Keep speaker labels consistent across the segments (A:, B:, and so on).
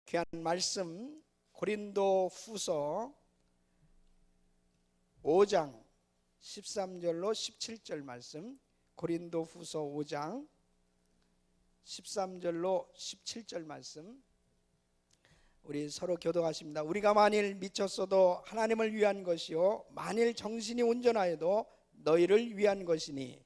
A: 귀한 말씀 고린도 후서 5장 13절로 17절 말씀, 고린도 후서 5장 13절로 17절 말씀 우리 서로 교독하십니다. 우리가 만일 미쳤어도 하나님을 위한 것이요 만일 정신이 온전하여도 너희를 위한 것이니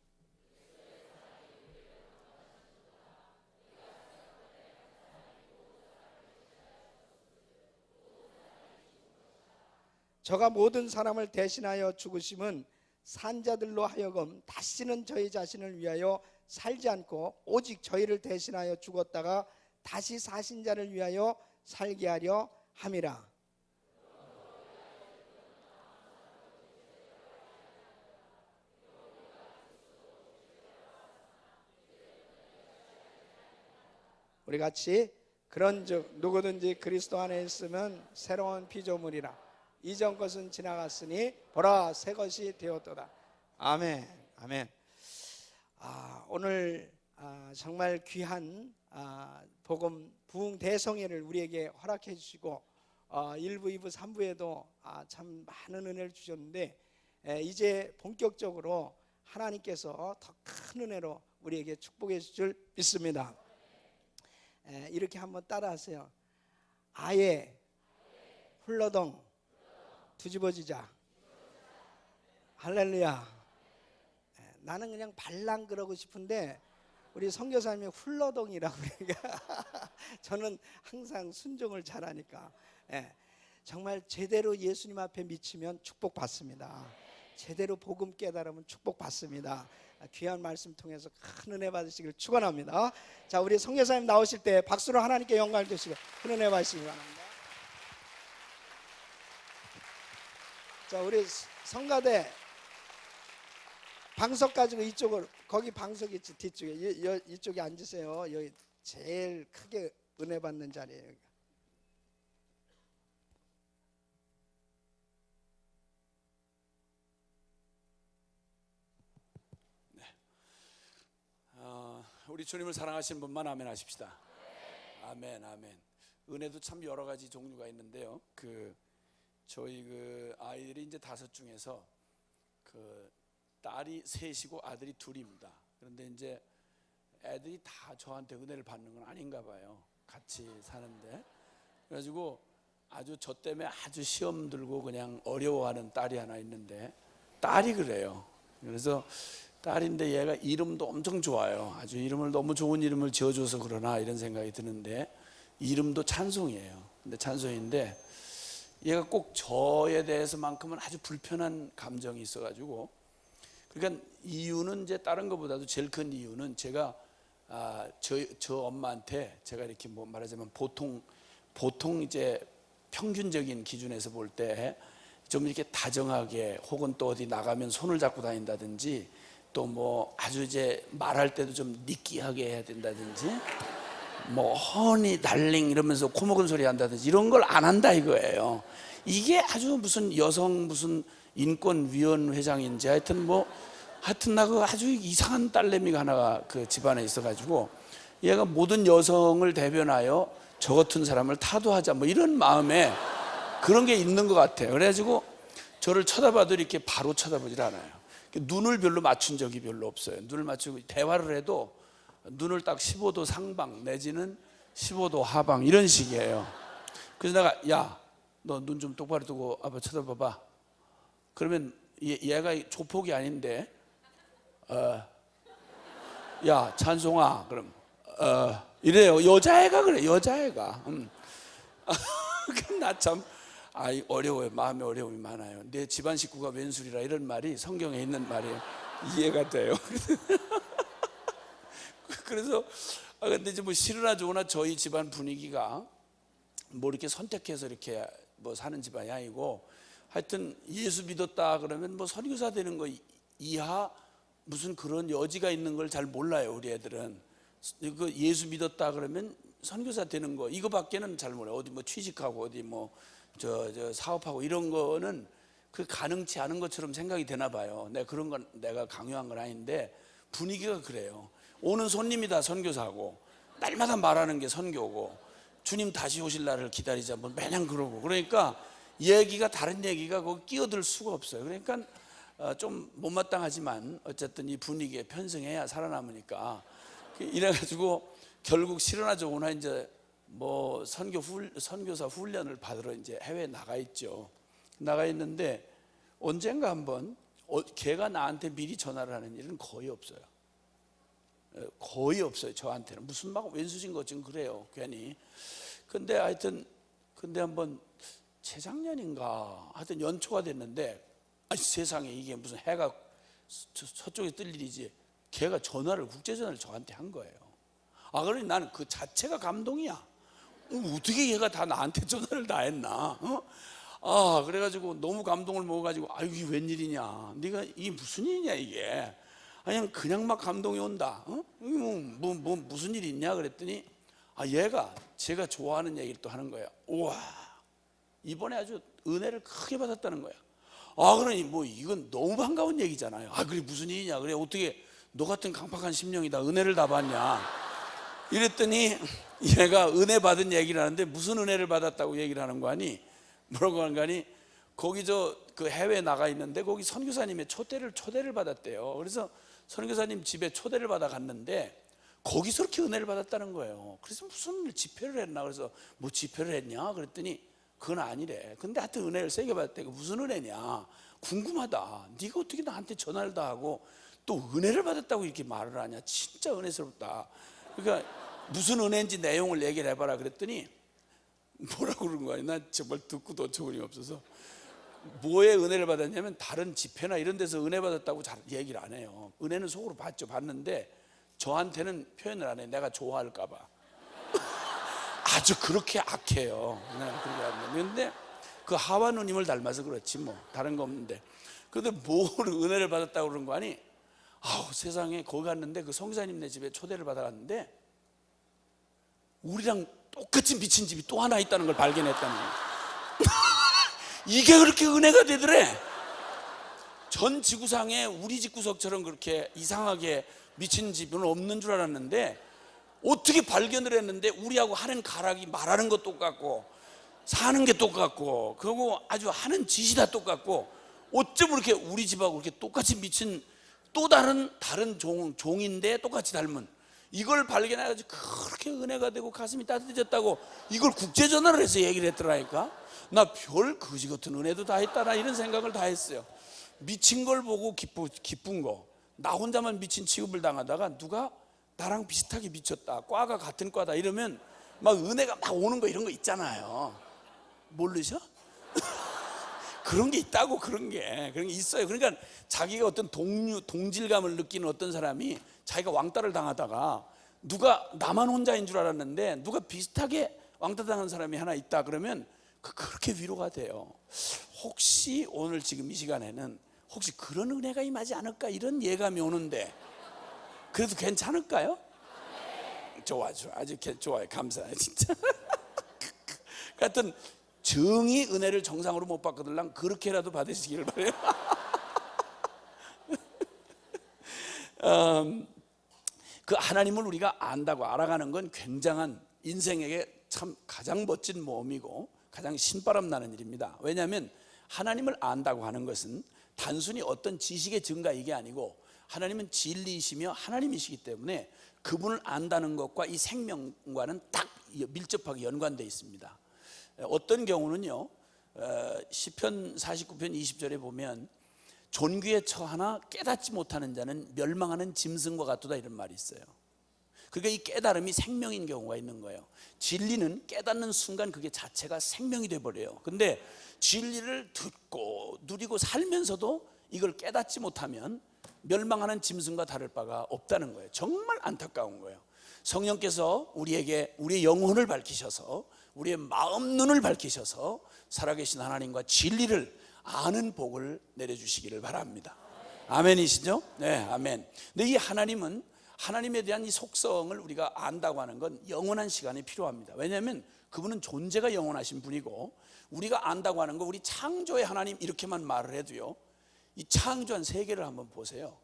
A: 저가 모든 사람을 대신하여 죽으심은 산자들로 하여금 다시는 저희 자신을 위하여 살지 않고 오직 저희를 대신하여 죽었다가 다시 사신 자를 위하여 살게 하려 함이라. 우리 같이 그런즉 누구든지 그리스도 안에 있으면 새로운 피조물이라. 이전 것은 지나갔으니 보라 새 것이 되었도다. 아멘. 아멘. 오늘 정말 귀한 복음 부흥 대성회를 우리에게 허락해 주시고 1부, 2부, 3부에도 참 많은 은혜를 주셨는데 이제 본격적으로 하나님께서 더 큰 은혜로 우리에게 축복해 주실 줄 믿습니다. 이렇게 한번 따라하세요. 아예 훌러덩 뒤집어지자. 할렐루야. 나는 그냥 발랑 그러고 싶은데 우리 선교사님이 훌러덩이라고 그러니까 저는 항상 순종을 잘하니까 정말 제대로 예수님 앞에 미치면 축복받습니다. 제대로 복음 깨달으면 축복받습니다. 귀한 말씀 통해서 큰 은혜 받으시길 축원합니다. 자, 우리 선교사님 나오실 때 박수로 하나님께 영광을 드리시고 큰 은혜 받으시기 바랍니다. 자, 우리 성가대 방석 가지고 이쪽으로, 거기 방석 있지 뒤쪽에 이쪽에 앉으세요. 여기 제일 크게 은혜 받는 자리예요. 여기.
B: 네. 우리 주님을 사랑하시는 분만 아멘 하십시다. 아멘, 아멘. 은혜도 참 여러 가지 종류가 있는데요. 저희 아이들이 이제 5 중에서 딸이 3이고 아들이 2입니다. 그런데 이제 애들이 다 저한테 은혜를 받는 건 아닌가 봐요. 같이 사는데. 그래가지고 아주 저 때문에 아주 시험 들고 그냥 어려워하는 딸이 하나 있는데 딸이 그래요. 그래서 딸인데 얘가 이름도 엄청 좋아요. 아주 이름을 너무 좋은 이름을 지어줘서 그러나 이런 생각이 드는데 이름도 찬송이에요. 근데 찬송인데 얘가 꼭 저에 대해서만큼은 아주 불편한 감정이 있어가지고, 그러니까 이유는 이제 다른 것보다도 제일 큰 이유는 제가 저 엄마한테 제가 이렇게 뭐 말하자면 보통 이제 평균적인 기준에서 볼 때 좀 이렇게 다정하게 혹은 또 어디 나가면 손을 잡고 다닌다든지 또 뭐 아주 이제 말할 때도 좀 느끼하게 해야 된다든지 뭐 허니 달링 이러면서 코먹은 소리 한다든지 이런 걸 안 한다 이거예요. 이게 아주 무슨 여성 무슨 인권위원 회장인지 하여튼 나 그 아주 이상한 딸내미가 하나가 그 집안에 있어가지고 얘가 모든 여성을 대변하여 저 같은 사람을 타도하자 뭐 이런 마음에 그런 게 있는 것 같아요. 그래가지고 저를 쳐다봐도 이렇게 바로 쳐다보질 않아요. 눈을 별로 맞춘 적이 별로 없어요. 눈을 맞추고 대화를 해도 눈을 딱 15도 상방 내지는 15도 하방 이런 식이에요. 그래서 내가 야, 너 눈 좀 똑바로 두고 아빠 쳐다봐봐. 그러면 얘가 조폭이 아닌데 야 찬송아 그럼 이래요. 여자애가 그래. 여자애가 나 참 어려워요. 마음에 어려움이 많아요. 내 집안 식구가 왼술이라 이런 말이 성경에 있는 말이에요. 이해가 돼요. 그래서 근데 이제 뭐 싫으나 좋으나 저희 집안 분위기가 뭐 이렇게 선택해서 이렇게 뭐 사는 집안이 아니고 하여튼 예수 믿었다 그러면 뭐 선교사 되는 거 이하 무슨 그런 여지가 있는 걸 잘 몰라요. 우리 애들은 예수 믿었다 그러면 선교사 되는 거 이거밖에는 잘 몰라요. 어디 뭐 취직하고 어디 뭐 저 사업하고 이런 거는 그 가능치 않은 것처럼 생각이 되나 봐요. 내가 그런 건 내가 강요한 건 아닌데 분위기가 그래요. 오는 손님이 다 선교사고 날마다 말하는 게 선교고 주님 다시 오실 날을 기다리자 뭐 매년 그러고, 그러니까 얘기가 다른 얘기가 거기 끼어들 수가 없어요. 그러니까 좀 못마땅하지만 어쨌든 이 분위기에 편승해야 살아남으니까 이래가지고 결국 실현하죠. 오늘 이제 뭐 선교사 훈련을 받으러 이제 해외에 나가 있죠. 나가 있는데 언젠가 한번 걔가 나한테 미리 전화를 하는 일은 거의 없어요. 거의 없어요. 저한테는 무슨 막 왼수진 것 좀 그래요 괜히. 근데 하여튼 한번 재작년인가 하여튼 연초가 됐는데, 아니 세상에 이게 무슨 해가 서쪽에 뜰 일이지, 걔가 국제전화를 저한테 한 거예요. 그러니 나는 그 자체가 감동이야. 어떻게 얘가 다 나한테 전화를 다 했나? 그래가지고 너무 감동을 먹어가지고 이게 웬일이냐, 네가 이게 무슨 일이냐 이게, 그냥 막 감동이 온다. 뭐 무슨 일이 있냐 그랬더니 얘가 제가 좋아하는 얘기를 또 하는 거야. 우와, 이번에 아주 은혜를 크게 받았다는 거야. 그러니 뭐 이건 너무 반가운 얘기잖아요. 그래 무슨 일이냐, 그래 어떻게 너 같은 강팍한 심령이 다 은혜를 다 받냐 이랬더니 얘가 은혜 받은 얘기를 하는데 무슨 은혜를 받았다고 얘기를 하는 거 아니, 뭐라고 하는 거 아니, 거기 그 해외에 나가 있는데 거기 선교사님의 초대를 받았대요. 그래서 선교사님 집에 초대를 받아 갔는데 거기서 그렇게 은혜를 받았다는 거예요. 그래서 무슨 집회를 했나, 그래서 뭐 집회를 했냐 그랬더니 그건 아니래. 근데 하여튼 은혜를 세게 받았대. 무슨 은혜냐 궁금하다. 네가 어떻게 나한테 전화를 다 하고 또 은혜를 받았다고 이렇게 말을 하냐, 진짜 은혜스럽다. 그러니까 무슨 은혜인지 내용을 얘기를 해봐라 그랬더니 뭐라고 그러는 거야. 난 정말 듣고도 어처구니 없어서. 뭐에 은혜를 받았냐면 다른 집회나 이런 데서 은혜 받았다고 잘 얘기를 안 해요. 은혜는 속으로 봤는데 저한테는 표현을 안 해. 내가 좋아할까 봐. 아주 그렇게 악해요. 그런데 그 하와 누님을 닮아서 그렇지 뭐 다른 거 없는데. 그런데 뭘 은혜를 받았다고 그런 거 아니? 세상에 거기 갔는데 그 성사님네 집에 초대를 받아갔는데 우리랑 똑같이 미친 집이 또 하나 있다는 걸 발견했다는 거예요. 이게 그렇게 은혜가 되더래. 전 지구상에 우리 집 구석처럼 그렇게 이상하게 미친 집은 없는 줄 알았는데 어떻게 발견을 했는데 우리하고 하는 가락이 말하는 것 똑같고 사는 게 똑같고 그리고 아주 하는 짓이 다 똑같고 어쩜 그렇게 우리 집하고 그렇게 똑같이 미친 또 다른 종인데 똑같이 닮은 이걸 발견해가지고 그렇게 은혜가 되고 가슴이 따뜻해졌다고 이걸 국제전화를 해서 얘기를 했더라니까. 나 별 거지 같은 은혜도 다 했다나 이런 생각을 다 했어요. 미친 걸 보고 기쁜 거, 나 혼자만 미친 취급을 당하다가 누가 나랑 비슷하게 미쳤다, 과가 같은 과다 이러면 막 은혜가 막 오는 거 이런 거 있잖아요. 모르셔? 그런 게 있다고. 그런 게 있어요. 그러니까 자기가 어떤 동질감을 느끼는 어떤 사람이 자기가 왕따를 당하다가 누가 나만 혼자인 줄 알았는데 누가 비슷하게 왕따 당한 사람이 하나 있다 그러면 그렇게 위로가 돼요. 혹시 오늘 지금 이 시간에는 혹시 그런 은혜가 임하지 않을까 이런 예감이 오는데 그래도 괜찮을까요? 좋아, 아주 좋아요. 감사해요 진짜. 하여튼 정의 은혜를 정상으로 못 받거들랑 그렇게라도 받으시기를 바래요. 그 하나님을 우리가 안다고 알아가는 건 굉장한 인생에게 참 가장 멋진 모험이고 가장 신바람 나는 일입니다. 왜냐하면 하나님을 안다고 하는 것은 단순히 어떤 지식의 증가 이게 아니고 하나님은 진리이시며 하나님이시기 때문에 그분을 안다는 것과 이 생명과는 딱 밀접하게 연관되어 있습니다. 어떤 경우는요, 시편 49편 20절에 보면 존귀에 처하나 깨닫지 못하는 자는 멸망하는 짐승과 같도다 이런 말이 있어요. 그러니까 이 깨달음이 생명인 경우가 있는 거예요. 진리는 깨닫는 순간 그게 자체가 생명이 돼버려요. 근데 진리를 듣고 누리고 살면서도 이걸 깨닫지 못하면 멸망하는 짐승과 다를 바가 없다는 거예요. 정말 안타까운 거예요. 성령께서 우리에게 우리의 영혼을 밝히셔서 우리의 마음 눈을 밝히셔서 살아계신 하나님과 진리를 아는 복을 내려주시기를 바랍니다. 아멘이시죠? 네, 아멘. 근데 이 하나님은 하나님에 대한 이 속성을 우리가 안다고 하는 건 영원한 시간이 필요합니다. 왜냐하면 그분은 존재가 영원하신 분이고 우리가 안다고 하는 거 우리 창조의 하나님 이렇게만 말을 해도요, 이 창조한 세계를 한번 보세요.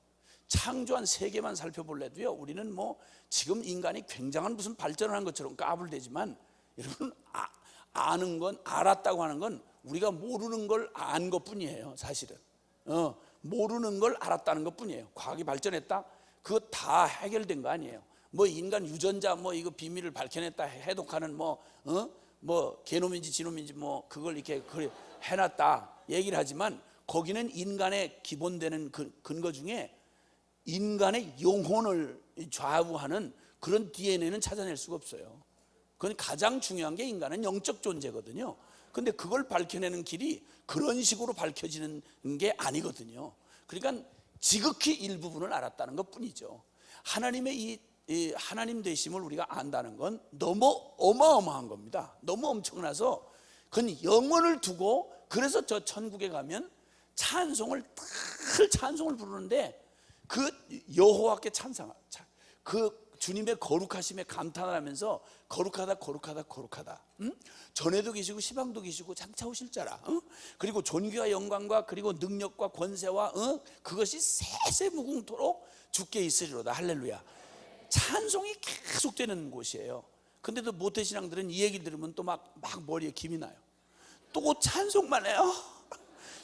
B: 창조한 세계만 살펴볼래도요 우리는 뭐 지금 인간이 굉장한 무슨 발전을 한 것처럼 까불대지만 여러분 아는 건, 알았다고 하는 건 우리가 모르는 걸 안 것뿐이에요. 사실은 모르는 걸 알았다는 것뿐이에요. 과학이 발전했다? 그거 다 해결된 거 아니에요. 뭐 인간 유전자 뭐 이거 비밀을 밝혀냈다, 해독하는 뭐 게놈인지 지놈인지 뭐 그걸 이렇게 해놨다 얘기를 하지만, 거기는 인간의 기본되는 근거 중에 인간의 영혼을 좌우하는 그런 DNA는 찾아낼 수가 없어요. 그건 가장 중요한 게 인간은 영적 존재거든요. 근데 그걸 밝혀내는 길이 그런 식으로 밝혀지는 게 아니거든요. 그러니까 지극히 일부분을 알았다는 것 뿐이죠. 하나님의 이 하나님 되심을 우리가 안다는 건 너무 어마어마한 겁니다. 너무 엄청나서 그건 영원을 두고, 그래서 저 천국에 가면 찬송을 부르는데 그 여호와께 그 주님의 거룩하심에 감탄을 하면서 거룩하다 거룩하다 거룩하다. 전에도 계시고 시방도 계시고 장차 오실 자라. 그리고 존귀와 영광과 그리고 능력과 권세와 그것이 세세무궁토록 주께 있으리로다. 할렐루야. 찬송이 계속 되는 곳이에요. 근데도 모태신앙들은 이 얘기 들으면 또 막 머리에 김이 나요. 또 찬송만 해요.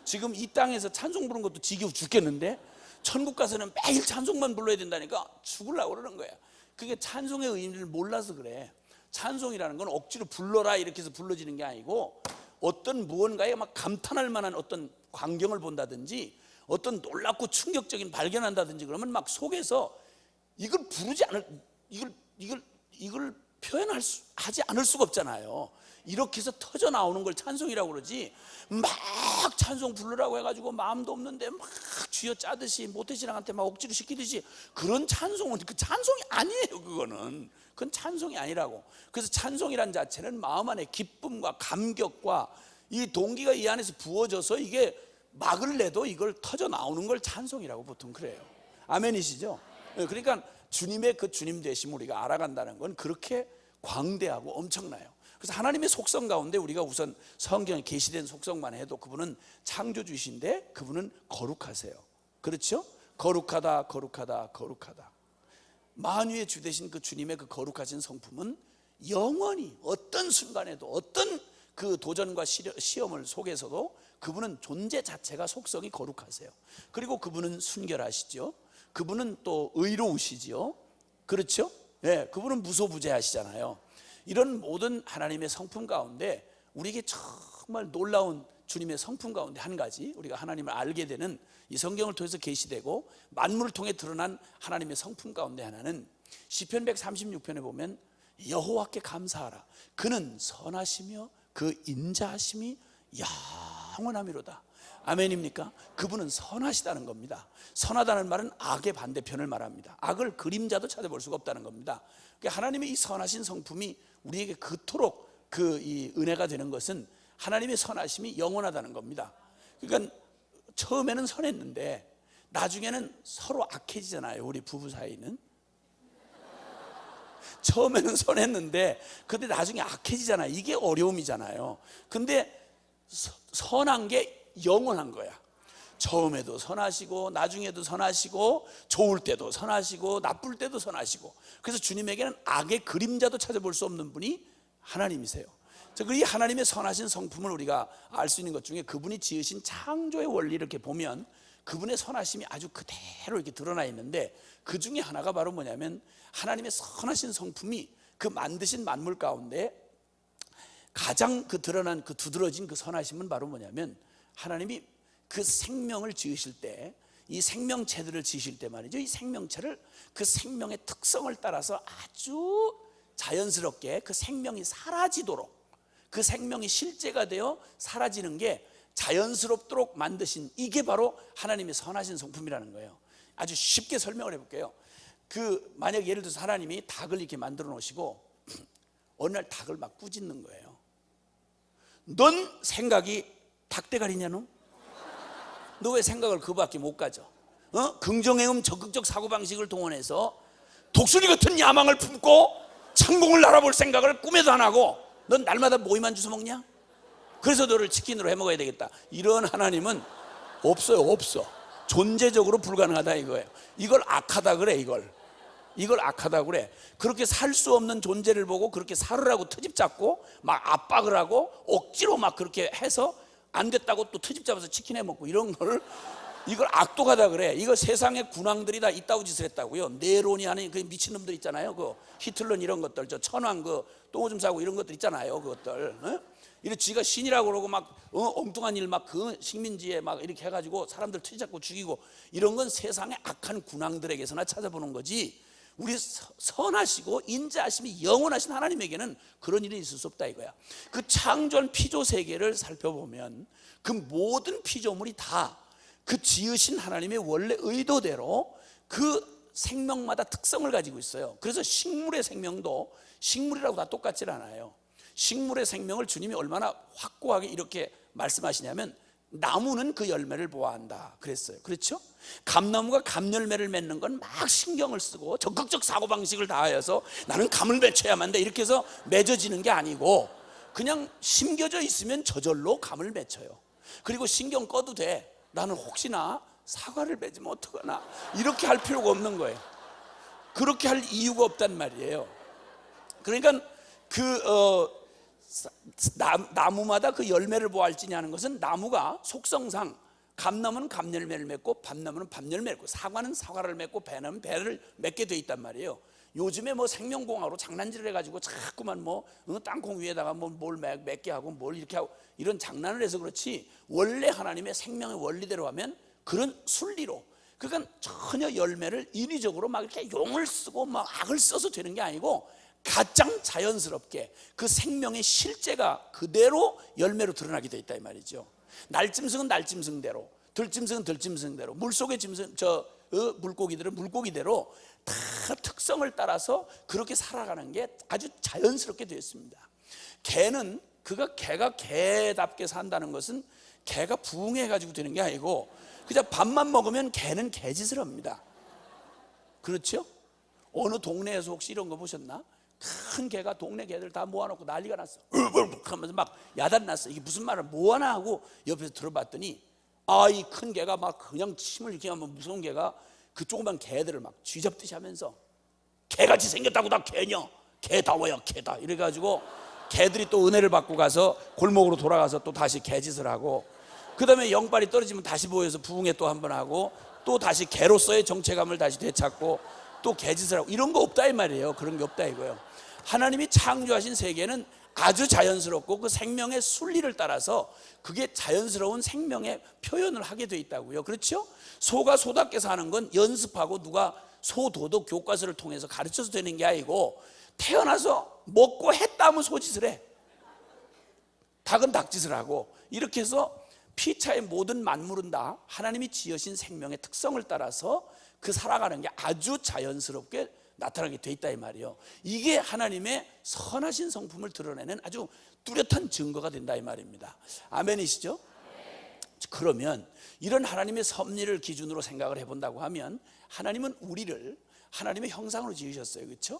B: 지금 이 땅에서 찬송 부르는 것도 지겨워 죽겠는데 천국 가서는 매일 찬송만 불러야 된다니까 죽으려고 그러는 거야. 그게 찬송의 의미를 몰라서 그래. 찬송이라는 건 억지로 불러라 이렇게 해서 불러지는 게 아니고, 어떤 무언가에 막 감탄할 만한 어떤 광경을 본다든지 어떤 놀랍고 충격적인 발견한다든지 그러면 막 속에서 이걸 부르지 않을, 이걸 하지 않을 수가 없잖아요. 이렇게 해서 터져 나오는 걸 찬송이라고 그러지, 막 찬송 부르라고 해가지고 마음도 없는데 막 쥐어 짜듯이 모태신앙한테 막 억지로 시키듯이 그런 찬송은 그 찬송이 아니에요. 그건 찬송이 아니라고. 그래서 찬송이란 자체는 마음 안에 기쁨과 감격과 이 동기가 이 안에서 부어져서 이게 막을 내도 이걸 터져 나오는 걸 찬송이라고 보통 그래요. 아멘이시죠? 그러니까 주님의 그 주님 되심 우리가 알아간다는 건 그렇게 광대하고 엄청나요. 그래서 하나님의 속성 가운데 우리가 우선 성경에 계시된 속성만 해도 그분은 창조주이신데 그분은 거룩하세요. 그렇죠? 거룩하다 거룩하다 거룩하다. 만유의 주 되신 그 주님의 그 거룩하신 성품은 영원히 어떤 순간에도 어떤 그 도전과 시험을 속에서도 그분은 존재 자체가 속성이 거룩하세요. 그리고 그분은 순결하시죠. 그분은 또 의로우시지요. 그렇죠? 네, 그분은 무소부재하시잖아요. 이런 모든 하나님의 성품 가운데 우리에게 정말 놀라운 주님의 성품 가운데 한 가지, 우리가 하나님을 알게 되는 이 성경을 통해서 계시되고 만물을 통해 드러난 하나님의 성품 가운데 하나는 시편 136편에 보면 여호와께 감사하라. 그는 선하시며 그 인자하심이 영원하미로다. 아멘입니까? 그분은 선하시다는 겁니다. 선하다는 말은 악의 반대편을 말합니다. 악을 그림자도 찾아볼 수가 없다는 겁니다. 하나님의 이 선하신 성품이 우리에게 그토록 이 은혜가 되는 것은 하나님의 선하심이 영원하다는 겁니다. 그러니까 처음에는 선했는데 나중에는 서로 악해지잖아요. 우리 부부 사이는 처음에는 선했는데 근데 나중에 악해지잖아요. 이게 어려움이잖아요. 근데 선한 게 영원한 거야. 처음에도 선하시고 나중에도 선하시고 좋을 때도 선하시고 나쁠 때도 선하시고, 그래서 주님에게는 악의 그림자도 찾아볼 수 없는 분이 하나님이세요. 이 하나님의 선하신 성품을 우리가 알 수 있는 것 중에 그분이 지으신 창조의 원리를 이렇게 보면 그분의 선하심이 아주 그대로 이렇게 드러나 있는데, 그 중에 하나가 바로 뭐냐면 하나님의 선하신 성품이 그 만드신 만물 가운데 가장 그 드러난 그 두드러진 그 선하심은 바로 뭐냐면 하나님이 그 생명을 지으실 때, 이 생명체들을 지으실 때 말이죠, 이 생명체를 그 생명의 특성을 따라서 아주 자연스럽게 그 생명이 사라지도록, 그 생명이 실제가 되어 사라지는 게 자연스럽도록 만드신, 이게 바로 하나님의 선하신 성품이라는 거예요. 아주 쉽게 설명을 해볼게요. 만약 예를 들어서 하나님이 닭을 이렇게 만들어 놓으시고 어느 날 닭을 막 꾸짖는 거예요. 넌 생각이 닭대가리냐 너? 너 왜 생각을 그밖에 못 가져? 긍정행음 적극적 사고방식을 동원해서 독수리 같은 야망을 품고 천국을 날아볼 생각을 꿈에도 안 하고 넌 날마다 모이만 주워 먹냐? 그래서 너를 치킨으로 해먹어야 되겠다. 이런 하나님은 없어요. 없어. 존재적으로 불가능하다 이거예요. 이걸 악하다 그래. 이걸 이걸 악하다고 그래. 그렇게 살 수 없는 존재를 보고 그렇게 살으라고 트집 잡고 막 압박을 하고 억지로 막 그렇게 해서 안 됐다고 또 트집 잡아서 치킨 해 먹고 이런 거를 이걸 악독하다 그래. 이거 세상의 군왕들이 다 이따구 짓을 했다고요. 네론이 하는 그 미친놈들 있잖아요. 그 히틀러 이런 것들, 저 천황 그 똥오줌 싸고 이런 것들 있잖아요. 그것들. 어? 이래 지가 신이라고 그러고 막 엉뚱한 일 막 그 식민지에 막 이렇게 해가지고 사람들 트집 잡고 죽이고 이런 건 세상의 악한 군왕들에게서나 찾아보는 거지. 우리 선하시고 인자하심이 영원하신 하나님에게는 그런 일이 있을 수 없다 이거야. 그 창조한 피조 세계를 살펴보면 그 모든 피조물이 다 그 지으신 하나님의 원래 의도대로 그 생명마다 특성을 가지고 있어요. 그래서 식물의 생명도 식물이라고 다 똑같지 않아요. 식물의 생명을 주님이 얼마나 확고하게 이렇게 말씀하시냐면 나무는 그 열매를 보아한다 그랬어요. 그렇죠? 감나무가 감열매를 맺는 건 막 신경을 쓰고 적극적 사고방식을 다하여서 나는 감을 맺혀야만 돼 이렇게 해서 맺어지는 게 아니고 그냥 심겨져 있으면 저절로 감을 맺혀요. 그리고 신경 꺼도 돼. 나는 혹시나 사과를 맺으면 어떡하나 이렇게 할 필요가 없는 거예요. 그렇게 할 이유가 없단 말이에요. 그러니까 나무마다 그 열매를 보아할지니 하는 것은 나무가 속성상 감나무는 감열매를 맺고 밤나무는 밤열매를 맺고 사과는 사과를 맺고 배는 배를 맺게 돼 있단 말이에요. 요즘에 뭐 생명공학으로 장난질을 해가지고 자꾸만 뭐 땅콩 위에다가 뭘 맺게 하고 뭘 이렇게 하고 이런 장난을 해서 그렇지 원래 하나님의 생명의 원리대로 하면 그런 순리로 그러니까 전혀 열매를 인위적으로 막 이렇게 용을 쓰고 막 악을 써서 되는 게 아니고 가장 자연스럽게 그 생명의 실제가 그대로 열매로 드러나게 돼 있다 이 말이죠. 날짐승은 날짐승대로, 들짐승은 들짐승대로, 물속의 짐승 물고기들은 물고기대로 다 특성을 따라서 그렇게 살아가는 게 아주 자연스럽게 되어 있습니다. 개가 개답게 산다는 것은 개가 부흥해 가지고 되는 게 아니고 그냥 밥만 먹으면 개는 개짓을 합니다. 그렇죠? 어느 동네에서 혹시 이런 거 보셨나? 큰 개가 동네 개들 다 모아놓고 난리가 났어. 하면서 막 야단났어. 이게 무슨 말을 뭐하나 하고 옆에서 들어봤더니 이 큰 개가 막 그냥 침을 이렇게 하면 무서운 개가 그 조그만 개들을 막 쥐잡듯이 하면서 개같이 생겼다고 다 개냐? 개다워야 개다. 이래가지고 개들이 또 은혜를 받고 가서 골목으로 돌아가서 또 다시 개짓을 하고 그 다음에 영빨이 떨어지면 다시 모여서 부흥회 또 한 번 하고 또 다시 개로서의 정체감을 다시 되찾고 또 개짓을 하고 이런 거 없다 이 말이에요. 그런 게 없다 이거예요. 하나님이 창조하신 세계는 아주 자연스럽고 그 생명의 순리를 따라서 그게 자연스러운 생명의 표현을 하게 돼 있다고요. 그렇죠? 소가 소답게 사는 건 연습하고 누가 소도덕 교과서를 통해서 가르쳐서 되는 게 아니고 태어나서 먹고 했다 하면 소짓을 해. 닭은 닭짓을 하고 이렇게 해서 피차의 모든 만물은 다 하나님이 지으신 생명의 특성을 따라서 그 살아가는 게 아주 자연스럽게 나타나게 돼 있다 이 말이에요. 이게 하나님의 선하신 성품을 드러내는 아주 뚜렷한 증거가 된다 이 말입니다. 아멘이시죠? 그러면 이런 하나님의 섭리를 기준으로 생각을 해본다고 하면 하나님은 우리를 하나님의 형상으로 지으셨어요. 그렇죠?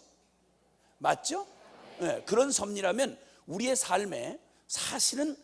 B: 맞죠? 네, 그런 섭리라면 우리의 삶에 사실은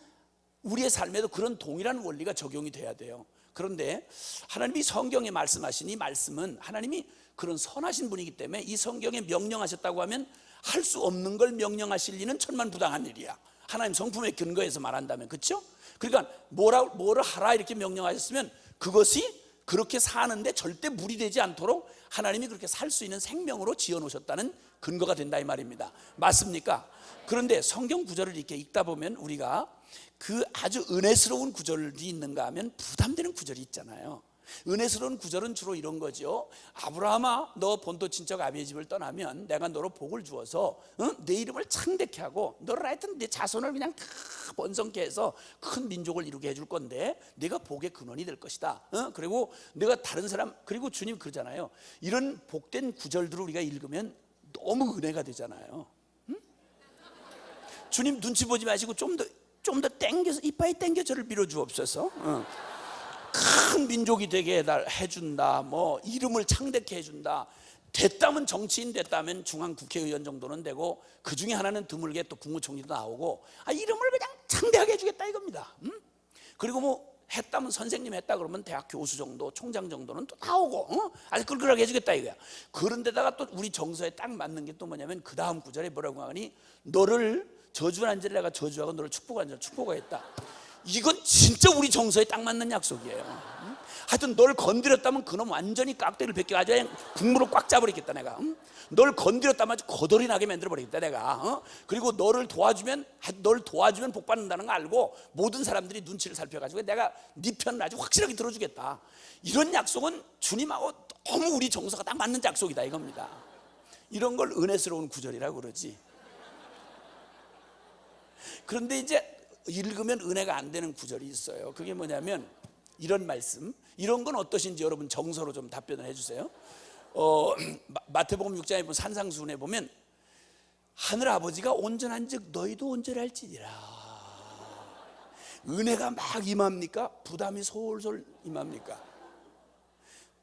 B: 우리의 삶에도 그런 동일한 원리가 적용이 돼야 돼요. 그런데 하나님이 성경에 말씀하신 이 말씀은 하나님이 그런 선하신 분이기 때문에 이 성경에 명령하셨다고 하면 할 수 없는 걸 명령하실 리는 천만부당한 일이야. 하나님 성품에 근거해서 말한다면. 그렇죠? 그러니까 뭐를 하라 이렇게 명령하셨으면 그것이 그렇게 사는데 절대 무리되지 않도록 하나님이 그렇게 살 수 있는 생명으로 지어놓으셨다는 근거가 된다 이 말입니다. 맞습니까? 그런데 성경 구절을 이렇게 읽다 보면 우리가 그 아주 은혜스러운 구절이 있는가 하면 부담되는 구절이 있잖아요. 은혜스러운 구절은 주로 이런 거죠. 아브라함아, 너 본토 친척 아비의 집을 떠나면 내가 너로 복을 주어서 내 이름을 창대케 하고 너를 하여튼 내 자손을 그냥 다 번성케 해서 큰 민족을 이루게 해줄 건데 네가 복의 근원이 될 것이다. 그리고 내가 다른 사람, 그리고 주님 그러잖아요. 이런 복된 구절들을 우리가 읽으면 너무 은혜가 되잖아요. 주님 눈치 보지 마시고 좀 더 땡겨서 이빨이 땡겨 저를 밀어주옵소서. 큰 민족이 되게 해준다. 뭐 이름을 창대케 해준다. 됐다면 정치인 됐다면 중앙 국회의원 정도는 되고 그 중에 하나는 드물게 또 국무총리도 나오고 이름을 그냥 창대하게 해주겠다 이겁니다. 그리고 뭐 했다 했다면 선생님 했다 그러면 대학 교수 정도, 총장 정도는 또 나오고 아주 끌끌하게 해주겠다 이거야. 그런데다가 또 우리 정서에 딱 맞는 게 또 뭐냐면 그 다음 구절에 뭐라고 하니, 너를 저주한 자를 내가 저주하고 너를 축복한 자를 축복하겠다. 이건 진짜 우리 정서에 딱 맞는 약속이에요. 하여튼 널 건드렸다면 그놈 완전히 깍대기를 벗겨가지고 그냥 국물을 꽉 짜버리겠다 내가. 널 건드렸다면 아주 거덜이 나게 만들어버리겠다 내가. 그리고 너를 도와주면 복 받는다는 거 알고 모든 사람들이 눈치를 살펴가지고 내가 네 편을 아주 확실하게 들어주겠다. 이런 약속은 주님하고 너무 우리 정서가 딱 맞는 약속이다 이겁니다. 이런 걸 은혜스러운 구절이라고 그러지. 그런데 이제 읽으면 은혜가 안 되는 구절이 있어요. 그게 뭐냐면 이런 말씀, 이런 건 어떠신지 여러분 정서로 좀 답변을 해주세요. 마태복음 6장에 보면 산상수훈에 보면 하늘 아버지가 온전한즉 너희도 온전할지니라. 은혜가 막 임합니까? 부담이 솔솔 임합니까?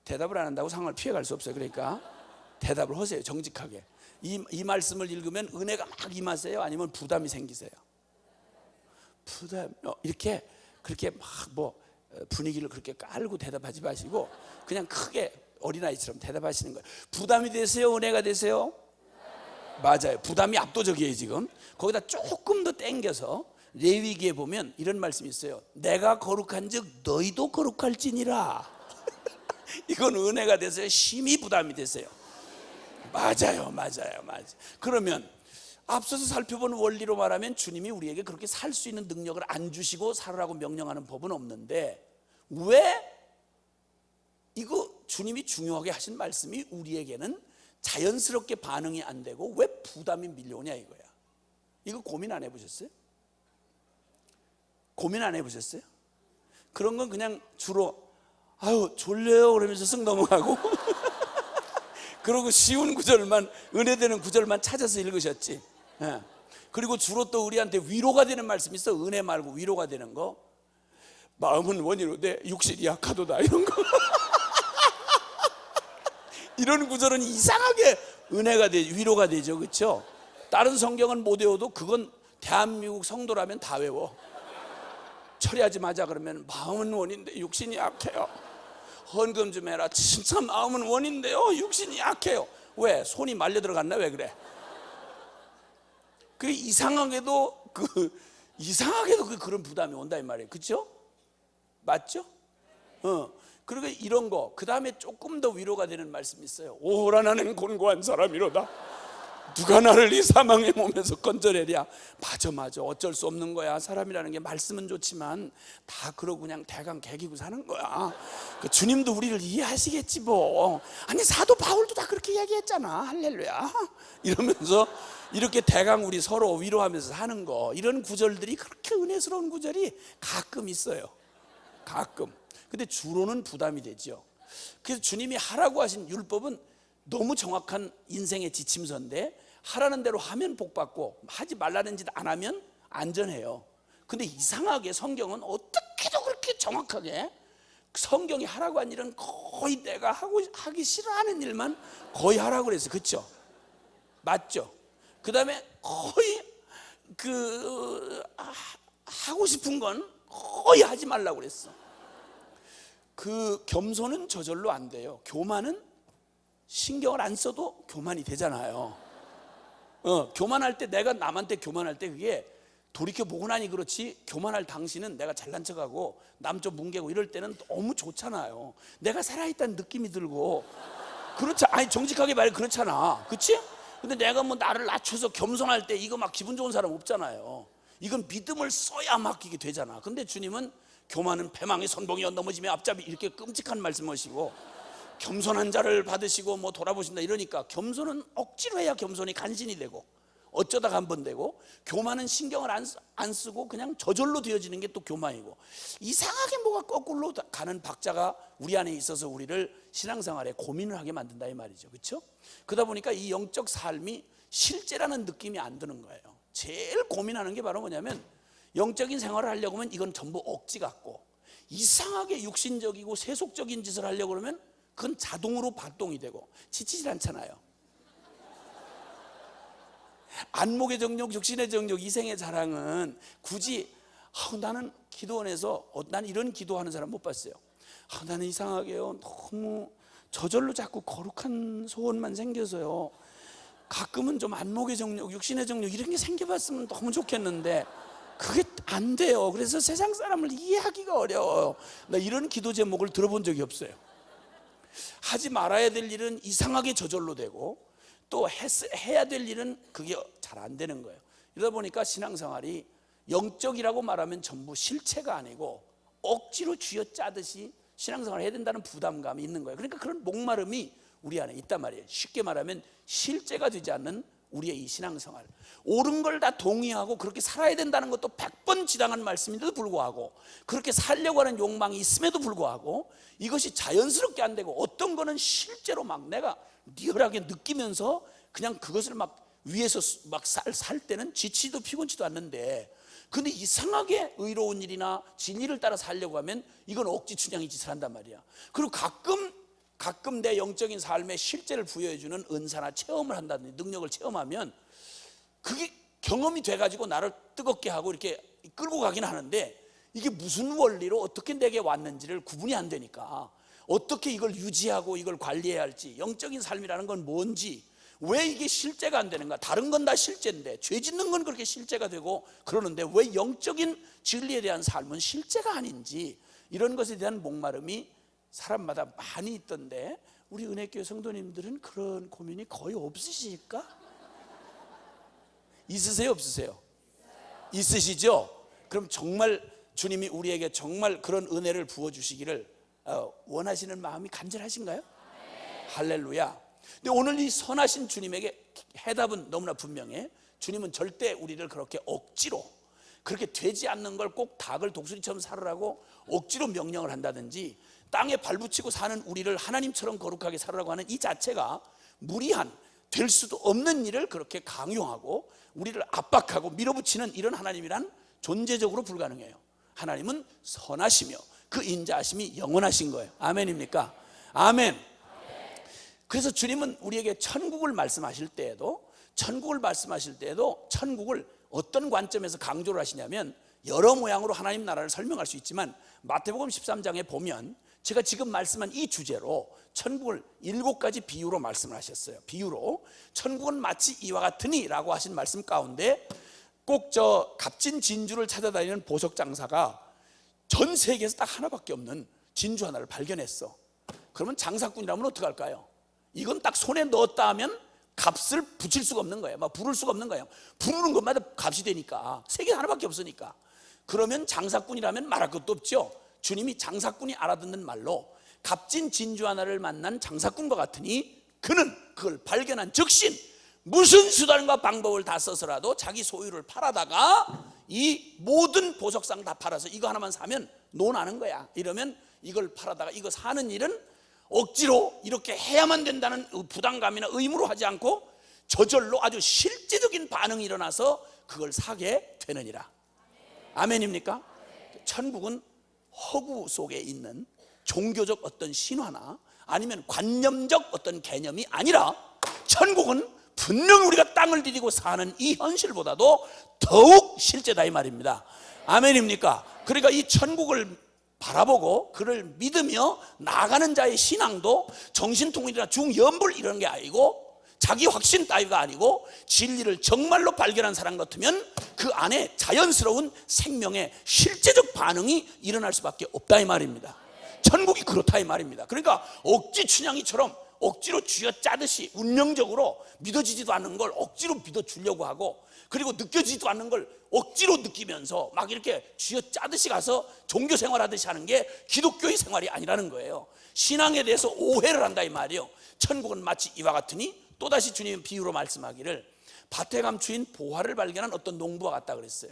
B: 대답을 안 한다고 상황을 피해갈 수 없어요. 그러니까 대답을 하세요. 정직하게. 이 말씀을 읽으면 은혜가 막 임하세요? 아니면 부담이 생기세요? 부담. 이렇게 그렇게 막 뭐 분위기를 그렇게 깔고 대답하지 마시고 그냥 크게 어린아이처럼 대답하시는 거예요. 부담이 되세요? 은혜가 되세요? 맞아요. 부담이 압도적이에요 지금. 거기다 조금 더 땡겨서 레위기에 보면 이런 말씀이 있어요. 내가 거룩한즉 너희도 거룩할지니라. 이건 은혜가 되세요? 심히 부담이 되세요? 맞아요. 그러면 앞서서 살펴본 원리로 말하면 주님이 우리에게 그렇게 살 수 있는 능력을 안 주시고 살으라고 명령하는 법은 없는데, 왜 이거 주님이 중요하게 하신 말씀이 우리에게는 자연스럽게 반응이 안 되고 왜 부담이 밀려오냐 이거야. 이거 고민 안 해보셨어요? 고민 안 해보셨어요? 그런 건 그냥 주로 아유 졸려요 그러면서 쓱 넘어가고 그러고 쉬운 구절만, 은혜되는 구절만 찾아서 읽으셨지. 예. 그리고 주로 또 우리한테 위로가 되는 말씀이 있어. 은혜 말고 위로가 되는 거. 마음은 원이로되 육신이 약하도다 이런 거. 이런 구절은 이상하게 은혜가 되, 위로가 되죠, 그렇죠? 다른 성경은 못 외워도 그건 대한민국 성도라면 다 외워. 처리하지 마자 그러면 마음은 원인데 육신이 약해요. 헌금 좀 해라. 진짜 마음은 원인데요 육신이 약해요. 왜? 손이 말려 들어갔나? 왜 그래? 그 이상하게도 그런 부담이 온다 이 말이에요. 그렇죠? 맞죠? 그리고 이런 거, 그 다음에 조금 더 위로가 되는 말씀이 있어요. 오호라 나는 곤고한 사람이로다. 누가 나를 이 사망의 몸에서 건져내랴. 맞아 어쩔 수 없는 거야. 사람이라는 게 말씀은 좋지만 다 그러고 그냥 대강 개기고 사는 거야. 그 주님도 우리를 이해하시겠지 뭐. 아니 사도 바울도 다 그렇게 얘기했잖아. 할렐루야. 이러면서 이렇게 대강 우리 서로 위로하면서 사는 거, 이런 구절들이 그렇게 은혜스러운 구절이 가끔 있어요. 가끔. 근데 주로는 부담이 되죠. 그래서 주님이 하라고 하신 율법은 너무 정확한 인생의 지침서인데 하라는 대로 하면 복 받고 하지 말라는 짓 안 하면 안전해요. 근데 이상하게 성경은 어떻게도 그렇게 정확하게 성경이 하라고 한 일은 거의 내가 하기 싫어하는 일만 거의 하라고 그랬어요. 그렇죠? 맞죠? 그 다음에 거의 하고 싶은 건 거의 하지 말라고 그랬어. 그 겸손은 저절로 안 돼요. 교만은 신경을 안 써도 교만이 되잖아요. 교만할 때, 내가 남한테 교만할 때 그게 돌이켜보고 나니 그렇지, 교만할 당시는 내가 잘난 척하고 남 좀 뭉개고 이럴 때는 너무 좋잖아요. 내가 살아있다는 느낌이 들고. 그렇지, 아니 정직하게 말해 그렇잖아. 그렇지? 근데 내가 뭐 나를 낮춰서 겸손할 때 이거 막 기분 좋은 사람 없잖아요. 이건 믿음을 써야 맡기게 되잖아. 근데 주님은 교만은 패망의 선봉이여 넘어짐의 앞잡이, 이렇게 끔찍한 말씀하시고 겸손한 자를 받으시고 뭐 돌아보신다 이러니까, 겸손은 억지로 해야 겸손이 간신이 되고 어쩌다가 한 번 되고, 교만은 신경을 안 쓰고 그냥 저절로 되어지는 게 또 교만이고, 이상하게 뭐가 거꾸로 가는 박자가 우리 안에 있어서 우리를 신앙생활에 고민을 하게 만든다 이 말이죠. 그렇죠? 그러다 보니까 이 영적 삶이 실제라는 느낌이 안 드는 거예요. 제일 고민하는 게 바로 뭐냐면, 영적인 생활을 하려고 하면 이건 전부 억지 같고, 이상하게 육신적이고 세속적인 짓을 하려고 그러면 그건 자동으로 발동이 되고 지치질 않잖아요. 안목의 정욕, 육신의 정욕, 이생의 자랑은 굳이 나는 기도원에서 난 이런 기도하는 사람 못 봤어요. 나는 이상하게요, 너무 저절로 자꾸 거룩한 소원만 생겨서요, 가끔은 좀 안목의 정욕, 육신의 정욕 이런 게 생겨봤으면 너무 좋겠는데 그게 안 돼요. 그래서 세상 사람을 이해하기가 어려워요. 나 이런 기도 제목을 들어본 적이 없어요. 하지 말아야 될 일은 이상하게 저절로 되고, 또 해야 될 일은 그게 잘 안 되는 거예요. 이러다 보니까 신앙생활이 영적이라고 말하면 전부 실체가 아니고 억지로 쥐어짜듯이 신앙생활을 해야 된다는 부담감이 있는 거예요. 그러니까 그런 목마름이 우리 안에 있단 말이에요. 쉽게 말하면 실제가 되지 않는 우리의 이 신앙생활, 옳은 걸 다 동의하고 그렇게 살아야 된다는 것도 100번 지당한 말씀인데도 불구하고, 그렇게 살려고 하는 욕망이 있음에도 불구하고 이것이 자연스럽게 안 되고, 어떤 거는 실제로 막 내가 리얼하게 느끼면서 그냥 그것을 막 위에서 막 살 때는 지치도 피곤치도 않는데, 근데 이상하게 의로운 일이나 진리를 따라 살려고 하면 이건 억지 춘향이 짓을 한단 말이야. 그리고 가끔 내 영적인 삶에 실제를 부여해주는 은사나 체험을 한다든지 능력을 체험하면 그게 경험이 돼가지고 나를 뜨겁게 하고 이렇게 끌고 가긴 하는데, 이게 무슨 원리로 어떻게 내게 왔는지를 구분이 안 되니까, 어떻게 이걸 유지하고 이걸 관리해야 할지, 영적인 삶이라는 건 뭔지, 왜 이게 실제가 안 되는가. 다른 건 다 실제인데, 죄 짓는 건 그렇게 실제가 되고 그러는데 왜 영적인 진리에 대한 삶은 실제가 아닌지, 이런 것에 대한 목마름이 사람마다 많이 있던데, 우리 은혜교회 성도님들은 그런 고민이 거의 없으실까? 있으세요, 없으세요? 있으시죠? 그럼 정말 주님이 우리에게 정말 그런 은혜를 부어주시기를 원하시는 마음이 간절하신가요? 할렐루야. 근데 오늘 이 선하신 주님에게 해답은 너무나 분명해. 주님은 절대 우리를 그렇게 억지로, 그렇게 되지 않는 걸 꼭 닭을 독수리처럼 살으라고 억지로 명령을 한다든지, 땅에 발붙이고 사는 우리를 하나님처럼 거룩하게 살으라고 하는 이 자체가 무리한, 될 수도 없는 일을 그렇게 강요하고 우리를 압박하고 밀어붙이는 이런 하나님이란 존재적으로 불가능해요. 하나님은 선하시며 그 인자하심이 영원하신 거예요. 아멘입니까? 아멘. 그래서 주님은 우리에게 천국을 말씀하실 때에도 천국을 어떤 관점에서 강조를 하시냐면, 여러 모양으로 하나님 나라를 설명할 수 있지만 마태복음 13장에 보면 제가 지금 말씀한 이 주제로 천국을 7가지 비유로 말씀을 하셨어요. 비유로 천국은 마치 이와 같으니 라고 하신 말씀 가운데, 꼭 저 값진 진주를 찾아다니는 보석 장사가 전 세계에서 딱 하나밖에 없는 진주 하나를 발견했어. 그러면 장사꾼이라면 어떡할까요? 이건 딱 손에 넣었다 하면 값을 붙일 수가 없는 거예요. 막 부를 수가 없는 거예요. 부르는 것마다 값이 되니까, 세계 하나밖에 없으니까. 그러면 장사꾼이라면 말할 것도 없죠. 주님이 장사꾼이 알아듣는 말로 값진 진주 하나를 만난 장사꾼과 같으니, 그는 그걸 발견한 즉신 무슨 수단과 방법을 다 써서라도 자기 소유를 팔아다가 이 모든 보석상 다 팔아서 이거 하나만 사면 논하는 거야. 이러면 이걸 팔아다가 이거 사는 일은 억지로 이렇게 해야만 된다는 부담감이나 의무로 하지 않고 저절로 아주 실제적인 반응이 일어나서 그걸 사게 되느니라. 아멘입니까? 천국은 허구 속에 있는 종교적 어떤 신화나 아니면 관념적 어떤 개념이 아니라, 천국은 분명히 우리가 땅을 디디고 사는 이 현실보다도 더욱 실제다 이 말입니다. 아멘입니까? 그러니까 이 천국을 바라보고 그를 믿으며 나아가는 자의 신앙도 정신통일이나 중연불 이런 게 아니고, 자기 확신 따위가 아니고 진리를 정말로 발견한 사람 같으면 그 안에 자연스러운 생명의 실제적 반응이 일어날 수밖에 없다 이 말입니다. 천국이 그렇다 이 말입니다. 그러니까 억지 춘향이처럼 억지로 쥐어짜듯이 운명적으로 믿어지지도 않는 걸 억지로 믿어주려고 하고, 그리고 느껴지지도 않는 걸 억지로 느끼면서 막 이렇게 쥐어짜듯이 가서 종교 생활하듯이 하는 게 기독교의 생활이 아니라는 거예요. 신앙에 대해서 오해를 한다 이 말이에요. 천국은 마치 이와 같으니, 또다시 주님은 비유로 말씀하기를 밭에 감추인 보화를 발견한 어떤 농부와 같다 그랬어요.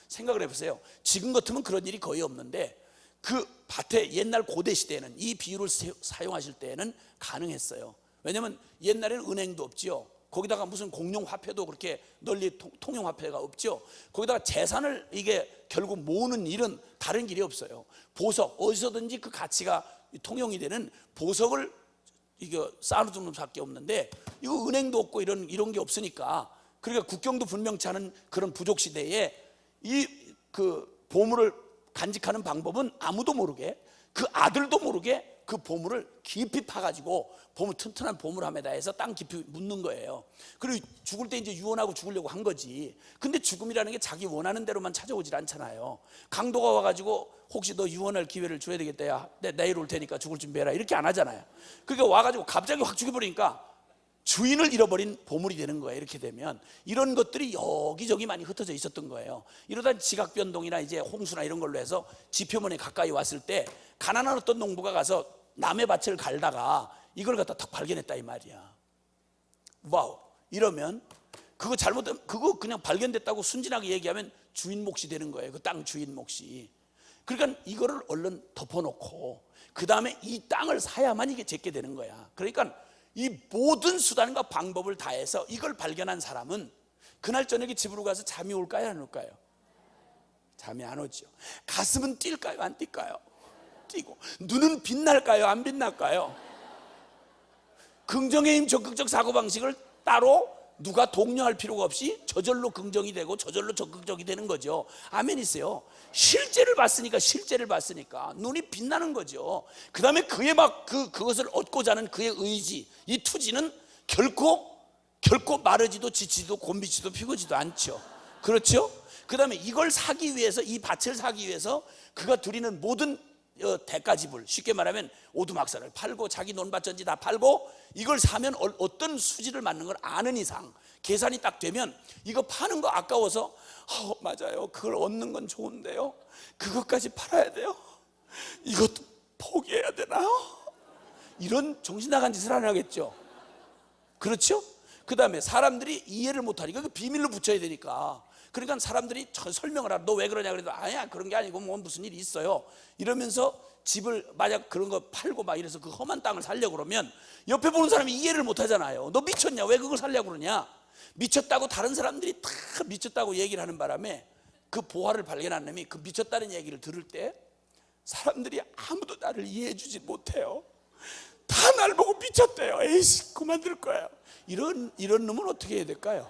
B: 생각을 해보세요. 지금 같으면 그런 일이 거의 없는데, 그 밭에 옛날 고대 시대에는 이 비유를 사용하실 때에는 가능했어요. 왜냐하면 옛날에는 은행도 없지요. 거기다가 무슨 공용화폐도 그렇게 널리 통용화폐가 없죠. 거기다가 재산을 이게 결국 모으는 일은 다른 길이 없어요. 보석, 어디서든지 그 가치가 통용이 되는 보석을 이거 쌓아두는 수밖에 없는데, 이거 은행도 없고 이런 게 없으니까, 그러니까 국경도 분명치 않은 그런 부족 시대에 이 그 보물을 간직하는 방법은 아무도 모르게, 그 아들도 모르게 그 보물을 깊이 파가지고 보물, 튼튼한 보물함에다 해서 땅 깊이 묻는 거예요. 그리고 죽을 때 이제 유언하고 죽으려고 한 거지. 근데 죽음이라는 게 자기 원하는 대로만 찾아오질 않잖아요. 강도가 와가지고 혹시 너 유언할 기회를 줘야 되겠다, 야 내일 올 테니까 죽을 준비해라, 이렇게 안 하잖아요. 그러니까 와가지고 갑자기 확 죽여버리니까 주인을 잃어버린 보물이 되는 거예요. 이렇게 되면 이런 것들이 여기저기 많이 흩어져 있었던 거예요. 이러다 지각 변동이나 이제 홍수나 이런 걸로 해서 지표면에 가까이 왔을 때 가난한 어떤 농부가 가서 남의 밭을 갈다가 이걸 갖다 탁 발견했다 이 말이야. 와우. 이러면 그거 잘못되면, 그거 그냥 발견됐다고 순진하게 얘기하면 주인 몫이 되는 거예요. 그 땅 주인 몫이. 그러니까 이거를 얼른 덮어놓고 그 다음에 이 땅을 사야만 이게 제게 되는 거야. 그러니까 이 모든 수단과 방법을 다해서 이걸 발견한 사람은 그날 저녁에 집으로 가서 잠이 올까요, 안 올까요? 잠이 안 오죠. 가슴은 뛸까요, 안 뛸까요? 뛰고. 눈은 빛날까요, 안 빛날까요? 긍정의 힘, 적극적 사고방식을 따로 누가 독려할 필요가 없이 저절로 긍정이 되고 저절로 적극적이 되는 거죠. 아멘이세요. 실제를 봤으니까 눈이 빛나는 거죠. 그 다음에 그의 막 그것을 얻고자 하는 그의 의지, 이 투지는 결코 마르지도 지치도 곤비지도 피고지도 않죠. 그렇죠? 그 다음에 이걸 사기 위해서, 이 밭을 사기 위해서 그가 들이는 모든 대가지불, 쉽게 말하면 오두막살을 팔고 자기 논밭 전지 다 팔고 이걸 사면 어떤 수지를 맞는 걸 아는 이상, 계산이 딱 되면 이거 파는 거 아까워서 맞아요, 그걸 얻는 건 좋은데요, 그것까지 팔아야 돼요, 이것도 포기해야 되나요? 이런 정신 나간 짓을 안 하겠죠. 그렇죠? 그 다음에 사람들이 이해를 못하니까 그 비밀로 붙여야 되니까, 그러니까 사람들이 설명을 하라. 너 왜 그러냐 그래도 아니야, 그런 게 아니고 뭐 무슨 일이 있어요 이러면서 집을 만약 그런 거 팔고 막 이래서 그 험한 땅을 살려고 그러면 옆에 보는 사람이 이해를 못 하잖아요. 너 미쳤냐, 왜 그걸 살려고 그러냐. 미쳤다고 다른 사람들이 다 미쳤다고 얘기를 하는 바람에 그 보화를 발견한 놈이 그 미쳤다는 얘기를 들을 때 사람들이 아무도 나를 이해해 주지 못해요. 다 날 보고 미쳤대요. 에이씨, 그만둘 거예요. 이런 놈은 어떻게 해야 될까요?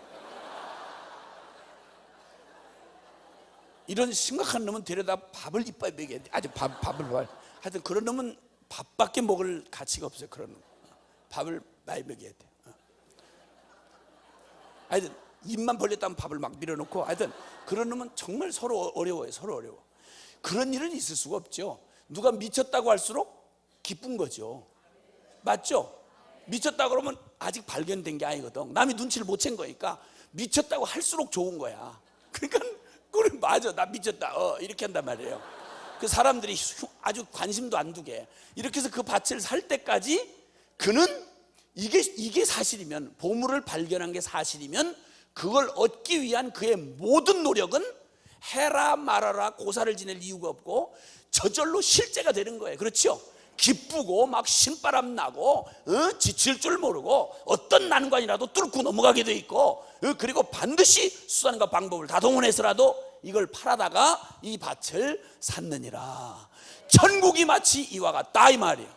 B: 이런 심각한 놈은 데려다 밥을 이빨에 먹여야 돼. 아주 밥을. 하여튼 그런 놈은 밥밖에 먹을 가치가 없어요. 그런 놈. 밥을 많이 먹여야 돼. 하여튼 입만 벌렸다면 밥을 막 밀어놓고, 하여튼 그런 놈은 정말 서로 어려워요. 서로 어려워. 그런 일은 있을 수가 없죠. 누가 미쳤다고 할수록 기쁜 거죠. 맞죠? 미쳤다고 그러면 아직 발견된 게 아니거든. 남이 눈치를 못 챈 거니까 미쳤다고 할수록 좋은 거야. 그러니까 그래, 맞아, 나 미쳤다, 이렇게 한단 말이에요. 그 사람들이 아주 관심도 안 두게 이렇게 해서 그 밭을 살 때까지 그는 이게 사실이면, 보물을 발견한 게 사실이면 그걸 얻기 위한 그의 모든 노력은 해라 말아라 고사를 지낼 이유가 없고 저절로 실제가 되는 거예요. 그렇죠? 기쁘고 막 신바람 나고 지칠 줄 모르고 어떤 난관이라도 뚫고 넘어가게 돼 있고, 그리고 반드시 수단과 방법을 다 동원해서라도 이걸 팔아다가 이 밭을 샀느니라. 천국이 마치 이와 같다 이 말이에요.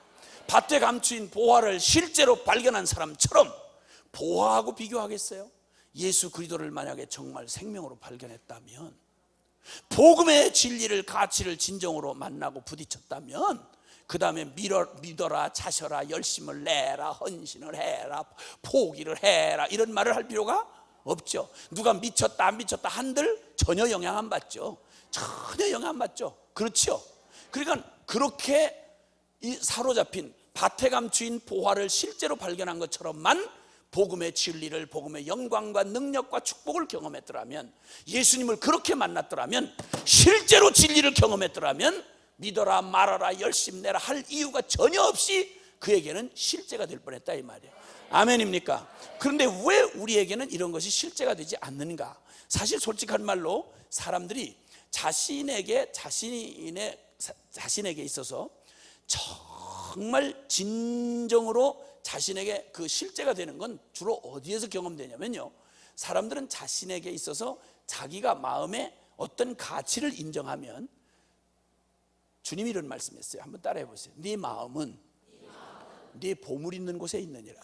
B: 밭에 감추인 보화를 실제로 발견한 사람처럼, 보화하고 비교하겠어요? 예수 그리스도를 만약에 정말 생명으로 발견했다면, 복음의 진리를, 가치를 진정으로 만나고 부딪혔다면, 그 다음에 믿어라, 자셔라, 열심을 내라, 헌신을 해라, 포기를 해라, 이런 말을 할 필요가 없죠. 누가 미쳤다 안 미쳤다 한들 전혀 영향 안 받죠. 전혀 영향 안 받죠. 그렇죠? 그러니까 그렇게 이 사로잡힌 밭에 감추인 보화를 실제로 발견한 것처럼만 복음의 진리를, 복음의 영광과 능력과 축복을 경험했더라면, 예수님을 그렇게 만났더라면, 실제로 진리를 경험했더라면 믿어라 말아라 열심 내라 할 이유가 전혀 없이 그에게는 실제가 될 뻔했다 이 말이에요. 아멘입니까? 그런데 왜 우리에게는 이런 것이 실제가 되지 않는가? 사실 솔직한 말로 사람들이 자신에게 있어서 정말 진정으로 자신에게 그 실제가 되는 건 주로 어디에서 경험되냐면요, 사람들은 자신에게 있어서 자기가 마음에 어떤 가치를 인정하면, 주님이 이런 말씀했어요. 한번 따라해 보세요. 네 마음은 네 보물 있는 곳에 있느니라.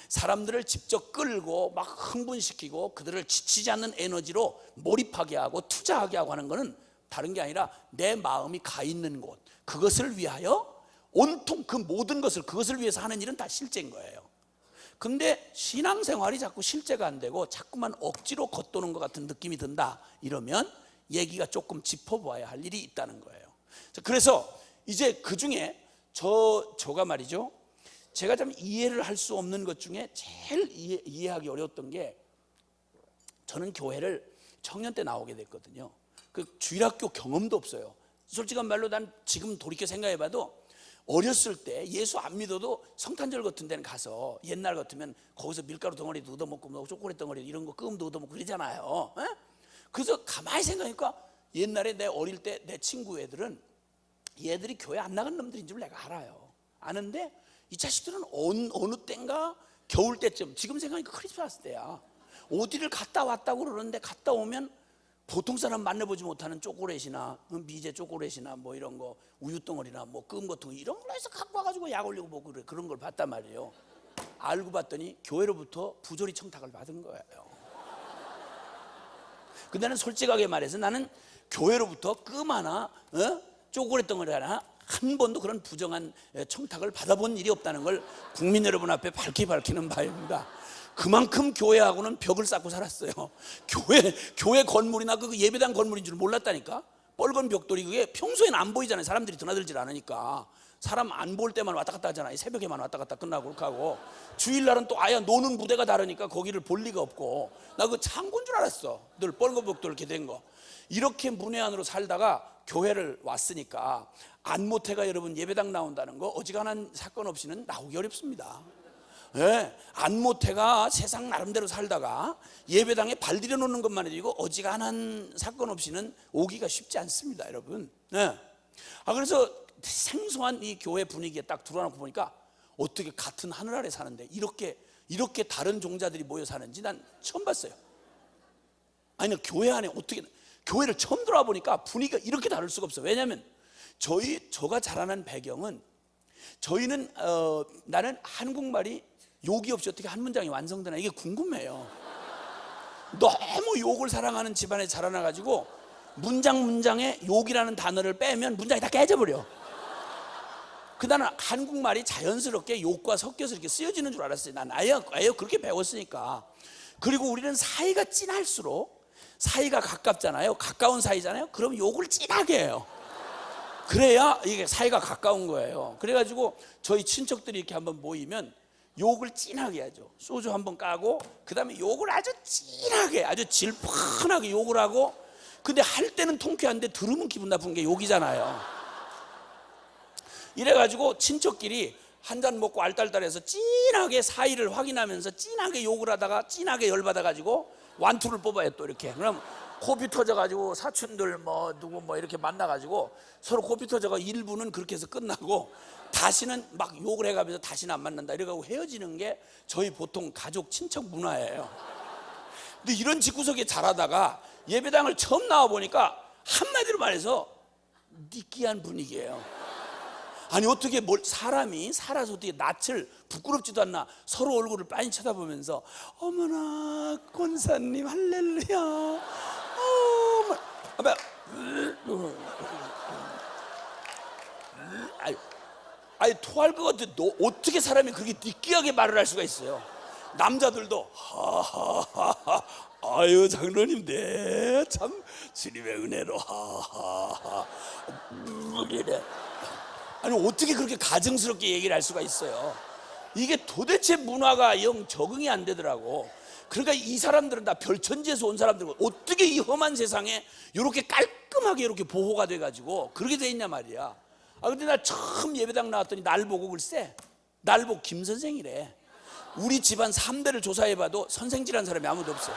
B: 사람들을 직접 끌고 막 흥분시키고 그들을 지치지 않는 에너지로 몰입하게 하고 투자하게 하고 하는 것은 다른 게 아니라 내 마음이 가 있는 곳, 그것을 위하여 온통 그 모든 것을 그것을 위해서 하는 일은 다 실제인 거예요. 근데 신앙생활이 자꾸 실제가 안 되고 자꾸만 억지로 겉도는 것 같은 느낌이 든다, 이러면 얘기가 조금 짚어봐야 할 일이 있다는 거예요. 그래서 이제 그 중에 저가 말이죠, 제가 좀 이해를 할 수 없는 것 중에 제일 이해하기 어려웠던 게, 저는 교회를 청년 때 나오게 됐거든요. 그 주일학교 경험도 없어요. 솔직한 말로 난 지금 돌이켜 생각해봐도 어렸을 때 예수 안 믿어도 성탄절 같은 데는 가서, 옛날 같으면 거기서 밀가루 덩어리도 얻어먹고 뭐 초콜릿 덩어리 이런 거 끔도 얻어먹고 그러잖아요. 에? 그래서 가만히 생각하니까 옛날에 내 어릴 때 내 친구 애들은 얘들이 교회 안 나간 놈들인 줄 내가 알아요. 아는데 이 자식들은 어느 때인가 겨울 때쯤, 지금 생각하니까 크리스마스 때야, 어디를 갔다 왔다고 그러는데 갔다 오면 보통 사람 만나보지 못하는 초콜릿이나 미제 초콜릿이나 뭐 이런 거, 우유덩어리나 뭐 끔 같은 거 이런 걸로 해서 갖고 와가지고 약 올리고 뭐 그런 걸 봤단 말이에요. 알고 봤더니 교회로부터 부조리 청탁을 받은 거예요. 근데 나는 솔직하게 말해서 나는 교회로부터 끔 하나, 초콜릿 덩어리 하나, 한 번도 그런 부정한 청탁을 받아본 일이 없다는 걸 국민 여러분 앞에 밝히는 바입니다. 그만큼 교회하고는 벽을 쌓고 살았어요. 교회 건물이나 그 예배당 건물인 줄 몰랐다니까. 뻘건 벽돌이 그게 평소에는 안 보이잖아요. 사람들이 드나들질 않으니까. 사람 안 볼 때만 왔다 갔다 하잖아요. 새벽에만 왔다 갔다 끝나고 그렇게 하고, 주일날은 또 아예 노는 무대가 다르니까 거기를 볼 리가 없고, 나 그 창고인 줄 알았어. 늘 뻘건 벽돌 이렇게 된 거. 이렇게 문외 안으로 살다가 교회를 왔으니까 안모태가 여러분 예배당 나온다는 거 어지간한 사건 없이는 나오기 어렵습니다. 예, 안모태가 세상 나름대로 살다가 예배당에 발 들여놓는 것만 해도 어지간한 사건 없이는 오기가 쉽지 않습니다, 여러분. 예. 그래서 생소한 이 교회 분위기에 딱 들어놓고 보니까 어떻게 같은 하늘 아래 사는데 이렇게 다른 종자들이 모여 사는지 난 처음 봤어요. 아니, 교회 안에 어떻게, 교회를 처음 들어와 보니까 분위기가 이렇게 다를 수가 없어요. 왜냐하면 저가 자라난 배경은, 저희는 나는 한국말이 욕이 없이 어떻게 한 문장이 완성되나 이게 궁금해요. 너무 욕을 사랑하는 집안에 자라나가지고 문장에 욕이라는 단어를 빼면 문장이 다 깨져버려. 나는 한국말이 자연스럽게 욕과 섞여서 이렇게 쓰여지는 줄 알았어요. 난 아예 그렇게 배웠으니까. 그리고 우리는 사이가 진할수록, 사이가 가깝잖아요. 가까운 사이잖아요. 그럼 욕을 진하게 해요. 그래야 이게 사이가 가까운 거예요. 그래가지고 저희 친척들이 이렇게 한번 모이면 욕을 진하게 하죠. 소주 한번 까고 그 다음에 욕을 아주 진하게, 아주 질펀하게 욕을 하고, 근데 할 때는 통쾌한데 들으면 기분 나쁜 게 욕이잖아요. 이래가지고 친척끼리 한 잔 먹고 알딸딸해서 진하게 사이를 확인하면서 진하게 욕을 하다가 진하게 열받아가지고 완투를 뽑아요. 또 이렇게. 그럼 코피 터져가지고 사촌들 뭐 누구 뭐 이렇게 만나가지고 서로 코피 터져가 1부는 그렇게 해서 끝나고, 다시는 막 욕을 해가면서 다시는 안 만난다 이래가지고 헤어지는 게 저희 보통 가족 친척 문화예요. 근데 이런 집구석에 자라다가 예배당을 처음 나와보니까 한마디로 말해서 느끼한 분위기예요. 아니, 어떻게 사람이 살아서 어떻게 낯을, 부끄럽지도 않나 서로 얼굴을 빤히 쳐다보면서 어머나 권사님 할렐루야, 아니 토할 것 같아. 너 어떻게 사람이 그렇게 느끼하게 말을 할 수가 있어요? 남자들도 하하하하, 아유 장로님 네 참 주님의 은혜로 하하하, 아니 어떻게 그렇게 가증스럽게 얘기를 할 수가 있어요? 이게 도대체 문화가 영 적응이 안 되더라고. 그러니까 이 사람들은 다 별천지에서 온 사람들이고 어떻게 이 험한 세상에 이렇게 깔끔하게 이렇게 보호가 돼가지고 그렇게 돼 있냐 말이야. 근데 나 처음 예배당 나왔더니 날 보고 글쎄, 날 보고 김 선생이래. 우리 집안 3대를 조사해봐도 선생질한 사람이 아무도 없어.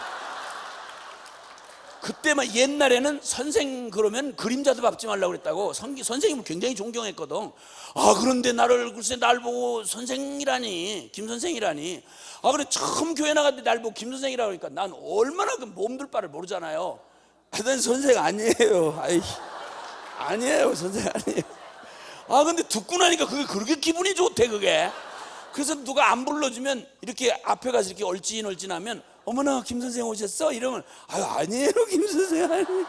B: 그때만 옛날에는 선생 그러면 그림자도 밟지 말라고 그랬다고 선생님을 굉장히 존경했거든. 그런데 글쎄 날 보고 선생이라니, 김 선생이라니. 그래 처음 교회 나갔는데 날 보고 김 선생이라고 그러니까 난 얼마나 그 몸둘 바를 모르잖아요. 난 선생 아니에요. 아니에요, 선생 아니에요. 근데 듣고 나니까 그게 그렇게 기분이 좋대. 그게 그래서 누가 안 불러주면 이렇게 앞에 가서 이렇게 얼씬얼씬하면 어머나 김 선생 오셨어? 이러면 아니에요 김 선생 아니에요.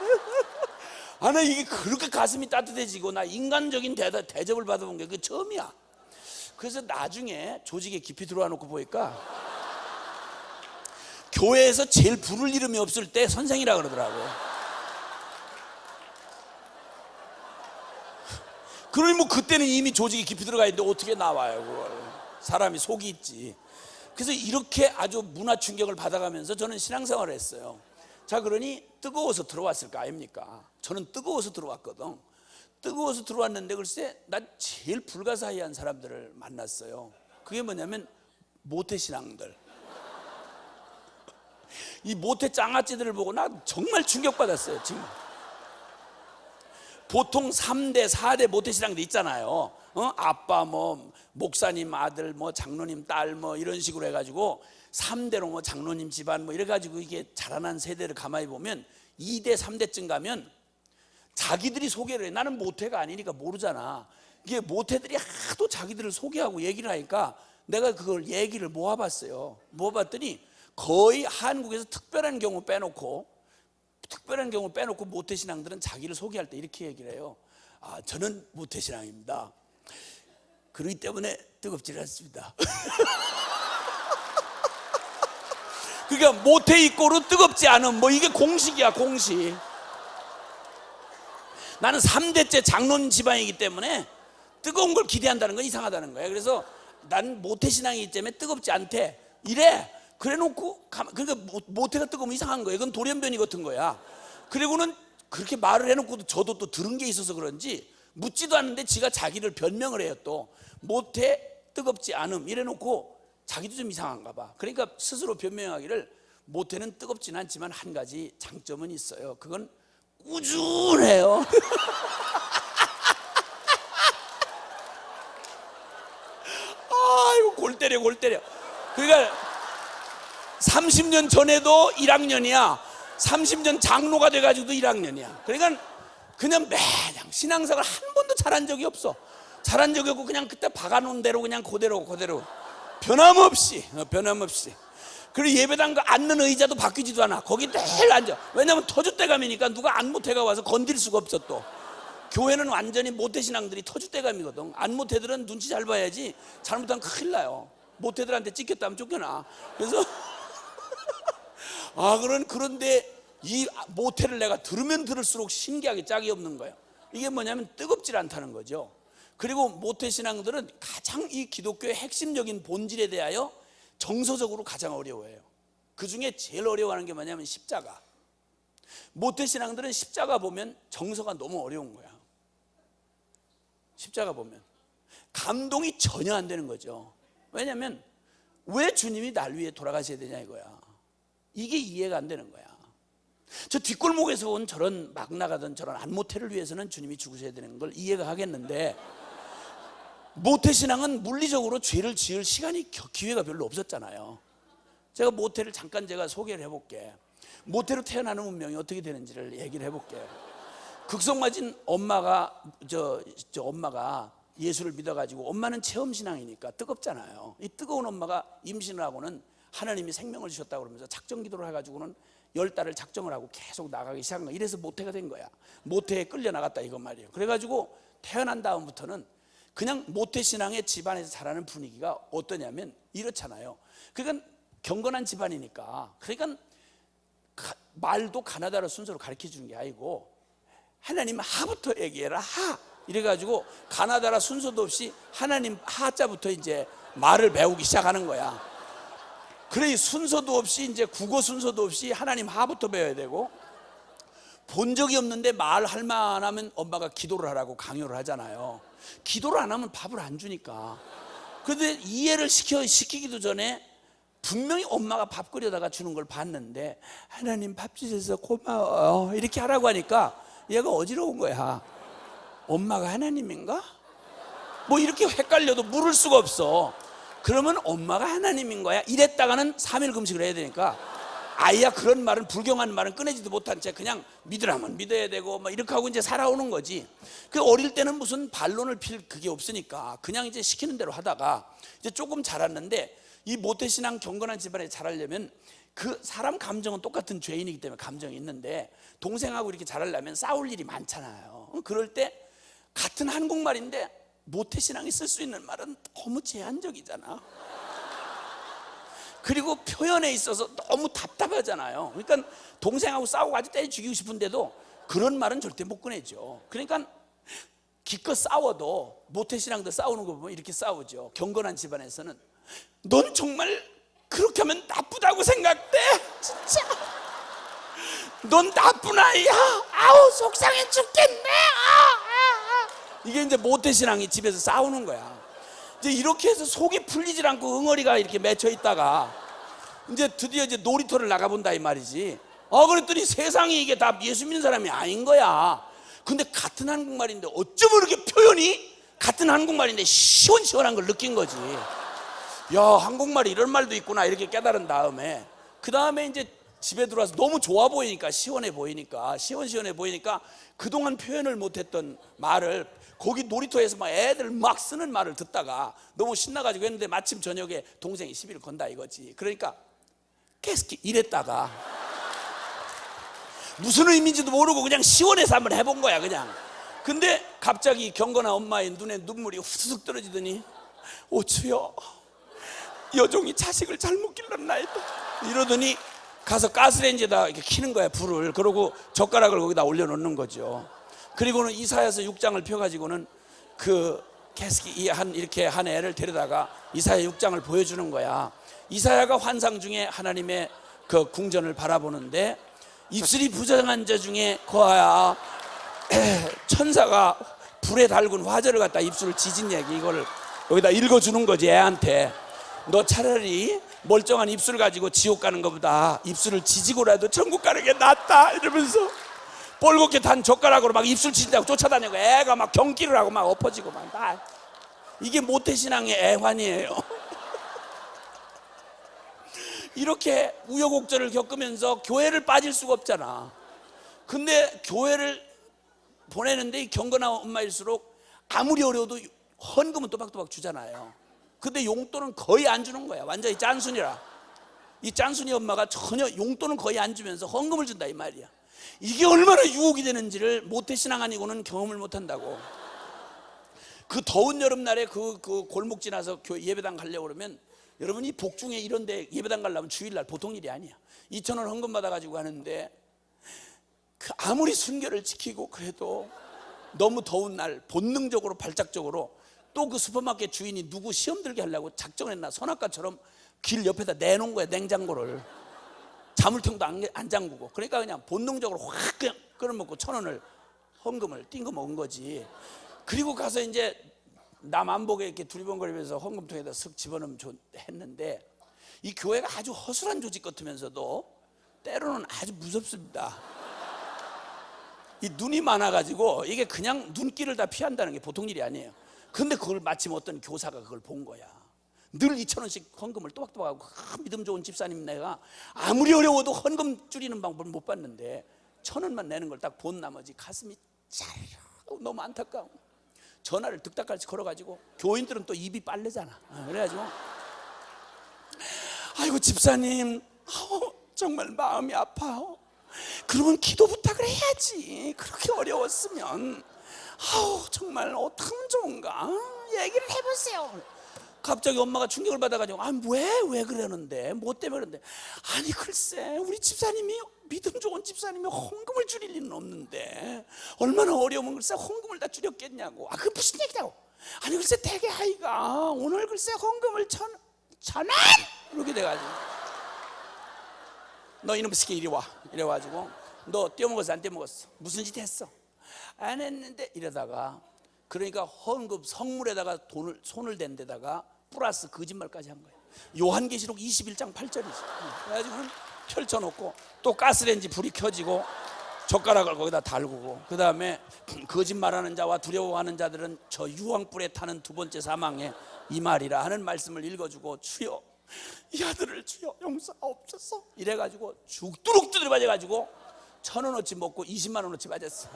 B: 나 이게 그렇게 가슴이 따뜻해지고 나 인간적인 대접을 받아본 게 그 처음이야. 그래서 나중에 조직에 깊이 들어와 놓고 보니까 교회에서 제일 부를 이름이 없을 때 선생이라 그러더라고. 그러니 뭐 그때는 이미 조직에 깊이 들어가 있는데 어떻게 나와요 그걸. 사람이 속이 있지. 그래서 이렇게 아주 문화 충격을 받아가면서 저는 신앙생활을 했어요. 자, 그러니 뜨거워서 들어왔을 거 아닙니까? 저는 뜨거워서 들어왔거든. 뜨거워서 들어왔는데 글쎄 난 제일 불가사의한 사람들을 만났어요. 그게 뭐냐면 모태신앙들. 이 모태 짱아찌들을 보고 나 정말 충격받았어요. 정말. 보통 3대 4대 모태신앙들 있잖아요. 아빠 뭐 목사님 아들 뭐 장로님 딸 뭐 이런 식으로 해가지고 3대로 뭐 장로님 집안 뭐 이래가지고 이게 자라난 세대를 가만히 보면 2대 3대쯤 가면 자기들이 소개를 해. 나는 모태가 아니니까 모르잖아. 이게 모태들이 하도 자기들을 소개하고 얘기를 하니까 내가 그걸 얘기를 모아봤어요. 모아봤더니 거의 한국에서 특별한 경우 빼놓고 모태신앙들은 자기를 소개할 때 이렇게 얘기를 해요. 저는 모태신앙입니다. 그렇기 때문에 뜨겁지 않습니다. 그러니까 모태 이꼬로 뜨겁지 않은 뭐 이게 공식이야 공식. 나는 3대째 장로님 집안이기 때문에 뜨거운 걸 기대한다는 건 이상하다는 거야. 그래서 난 모태신앙이기 때문에 뜨겁지 않대 이래. 그래놓고 그러니까 모태가 뜨거우면 이상한 거예요. 그건 돌연변이 같은 거야. 그리고는 그렇게 말을 해놓고도 저도 또 들은 게 있어서 그런지 묻지도 않는데 지가 자기를 변명을 해요. 또 모태 뜨겁지 않음 이래놓고 자기도 좀 이상한가 봐. 그러니까 스스로 변명하기를 모태는 뜨겁진 않지만 한 가지 장점은 있어요. 그건 꾸준해요. 아이고 골 때려. 그러니까 30년 전에도 1학년이야. 30년 장로가 돼가지고도 1학년이야. 그러니까 그냥 매장 신앙생활 한 번도 잘한 적이 없어. 잘한 적이 없고 그냥 그때 박아놓은 대로 그냥 그대로 변함없이. 그리고 예배당 그 앉는 의자도 바뀌지도 않아. 거기 늘 앉아. 왜냐면 터줏대감이니까 누가 안모태가 와서 건드릴 수가 없어. 또 교회는 완전히 모태신앙들이 터줏대감이거든. 안모태들은 눈치 잘 봐야지 잘못하면 큰일 나요. 모태들한테 찍혔다면 쫓겨나. 그래서 그런데 이 모태를 내가 들으면 들을수록 신기하게 짝이 없는 거예요. 이게 뭐냐면 뜨겁질 않다는 거죠. 그리고 모태신앙들은 가장 이 기독교의 핵심적인 본질에 대하여 정서적으로 가장 어려워해요. 그 중에 제일 어려워하는 게 뭐냐면 십자가. 모태신앙들은 십자가 보면 정서가 너무 어려운 거야. 십자가 보면 감동이 전혀 안 되는 거죠. 왜냐하면 왜 주님이 날 위해 돌아가셔야 되냐 이거야. 이게 이해가 안 되는 거야. 저 뒷골목에서 온 저런 막 나가던 저런 안모태를 위해서는 주님이 죽으셔야 되는 걸 이해가 하겠는데 모태신앙은 물리적으로 죄를 지을 시간이 기회가 별로 없었잖아요. 제가 모태를 잠깐 제가 소개를 해볼게. 모태로 태어나는 운명이 어떻게 되는지를 얘기를 해볼게. 극성맞은 엄마가 엄마가 예수를 믿어가지고 엄마는 체험신앙이니까 뜨겁잖아요. 이 뜨거운 엄마가 임신을 하고는 하나님이 생명을 주셨다고 그러면서 작정기도를 해가지고는 10달을 작정을 하고 계속 나가기 시작한 거야. 이래서 모태가 된 거야. 모태에 끌려 나갔다 이건 말이에요. 그래가지고 태어난 다음부터는 그냥 모태신앙의 집안에서 자라는 분위기가 어떠냐면 이렇잖아요. 그러니까 경건한 집안이니까 그러니까 말도 가나다라 순서로 가르쳐 주는 게 아니고 하나님 하부터 얘기해라 하 이래가지고 가나다라 순서도 없이 하나님 하자부터 이제 말을 배우기 시작하는 거야. 그래 순서도 없이 이제 국어 순서도 없이 하나님 하부터 배워야 되고 본 적이 없는데 말할 만하면 엄마가 기도를 하라고 강요를 하잖아요. 기도를 안 하면 밥을 안 주니까. 그런데 이해를 시키기도 전에 분명히 엄마가 밥 끓여다가 주는 걸 봤는데 하나님 밥 주셔서 고마워요 이렇게 하라고 하니까 얘가 어지러운 거야. 엄마가 하나님인가? 뭐 이렇게 헷갈려도 물을 수가 없어. 그러면 엄마가 하나님인 거야. 이랬다가는 3일 금식을 해야 되니까 아이야 그런 말은, 불경한 말은 꺼내지도 못한 채 그냥 믿으라면 믿어야 되고 막 이렇게 하고 이제 살아오는 거지. 그 어릴 때는 무슨 반론을 필 그게 없으니까 그냥 이제 시키는 대로 하다가 이제 조금 자랐는데, 이 모태신앙 경건한 집안에 자라려면 그 사람 감정은 똑같은 죄인이기 때문에 감정이 있는데, 동생하고 이렇게 자라려면 싸울 일이 많잖아요. 그럴 때 같은 한국말인데 모태신앙이 쓸 수 있는 말은 너무 제한적이잖아. 그리고 표현에 있어서 너무 답답하잖아요. 그러니까 동생하고 싸우고 아주 때려 죽이고 싶은데도 그런 말은 절대 못 꺼내죠. 그러니까 기껏 싸워도, 모태신앙도 싸우는 거 보면 이렇게 싸우죠. 경건한 집안에서는 넌 정말 그렇게 하면 나쁘다고 생각돼? 진짜 넌 나쁜 아이야. 아우 속상해 죽겠네. 이게 이제 모태신앙이 집에서 싸우는 거야. 이제 이렇게 해서 속이 풀리질 않고 응어리가 이렇게 맺혀 있다가 이제 드디어 이제 놀이터를 나가본다 이 말이지. 그랬더니 세상에 이게 다 예수 믿는 사람이 아닌 거야. 근데 같은 한국말인데 어쩌면 이렇게 표현이 같은 한국말인데 시원시원한 걸 느낀 거지. 야, 한국말이 이런 말도 있구나 이렇게 깨달은 다음에, 그 다음에 이제 집에 들어와서 너무 좋아 보이니까, 시원해 보이니까, 시원시원해 보이니까 그동안 표현을 못했던 말을 거기 놀이터에서 막 애들 막 쓰는 말을 듣다가 너무 신나가지고 했는데, 마침 저녁에 동생이 시비를 건다 이거지. 그러니까 계속 이랬다가 무슨 의미인지도 모르고 그냥 시원해서 한번 해본 거야 그냥. 근데 갑자기 경건한 엄마의 눈에 눈물이 후쑥 떨어지더니, 오 주여, 여종이 자식을 잘못 길렀나이다 이러더니 가서 가스레인지에다 이렇게 켜는 거야 불을. 그러고 젓가락을 거기다 올려놓는 거죠. 그리고는 이사야서 6장을 펴가지고는 그 이렇게 한 애를 데려다가 이사야 6장을 보여주는 거야. 이사야가 환상 중에 하나님의 그 궁전을 바라보는데, 입술이 부정한 자 중에 거하야 천사가 불에 달군 화절을 갖다 입술을 지진 얘기, 이거를 여기다 읽어주는 거지 애한테. 너 차라리 멀쩡한 입술 가지고 지옥 가는 것보다 입술을 지지고라도 천국 가는 게 낫다 이러면서 뻘겋게 단 젓가락으로 막 입술 지진다고 쫓아다니고 애가 막 경기를 하고 막 엎어지고 막. 이게 모태신앙의 애환이에요. 이렇게 우여곡절을 겪으면서 교회를 빠질 수가 없잖아. 근데 교회를 보내는데 이 경건한 엄마일수록 아무리 어려워도 헌금은 또박또박 주잖아요. 근데 용돈은 거의 안 주는 거야. 완전히 짠순이라. 이 짠순이 엄마가 전혀 용돈은 거의 안 주면서 헌금을 준다 이 말이야. 이게 얼마나 유혹이 되는지를 모태신앙 아니고는 경험을 못한다고. 그 더운 여름날에 그 골목 지나서 예배당 가려고 그러면, 여러분이 복중에 이런데 예배당 가려면 주일날 보통 일이 아니야. 2,000원 헌금 받아가지고 하는데, 그 아무리 순결을 지키고 그래도 너무 더운 날 본능적으로 발작적으로 또 그 슈퍼마켓 주인이 누구 시험 들게 하려고 작정했나 선악과처럼 길 옆에다 내놓은 거야 냉장고를. 자물통도 안 잠그고. 그러니까 그냥 본능적으로 확 그냥 끌어먹고 1,000원을 헌금을 띵거 먹은 거지. 그리고 가서 이제 남 안 보게 이렇게 두리번거리면서 헌금통에다 쓱 집어넣으면 했는데, 이 교회가 아주 허술한 조직 같으면서도 때로는 아주 무섭습니다. 이 눈이 많아가지고 이게 그냥 눈길을 다 피한다는 게 보통 일이 아니에요. 근데 그걸 마침 어떤 교사가 그걸 본 거야. 늘 2,000원씩 헌금을 또박또박하고 믿음 좋은 집사님 내가 아무리 어려워도 헌금 줄이는 방법을 못 봤는데 1,000원만 내는 걸 딱 본 나머지 가슴이 짜르르 너무 안타까워. 전화를 득닥같이 걸어가지고, 교인들은 또 입이 빨래잖아. 그래가지고 아이고 집사님, 정말 마음이 아파요. 그러면 기도 부탁을 해야지. 그렇게 어려웠으면 정말 어떻게 하면 좋은가 얘기를 해보세요. 갑자기 엄마가 충격을 받아가지고, 왜 그러는데, 뭐 때문에 그러는데, 아니 글쎄 우리 집사님이 믿음 좋은 집사님이 헌금을 줄일 리는 없는데 얼마나 어려우면 글쎄 헌금을 다 줄였겠냐고. 그게 무슨 얘기냐고. 아니 글쎄 대개 아이가 오늘 글쎄 헌금을 1,000원 이렇게 돼가지고, 너 이놈의 새끼 이리 와 이래가지고, 너 떼어먹었어 안 떼어먹었어, 무슨 짓 했어, 안 했는데 이러다가, 그러니까 헌금 성물에다가 손을 댄 데다가 플러스 거짓말까지 한 거예요. 요한계시록 21장 8절이지. 그래가지고 펼쳐놓고 또 가스레인지 불이 켜지고 젓가락을 거기다 달구고, 그 다음에 거짓말하는 자와 두려워하는 자들은 저 유황불에 타는 두 번째 사망에 이 말이라 하는 말씀을 읽어주고, 주여 이 아들을 주여 용서하옵소서 이래가지고 죽도록 두드려 맞아가지고 1,000원어치 먹고 20만 원어치 맞았어.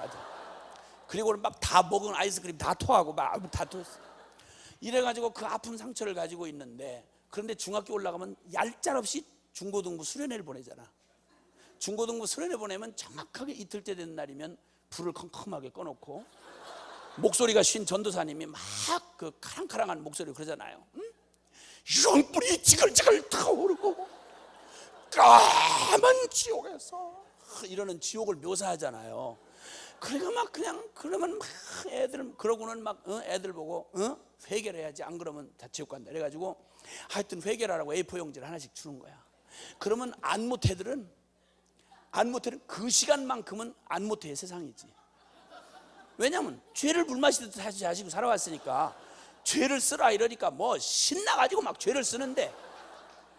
B: 그리고는 막 다 먹은 아이스크림 다 토하고 막 다 토했어. 이래가지고 그 아픈 상처를 가지고 있는데, 그런데 중학교 올라가면 얄짤없이 중고등부 수련회를 보내잖아. 중고등부 수련회 보내면 정확하게 이틀째 되는 날이면 불을 컴컴하게 꺼놓고 목소리가 쉰 전도사님이 막 그 카랑카랑한 목소리로 그러잖아요. 응? 유황불이 지글지글 타오르고 까만 지옥에서 이러는 지옥을 묘사하잖아요. 그러니까 막 그냥 그러면 막 애들 그러고는 막 애들 보고 회개를 해야지, 안 그러면 다 지옥 간다. 그래가지고 하여튼 회개를 하라고 A4 용지를 하나씩 주는 거야. 그러면 안모태들은 그 시간만큼은 안모태의 세상이지. 왜냐면 죄를 물마시듯 하시고 살아왔으니까 죄를 쓰라 이러니까 뭐 신나가지고 막 죄를 쓰는데,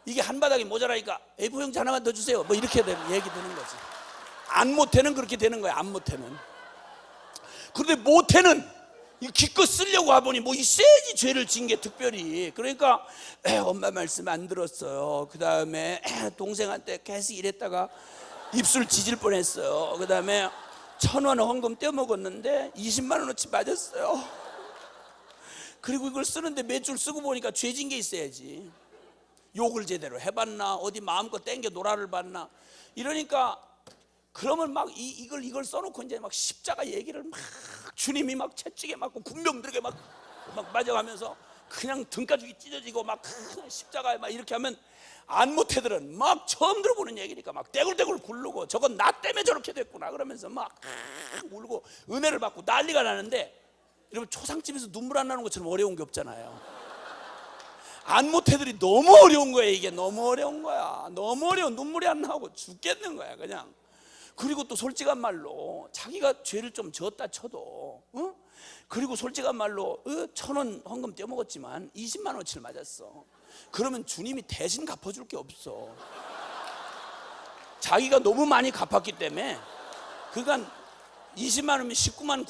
B: 이게 한 바닥이 모자라니까 A4 용지 하나만 더 주세요 뭐 이렇게 얘기 되는 거지. 안모태는 그렇게 되는 거야. 안모태는. 그런데 모태는 기껏 쓰려고 하보니 뭐 있어야지, 죄를 진 게 특별히. 그러니까 엄마 말씀 안 들었어요. 그 다음에 동생한테 계속 이랬다가 입술 지질 뻔했어요. 그 다음에 1,000원 헌금 떼먹었는데 20만 원어치 맞았어요. 그리고 이걸 쓰는데 몇 줄 쓰고 보니까 죄진 게 있어야지. 욕을 제대로 해봤나, 어디 마음껏 땡겨 놀아를 봤나. 이러니까 그러면 막 이걸 써놓고 이제 막 십자가 얘기를 막 주님이 막 채찍에 맞고 군병들에게 막 맞아가면서 그냥 등가죽이 찢어지고 막 십자가에 막 이렇게 하면 안모태들은 막 처음 들어보는 얘기니까 막 떼굴떼굴 굴르고, 저건 나 때문에 저렇게 됐구나 그러면서 막 울고 은혜를 받고 난리가 나는데, 여러분 초상집에서 눈물 안 나는 것처럼 어려운 게 없잖아요. 안모태들이 너무 어려운 거야. 이게 너무 어려운 거야. 너무 어려워. 눈물이 안 나오고 죽겠는 거야 그냥. 그리고 또 솔직한 말로 자기가 죄를 좀 졌다 쳐도 그리고 솔직한 말로 1,000원 헌금 떼먹었지만 20만 원어치를 맞았어. 그러면 주님이 대신 갚아줄 게 없어. 자기가 너무 많이 갚았기 때문에. 그러니까 20만 원이면 19만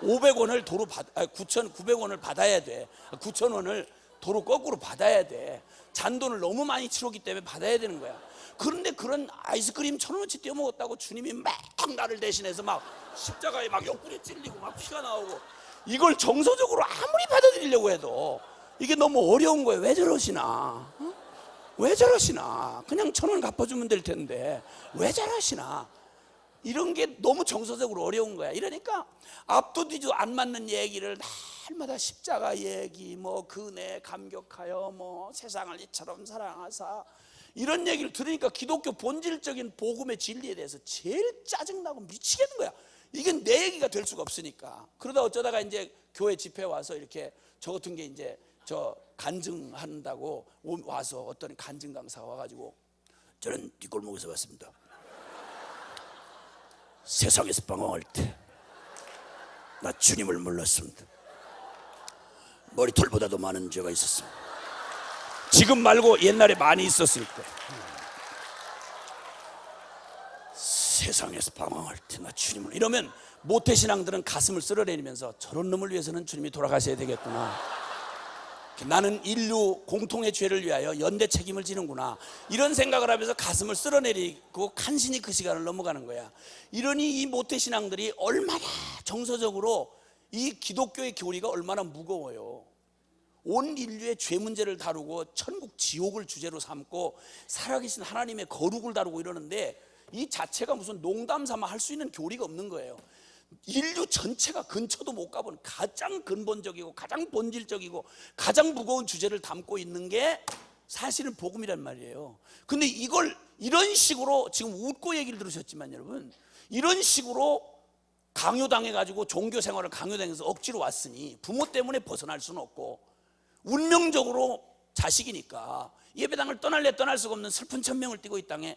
B: 9,500원을 도로 9,900원을 받아야 돼. 9,000원을 도로 거꾸로 받아야 돼. 잔돈을 너무 많이 치렀기 때문에 받아야 되는 거야. 그런데 그런 아이스크림 1,000원어치 떼어먹었다고 주님이 막 나를 대신해서 막 십자가에 막 옆구리에 찔리고 막 피가 나오고, 이걸 정서적으로 아무리 받아들이려고 해도 이게 너무 어려운 거예요. 왜 저러시나? 왜 저러시나? 그냥 1,000원 갚아주면 될 텐데 왜 저러시나? 이런 게 너무 정서적으로 어려운 거야. 이러니까 앞도 뒤도 안 맞는 얘기를 날마다 십자가 얘기, 뭐 그네 감격하여 뭐 세상을 이처럼 사랑하사, 이런 얘기를 들으니까 기독교 본질적인 복음의 진리에 대해서 제일 짜증나고 미치겠는 거야. 이건 내 얘기가 될 수가 없으니까. 그러다 어쩌다가 이제 교회 집회 와서 이렇게 저 같은 게 이제 저 간증한다고 와서 어떤 간증 강사가 와가지고, 저는 뒷골목에서 왔습니다. 세상에서 방황할 때 나 주님을 몰랐습니다. 머리털보다도 많은 죄가 있었습니다. 지금 말고 옛날에 많이 있었을 때. 세상에서 방황할 때 나 주님을, 이러면 모태신앙들은 가슴을 쓸어내리면서 저런 놈을 위해서는 주님이 돌아가셔야 되겠구나. 나는 인류 공통의 죄를 위하여 연대 책임을 지는구나, 이런 생각을 하면서 가슴을 쓸어내리고 간신히 그 시간을 넘어가는 거야. 이러니 이 모태신앙들이 얼마나 정서적으로 이 기독교의 교리가 얼마나 무거워요. 온 인류의 죄 문제를 다루고 천국 지옥을 주제로 삼고 살아계신 하나님의 거룩을 다루고 이러는데, 이 자체가 무슨 농담 삼아 할 수 있는 교리가 없는 거예요. 인류 전체가 근처도 못 가본 가장 근본적이고 가장 본질적이고 가장 무거운 주제를 담고 있는 게 사실은 복음이란 말이에요. 근데 이걸 이런 식으로, 지금 웃고 얘기를 들으셨지만 여러분, 이런 식으로 강요당해가지고 종교 생활을 강요당해서 억지로 왔으니 부모 때문에 벗어날 수는 없고, 운명적으로 자식이니까 예배당을 떠날래 떠날 수가 없는 슬픈 천명을 띠고 이 땅에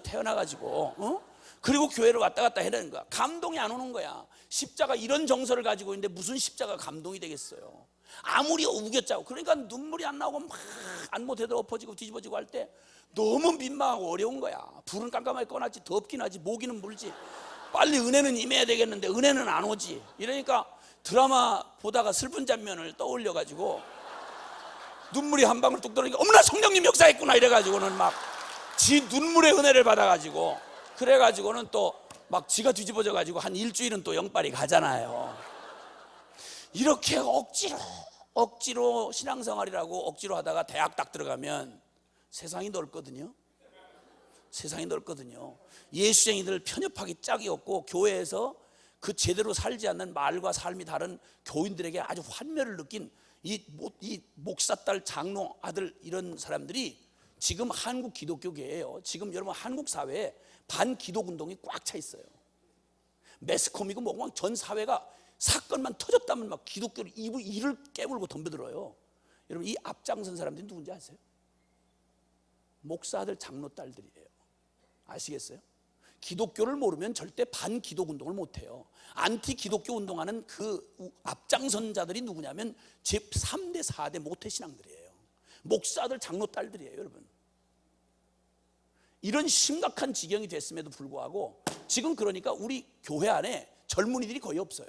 B: 태어나가지고 그리고 교회를 왔다 갔다 해야 되는 거야. 감동이 안 오는 거야. 십자가 이런 정서를 가지고 있는데 무슨 십자가 감동이 되겠어요. 아무리 우겼자고. 그러니까 눈물이 안 나오고 막 안모태도 엎어지고 뒤집어지고 할 때 너무 민망하고 어려운 거야. 불은 깜깜하게 꺼놨지, 덥긴 하지, 모기는 물지, 빨리 은혜는 임해야 되겠는데 은혜는 안 오지. 이러니까 드라마 보다가 슬픈 장면을 떠올려가지고 눈물이 한 방울 뚝 떨어지니까 어머나 성령님 역사했구나 이래가지고는 막 지 눈물의 은혜를 받아가지고 그래가지고는 또 막 지가 뒤집어져가지고 한 일주일은 또 영빨이 가잖아요. 이렇게 억지로 신앙생활이라고 억지로 하다가 대학 딱 들어가면 세상이 넓거든요. 세상이 넓거든요. 예수쟁이들 편협하기 짝이 없고 교회에서 그 제대로 살지 않는 말과 삶이 다른 교인들에게 아주 환멸을 느낀 이 목사딸 장로 아들 이런 사람들이 지금 한국 기독교계예요. 지금 여러분 한국 사회에 반기독 운동이 꽉 차 있어요. 매스컴이고 뭐고 전 사회가 사건만 터졌다면 막 기독교를 이를 깨물고 덤벼들어요. 여러분 이 앞장선 사람들이 누군지 아세요? 목사 아들 장로 딸들이에요. 아시겠어요? 기독교를 모르면 절대 반기독 운동을 못해요. 안티 기독교 운동하는 그 앞장선자들이 누구냐면 제3대 4대 모태신앙들이에요. 목사들 장로 딸들이에요. 여러분 이런 심각한 지경이 됐음에도 불구하고 지금 그러니까 우리 교회 안에 젊은이들이 거의 없어요.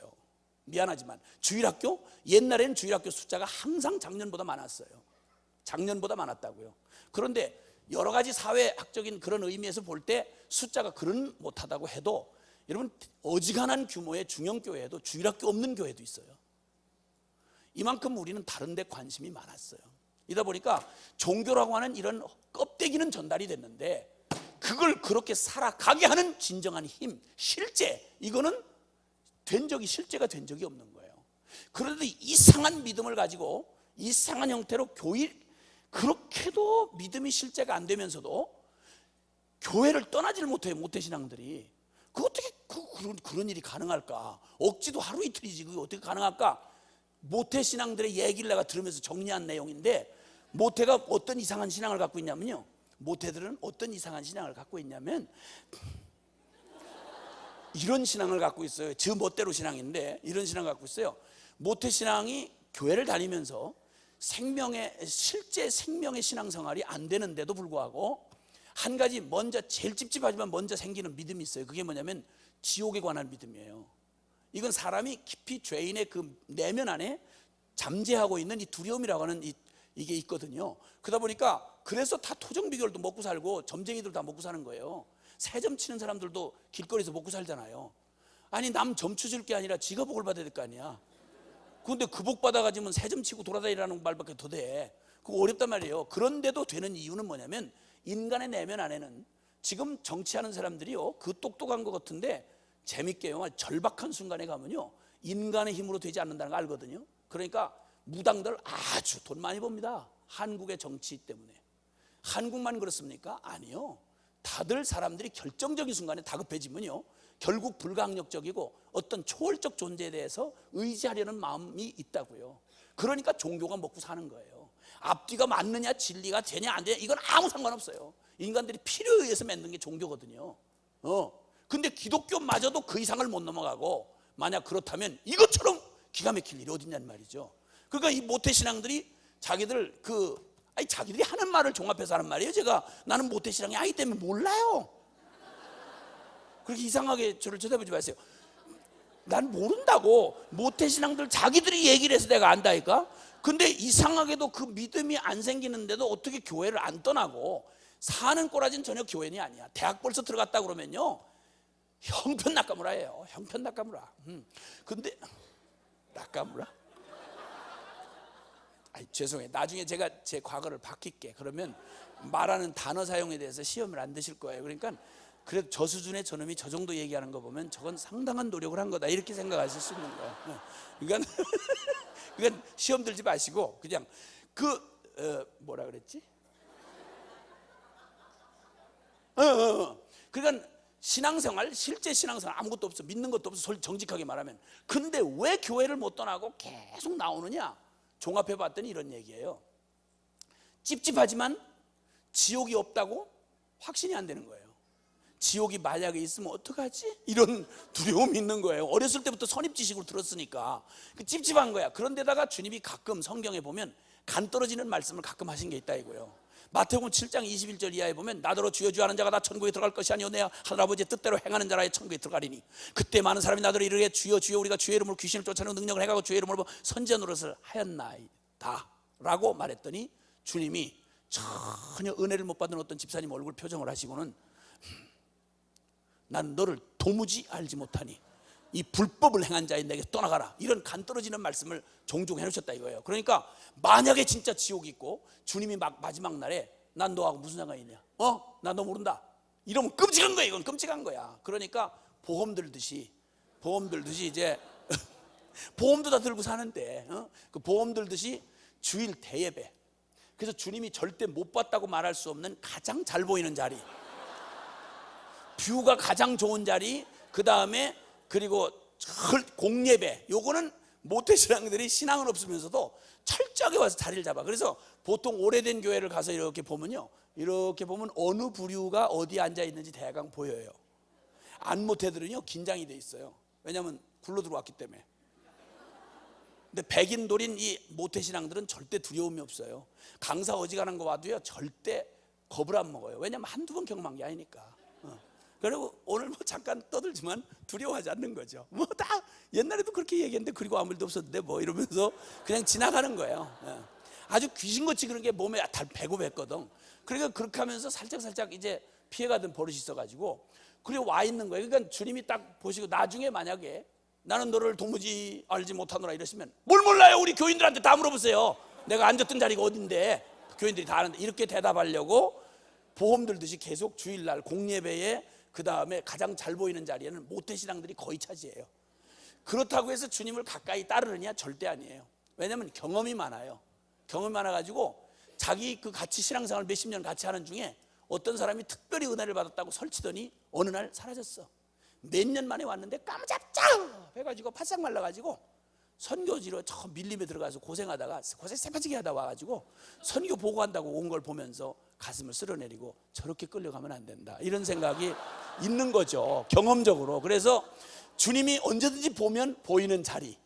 B: 미안하지만 주일학교, 옛날에는 주일학교 숫자가 항상 작년보다 많았어요. 작년보다 많았다고요. 그런데 여러 가지 사회학적인 그런 의미에서 볼 때 숫자가 그런 못하다고 해도 여러분 어지간한 규모의 중형교회에도 주일학교 없는 교회도 있어요. 이만큼 우리는 다른 데 관심이 많았어요. 이러다 보니까 종교라고 하는 이런 껍데기는 전달이 됐는데 그걸 그렇게 살아가게 하는 진정한 힘, 실제 이거는 실제가 된 적이 없는 거예요. 그런데 이상한 믿음을 가지고 이상한 형태로 그렇게도 믿음이 실제가 안 되면서도 교회를 떠나질 못해요. 모태신앙들이. 어떻게 그런 일이 가능할까? 억지도 하루 이틀이지 그게 어떻게 가능할까? 모태신앙들의 얘기를 내가 들으면서 정리한 내용인데 모태가 어떤 이상한 신앙을 갖고 있냐면요. 모태들은 어떤 이상한 신앙을 갖고 있냐면 이런 신앙을 갖고 있어요. 저 멋대로 신앙인데 이런 신앙을 갖고 있어요. 모태신앙이 교회를 다니면서 실제 생명의 신앙생활이 안 되는데도 불구하고 한 가지 먼저 제일 찝찝하지만 먼저 생기는 믿음이 있어요. 그게 뭐냐면 지옥에 관한 믿음이에요. 이건 사람이 깊이 죄인의 그 내면 안에 잠재하고 있는 이 두려움이라고 하는 이게 있거든요. 그러다 보니까 그래서 다 토종비결도 먹고 살고 점쟁이들 다 먹고 사는 거예요. 새점 치는 사람들도 길거리에서 먹고 살잖아요. 아니 남 점추 줄 게 아니라 지가 복을 받아야 될 거 아니야. 그런데 그 복 받아가지고 새점 치고 돌아다니라는 말밖에 더 돼. 그거 어렵단 말이에요. 그런데도 되는 이유는 뭐냐면 인간의 내면 안에는 지금 정치하는 사람들이요 그 똑똑한 것 같은데 재밌게요 절박한 순간에 가면요 인간의 힘으로 되지 않는다는 거 알거든요. 그러니까 무당들 아주 돈 많이 법니다. 한국의 정치 때문에. 한국만 그렇습니까? 아니요. 다들 사람들이 결정적인 순간에 다급해지면요 결국 불가항력적이고 어떤 초월적 존재에 대해서 의지하려는 마음이 있다고요. 그러니까 종교가 먹고 사는 거예요. 앞뒤가 맞느냐 진리가 되냐 안 되냐 이건 아무 상관없어요. 인간들이 필요에 의해서 만든 게 종교거든요. 근데 기독교마저도 그 이상을 못 넘어가고 만약 그렇다면 이것처럼 기가 막힐 일이 어딨냐는 말이죠. 그러니까 이 모태신앙들이 자기들이 하는 말을 종합해서 하는 말이에요. 나는 모태신앙이 아니기 때문에 몰라요. 그렇게 이상하게 저를 쳐다보지 마세요. 난 모른다고. 모태신앙들 자기들이 얘기를 해서 내가 안다니까. 근데 이상하게도 그 믿음이 안 생기는데도 어떻게 교회를 안 떠나고 사는 꼬라지는 전혀 교회는 아니야. 대학 벌써 들어갔다 그러면요 형편 낙가무라예요. 형편 낙가무라. 근데 낙가무라? 죄송해요. 나중에 제가 제 과거를 밝힐게. 그러면 말하는 단어 사용에 대해서 시험을 안 드실 거예요. 그러니까 그래도 저 수준의 저놈이 저 정도 얘기하는 거 보면 저건 상당한 노력을 한 거다 이렇게 생각하실 수 있는 거예요. 그러니까 시험 들지 마시고 그냥 뭐라 그랬지? 그러니까 신앙생활, 실제 신앙생활 아무것도 없어. 믿는 것도 없어. 정직하게 말하면. 근데 왜 교회를 못 떠나고 계속 나오느냐? 종합해 봤더니 이런 얘기예요. 찝찝하지만 지옥이 없다고 확신이 안 되는 거예요. 지옥이 만약에 있으면 어떡하지? 이런 두려움이 있는 거예요. 어렸을 때부터 선입지식으로 들었으니까 찝찝한 거야. 그런데다가 주님이 가끔 성경에 보면 간 떨어지는 말씀을 가끔 하신 게 있다 이거예요. 마태복음 7장 21절 이하에 보면 나더러 주여 주여 하는 자가 다 천국에 들어갈 것이 아니오 내 하늘아버지의 뜻대로 행하는 자라야 천국에 들어가리니 그때 많은 사람이 나더러 이르게 주여 주여 우리가 주의 이름으로 귀신을 쫓아내는 능력을 행하고 주의 이름으로 선지자 노릇을 하였나이다. 라고 말했더니 주님이 전혀 은혜를 못 받은 어떤 집사님 얼굴 표정을 하시고는 난 너를 도무지 알지 못하니 이 불법을 행한 자인 내게 떠나가라, 이런 간 떨어지는 말씀을 종종 해놓으셨다 이거예요. 그러니까 만약에 진짜 지옥이 있고 주님이 마지막 날에 난 너하고 무슨 상관이 있냐, 나 너 모른다 이러면 끔찍한 거야. 이건 끔찍한 거야. 그러니까 보험 들듯이 이제 보험도 다 들고 사는데 그 보험 들듯이 주일 대예배, 그래서 주님이 절대 못 봤다고 말할 수 없는 가장 잘 보이는 자리, 뷰가 가장 좋은 자리, 그 다음에 그리고 공예배, 요거는 모태신앙들이 신앙은 없으면서도 철저하게 와서 자리를 잡아. 그래서 보통 오래된 교회를 가서 이렇게 보면요, 이렇게 보면 어느 부류가 어디에 앉아 있는지 대강 보여요. 안 모태들은요 긴장이 돼 있어요. 왜냐하면 굴러 들어왔기 때문에. 근데 백인돌인 이 모태신앙들은 절대 두려움이 없어요. 강사 어지간한 거 와도요 절대 겁을 안 먹어요. 왜냐하면 한두 번 경험한 게 아니니까. 그리고 오늘 뭐 잠깐 떠들지만 두려워하지 않는 거죠. 뭐 다 옛날에도 그렇게 얘기했는데 그리고 아무 일도 없었는데 뭐 이러면서 그냥 지나가는 거예요. 아주 귀신같이 그런 게 몸에 다 배고 뱄거든. 그러니까 그렇게 하면서 살짝 이제 피해가던 버릇이 있어가지고 그리고 와 있는 거예요. 그러니까 주님이 딱 보시고 나중에 만약에 나는 너를 도무지 알지 못하노라 이러시면 뭘 몰라요. 우리 교인들한테 다 물어보세요. 내가 앉았던 자리가 어딘데 교인들이 다 아는데, 이렇게 대답하려고 보험 들듯이 계속 주일날 공예배에 그 다음에 가장 잘 보이는 자리에는 모태신앙들이 거의 차지해요. 그렇다고 해서 주님을 가까이 따르느냐? 절대 아니에요. 왜냐하면 경험이 많아요. 경험이 많아가지고 자기 그 같이 신앙생활 몇십 년 같이 하는 중에 어떤 사람이 특별히 은혜를 받았다고 설치더니 어느 날 사라졌어. 몇 년 만에 왔는데 깜짝짝 해가지고 바싹 말라가지고 선교지로 저 밀림에 들어가서 고생하다가 고생 새빠지게 하다 와가지고 선교 보고한다고 온 걸 보면서 가슴을 쓸어내리고 저렇게 끌려가면 안 된다, 이런 생각이 있는 거죠, 경험적으로. 그래서 주님이 언제든지 보면 보이는 자리,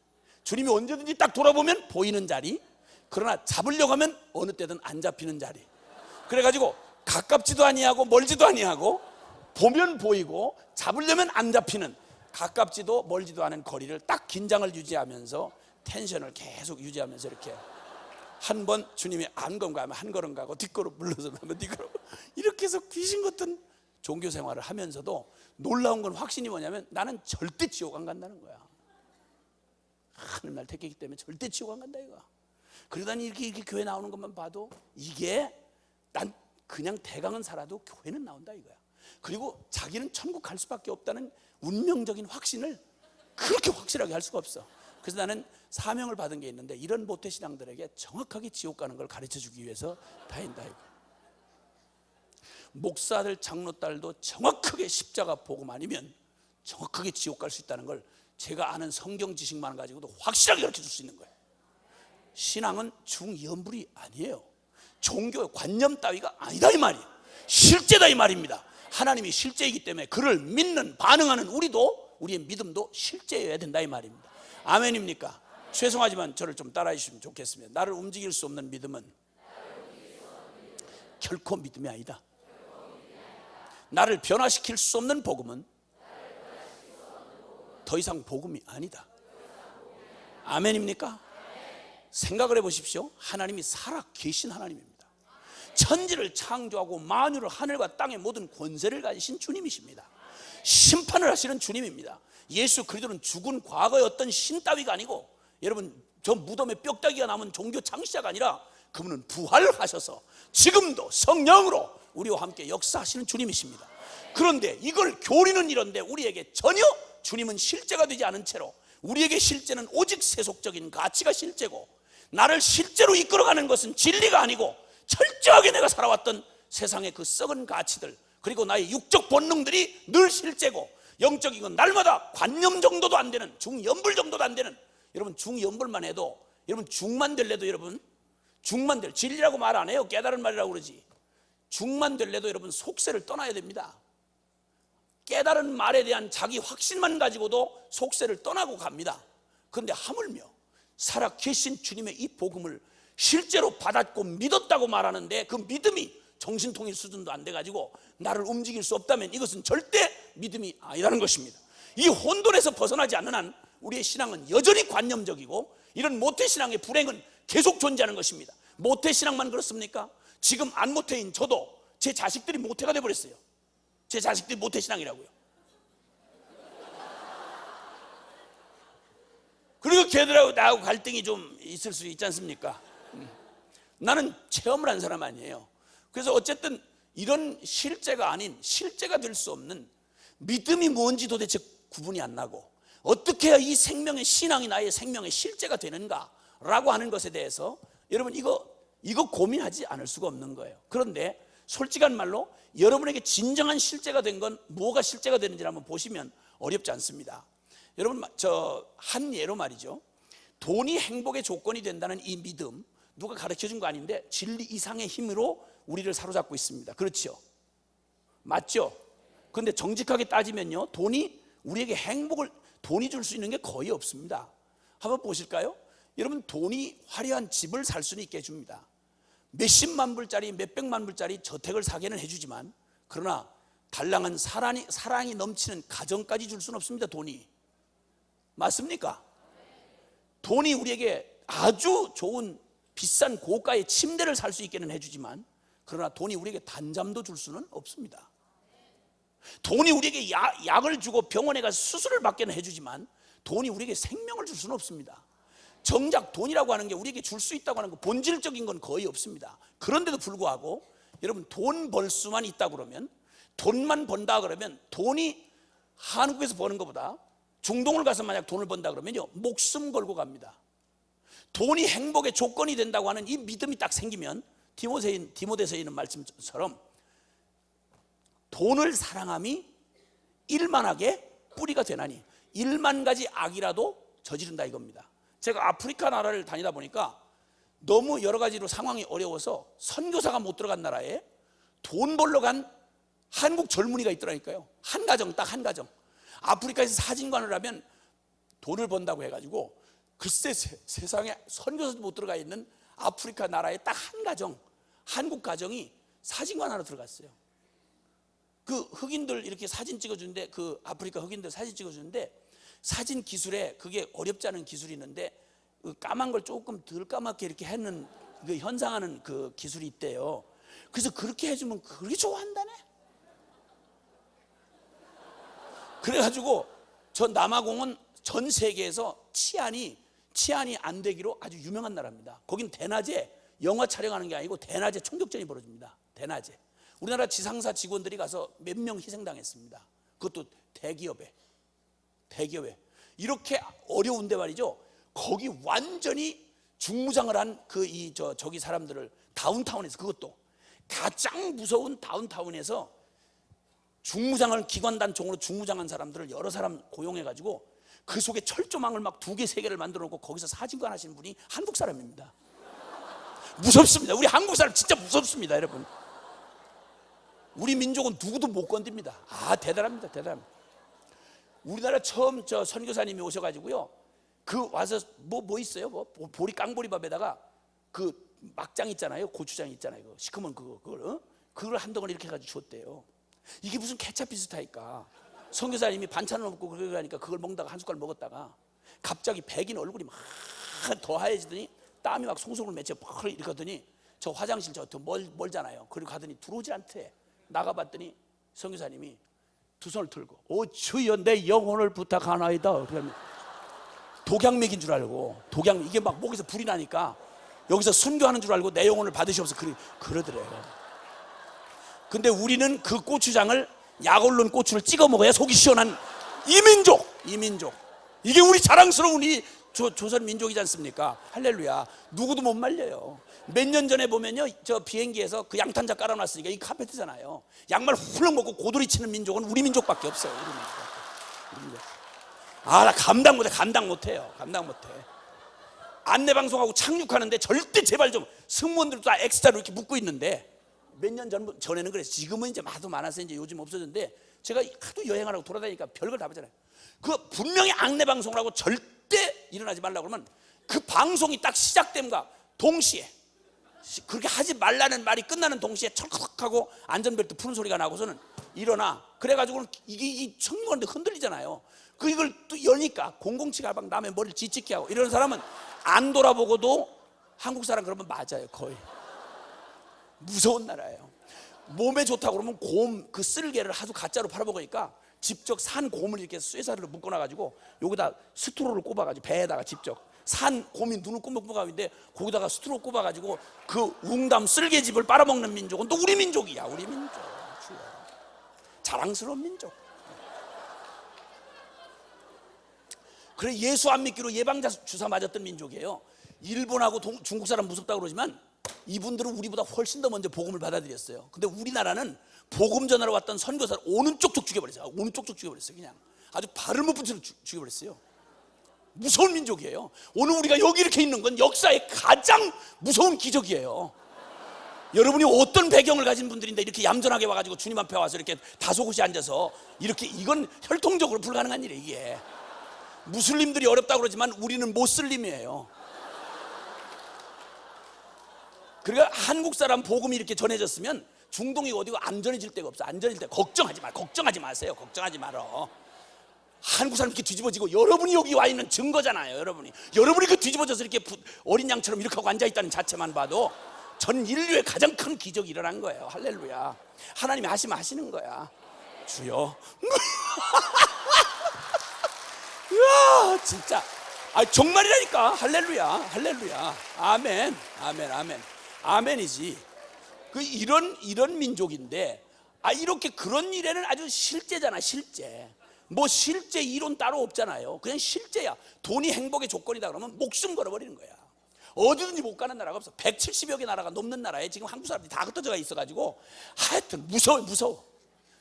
B: 주님이 언제든지 딱 돌아보면 보이는 자리, 그러나 잡으려고 하면 어느 때든 안 잡히는 자리. 그래가지고 가깝지도 아니하고 멀지도 아니하고 보면 보이고 잡으려면 안 잡히는, 가깝지도 멀지도 않은 거리를 딱 긴장을 유지하면서 텐션을 계속 유지하면서 이렇게 한 번 주님이 안 건가 하면 한 걸음 가고 뒷걸음 물러서 하면 뒷걸음, 이렇게 해서 귀신 같은 종교 생활을 하면서도 놀라운 건 확신이 뭐냐면 나는 절대 지옥 안 간다는 거야. 하늘 날 택했기 때문에 절대 지옥 안 간다 이거. 그러다니 이렇게 교회 나오는 것만 봐도 이게 난 그냥 대강은 살아도 교회는 나온다 이거야. 그리고 자기는 천국 갈 수밖에 없다는 운명적인 확신을 그렇게 확실하게 할 수가 없어. 그래서 나는 사명을 받은 게 있는데 이런 모태신앙들에게 정확하게 지옥 가는 걸 가르쳐주기 위해서 다닌다 이거. 목사들 장로딸도 정확하게 십자가 복음 아니면 정확하게 지옥 갈 수 있다는 걸 제가 아는 성경 지식만 가지고도 확실하게 가르쳐줄 수 있는 거예요. 신앙은 중연불이 아니에요. 종교 관념 따위가 아니다 이 말이에요. 실제다 이 말입니다. 하나님이 실제이기 때문에 그를 믿는 반응하는 우리의 믿음도 실제여야 된다 이 말입니다. 아멘입니까? 죄송하지만 저를 좀 따라해 주시면 좋겠습니다. 나를 움직일 수 없는 믿음은 결코 믿음이 아니다. 나를 변화시킬 수 없는 복음은 더 이상 복음이 아니다. 아멘입니까? 생각을 해보십시오. 하나님이 살아 계신 하나님입니다. 천지를 창조하고 만유를, 하늘과 땅의 모든 권세를 가지신 주님이십니다. 심판을 하시는 주님입니다. 예수 그리스도는 죽은 과거의 어떤 신 따위가 아니고, 여러분 저 무덤에 뼈다귀가 남은 종교 창시자가 아니라 그분은 부활하셔서 지금도 성령으로 우리와 함께 역사하시는 주님이십니다. 그런데 이걸 교리는 이런데 우리에게 전혀 주님은 실제가 되지 않은 채로, 우리에게 실제는 오직 세속적인 가치가 실제고, 나를 실제로 이끌어가는 것은 진리가 아니고 철저하게 내가 살아왔던 세상의 그 썩은 가치들, 그리고 나의 육적 본능들이 늘 실제고, 영적인 건 날마다 관념 정도도 안 되는, 중연불 정도도 안 되는, 여러분 중연불만 해도, 여러분 중만 될래도, 여러분 중만 될, 진리라고 말 안 해요. 깨달은 말이라고 그러지. 중만 될래도 여러분 속세를 떠나야 됩니다. 깨달은 말에 대한 자기 확신만 가지고도 속세를 떠나고 갑니다. 그런데 하물며 살아 계신 주님의 이 복음을 실제로 받았고 믿었다고 말하는데 그 믿음이 정신통일 수준도 안 돼가지고 나를 움직일 수 없다면 이것은 절대 믿음이 아니라는 것입니다. 이 혼돈에서 벗어나지 않는 한 우리의 신앙은 여전히 관념적이고 이런 모태신앙의 불행은 계속 존재하는 것입니다. 모태신앙만 그렇습니까? 지금 안 모태인 저도 제 자식들이 모태가 돼버렸어요. 제 자식들이 모태신앙이라고요. 그리고 걔들하고 나하고 갈등이 좀 있을 수 있지 않습니까? 나는 체험을 한 사람 아니에요. 그래서 어쨌든 이런 실제가 아닌, 실제가 될 수 없는, 믿음이 뭔지 도대체 구분이 안 나고 어떻게 해야 이 생명의 신앙이 나의 생명의 실제가 되는가라고 하는 것에 대해서 여러분 이거 고민하지 않을 수가 없는 거예요. 그런데 솔직한 말로 여러분에게 진정한 실제가 된 건 뭐가 실제가 되는지 한번 보시면 어렵지 않습니다. 여러분 저 한 예로 말이죠, 돈이 행복의 조건이 된다는 이 믿음, 누가 가르쳐준 거 아닌데 진리 이상의 힘으로 우리를 사로잡고 있습니다. 그렇죠? 맞죠? 그런데 정직하게 따지면요, 돈이 우리에게 행복을, 돈이 줄 수 있는 게 거의 없습니다. 한번 보실까요? 여러분, 돈이 화려한 집을 살 수는 있게 해줍니다. 몇십만 불짜리 몇백만 불짜리 저택을 사게는 해주지만, 그러나 달랑한 사랑이 넘치는 가정까지 줄 수는 없습니다. 돈이. 맞습니까? 돈이 우리에게 아주 좋은 비싼 고가의 침대를 살 수 있게는 해주지만, 그러나 돈이 우리에게 단잠도 줄 수는 없습니다. 돈이 우리에게 약을 주고 병원에 가서 수술을 받게는 해주지만 돈이 우리에게 생명을 줄 수는 없습니다. 정작 돈이라고 하는 게 우리에게 줄 수 있다고 하는 거, 본질적인 건 거의 없습니다. 그런데도 불구하고 여러분, 돈 벌 수만 있다 그러면, 돈만 번다 그러면, 돈이 한국에서 버는 것보다 중동을 가서 만약 돈을 번다 그러면요, 목숨 걸고 갑니다. 돈이 행복의 조건이 된다고 하는 이 믿음이 딱 생기면, 디모데서 있는 말씀처럼 돈을 사랑함이 일만하게 뿌리가 되나니 1만 가지 악이라도 저지른다 이겁니다. 제가 아프리카 나라를 다니다 보니까 너무 여러 가지로 상황이 어려워서 선교사가 못 들어간 나라에 돈 벌러 간 한국 젊은이가 있더라니까요. 한 가정, 딱 한 가정. 아프리카에서 사진관을 하면 돈을 번다고 해가지고, 글쎄 세상에 선교사도 못 들어가 있는 아프리카 나라에 딱 한 가정, 한국 가정이 사진관 하나 들어갔어요. 그 흑인들 이렇게 사진 찍어주는데, 그 아프리카 흑인들 사진 찍어주는데, 사진 기술에 그게 어렵지 않은 기술이 있는데, 그 까만 걸 조금 덜 까맣게 이렇게 하는, 그 현상하는 그 기술이 있대요. 그래서 그렇게 해주면 그렇게 좋아한다네. 그래가지고 저 남아공은 전 세계에서 치안이 안 되기로 아주 유명한 나라입니다. 거긴 대낮에 영화 촬영하는 게 아니고 대낮에 총격전이 벌어집니다. 대낮에. 우리나라 지상사 직원들이 가서 몇 명 희생당했습니다. 그것도 대기업에. 이렇게 어려운데 말이죠, 거기 완전히 중무장을 한 저기 사람들을 다운타운에서, 그것도 가장 무서운 다운타운에서 중무장을, 기관단총으로 중무장한 사람들을 여러 사람 고용해가지고 그 속에 철조망을 막 2개, 3개를 만들어 놓고 거기서 사진관 하시는 분이 한국 사람입니다. 무섭습니다. 우리 한국 사람 진짜 무섭습니다, 여러분. 우리 민족은 누구도 못 건듭니다. 대단합니다. 우리나라 처음 저 선교사님이 오셔가지고요, 그 와서 뭐 있어요? 보리 깡보리밥에다가 그 막장 있잖아요, 고추장 있잖아요, 그 시커먼 그걸 한 덩어리 이렇게 해가지고 줬대요. 이게 무슨 케찹 비슷하니까 선교사님이 반찬을 없고 그러니까 그걸 먹다가 한 숟갈 먹었다가 갑자기 백인 얼굴이 막 더 하얘지더니 땀이 막 송송을 맺혀 이렇게 하더니, 저 화장실 저 멀잖아요. 그리고 가더니 들어오질 않대. 나가봤더니 선교사님이 두 손을 들고, 주여 내 영혼을 부탁하나이다. 그러면 독약 먹인 줄 알고, 이게 막 목에서 불이 나니까 여기서 순교하는 줄 알고 내 영혼을 받으시옵소서 그러더래요. 근데 우리는 그 고추장을, 약 올른 고추를 찍어 먹어야 속이 시원한 이민족. 이게 우리 자랑스러운 이 조선 민족이지 않습니까? 할렐루야. 누구도 못 말려요. 몇 년 전에 보면요, 저 비행기에서 그 양탄자 깔아놨으니까 이 카페트잖아요. 양말 훌렁 먹고 고도리 치는 민족은 우리 민족밖에 없어요. 우리 민족. 나 감당 못해요. 안내방송하고 착륙하는데 절대 제발 좀, 승무원들도 다 엑스트라로 이렇게 묶고 있는데, 몇 년 전에는 그랬어요. 지금은 이제 하도 많아서 이제 요즘 없어졌는데, 제가 하도 여행하라고 돌아다니니까 별걸 다 보잖아요. 그 분명히 안내방송을 하고 절대 일어나지 말라고 그러면, 그 방송이 딱 시작됨과 동시에, 그렇게 하지 말라는 말이 끝나는 동시에 철컥하고 안전벨트 푸는 소리가 나고서는 일어나. 그래가지고는 이게 승무원들 흔들리잖아요. 이걸 또 여니까 007 가방 남의 머리를 지치게 하고, 이런 사람은 안 돌아보고도 한국 사람 그러면 맞아요. 거의 무서운 나라예요. 몸에 좋다고 그러면 곰 그 쓸개를 하도 가짜로 팔아먹으니까 직접 산 곰을 이렇게 쇠사리로 묶어놔가지고 여기다 스트로를 꼽아가지고 배에다가 직접 산 곰이 눈을 꾸벅꾸벅하는데 거기다가 스트로 꼽아가지고 그 웅담 쓸개즙을 빨아먹는 민족은 또 우리 민족이야. 우리 민족. 자랑스러운 민족. 그래 예수 안 믿기로 예방자 주사 맞았던 민족이에요. 일본하고 중국 사람 무섭다고 그러지만 이분들은 우리보다 훨씬 더 먼저 복음을 받아들였어요. 근데 우리나라는 복음 전하러 왔던 선교사를 오는 쪽쪽 죽여버렸어요. 오는 쪽쪽 죽여버렸어요. 그냥 아주 발을 못 붙이는 죽여버렸어요. 무서운 민족이에요. 오늘 우리가 여기 이렇게 있는 건 역사의 가장 무서운 기적이에요. 여러분이 어떤 배경을 가진 분들인데 이렇게 얌전하게 와가지고 주님 앞에 와서 이렇게 다소곳이 앉아서 이렇게, 이건 혈통적으로 불가능한 일이에요. 이게 무슬림들이 어렵다고 그러지만 우리는 모슬림이에요. 그러니까 한국 사람 복음이 이렇게 전해졌으면 중동이 어디고 안전해질 데가 없어. 안전해질 때 걱정하지 마세요. 걱정하지 말어. 한국 사람 이렇게 뒤집어지고 여러분이 여기 와 있는 증거잖아요. 여러분이 그 뒤집어져서 이렇게 어린 양처럼 이렇게 하고 앉아있다는 자체만 봐도 전 인류의 가장 큰 기적이 일어난 거예요. 할렐루야. 하나님이 하시면 하시는 거야. 주여. 이야 진짜 정말이라니까. 할렐루야. 아멘. 아멘이지. 그 이런 민족인데 이렇게 그런 일에는 아주 실제잖아. 실제 이론 따로 없잖아요. 그냥 실제야. 돈이 행복의 조건이다 그러면 목숨 걸어버리는 거야. 어디든지 못 가는 나라가 없어. 170여 개 나라가 넘는 나라에 지금 한국 사람들이 다 흩어져 있어가지고 하여튼 무서워.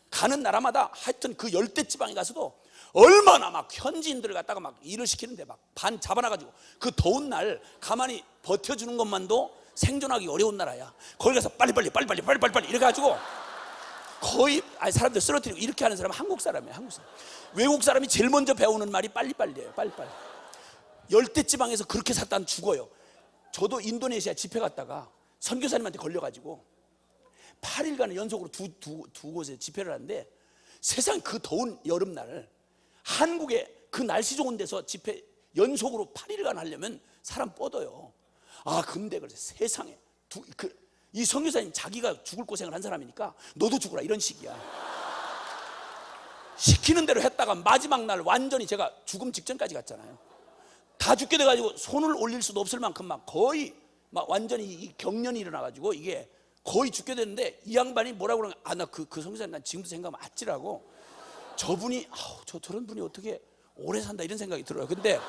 B: 가는 나라마다 하여튼 그 열대지방에 가서도 얼마나 막 현지인들을 갖다가 막 일을 시키는데 막 반 잡아놔가지고 그 더운 날 가만히 버텨주는 것만도 생존하기 어려운 나라야. 거기 가서 빨리 이렇게 가지고 거의 사람들 쓰러뜨리고 이렇게 하는 사람은 한국 사람이에요. 한국 사람. 외국 사람이 제일 먼저 배우는 말이 빨리빨리예요. 빨리. 열대지방에서 그렇게 살다 죽어요. 저도 인도네시아 집회 갔다가 선교사님한테 걸려가지고 8일간 연속으로 두 곳에 집회를 하는데 세상 그 더운 여름날 한국에 그 날씨 좋은 데서 집회 연속으로 8일간 하려면 사람 뻗어요. 근데 그래서 세상에 이 선교사님 자기가 죽을 고생을 한 사람이니까 너도 죽으라 이런 식이야. 시키는 대로 했다가 마지막 날 완전히 제가 죽음 직전까지 갔잖아요. 다 죽게 돼가지고 손을 올릴 수도 없을 만큼 막 거의 막 완전히 이 경련이 일어나가지고 이게 거의 죽게 됐는데 이 양반이 뭐라고 그러냐. 나 그 선교사님 난 지금도 생각하면 아찔하고 저분이 저런 분이 어떻게 오래 산다 이런 생각이 들어요. 근데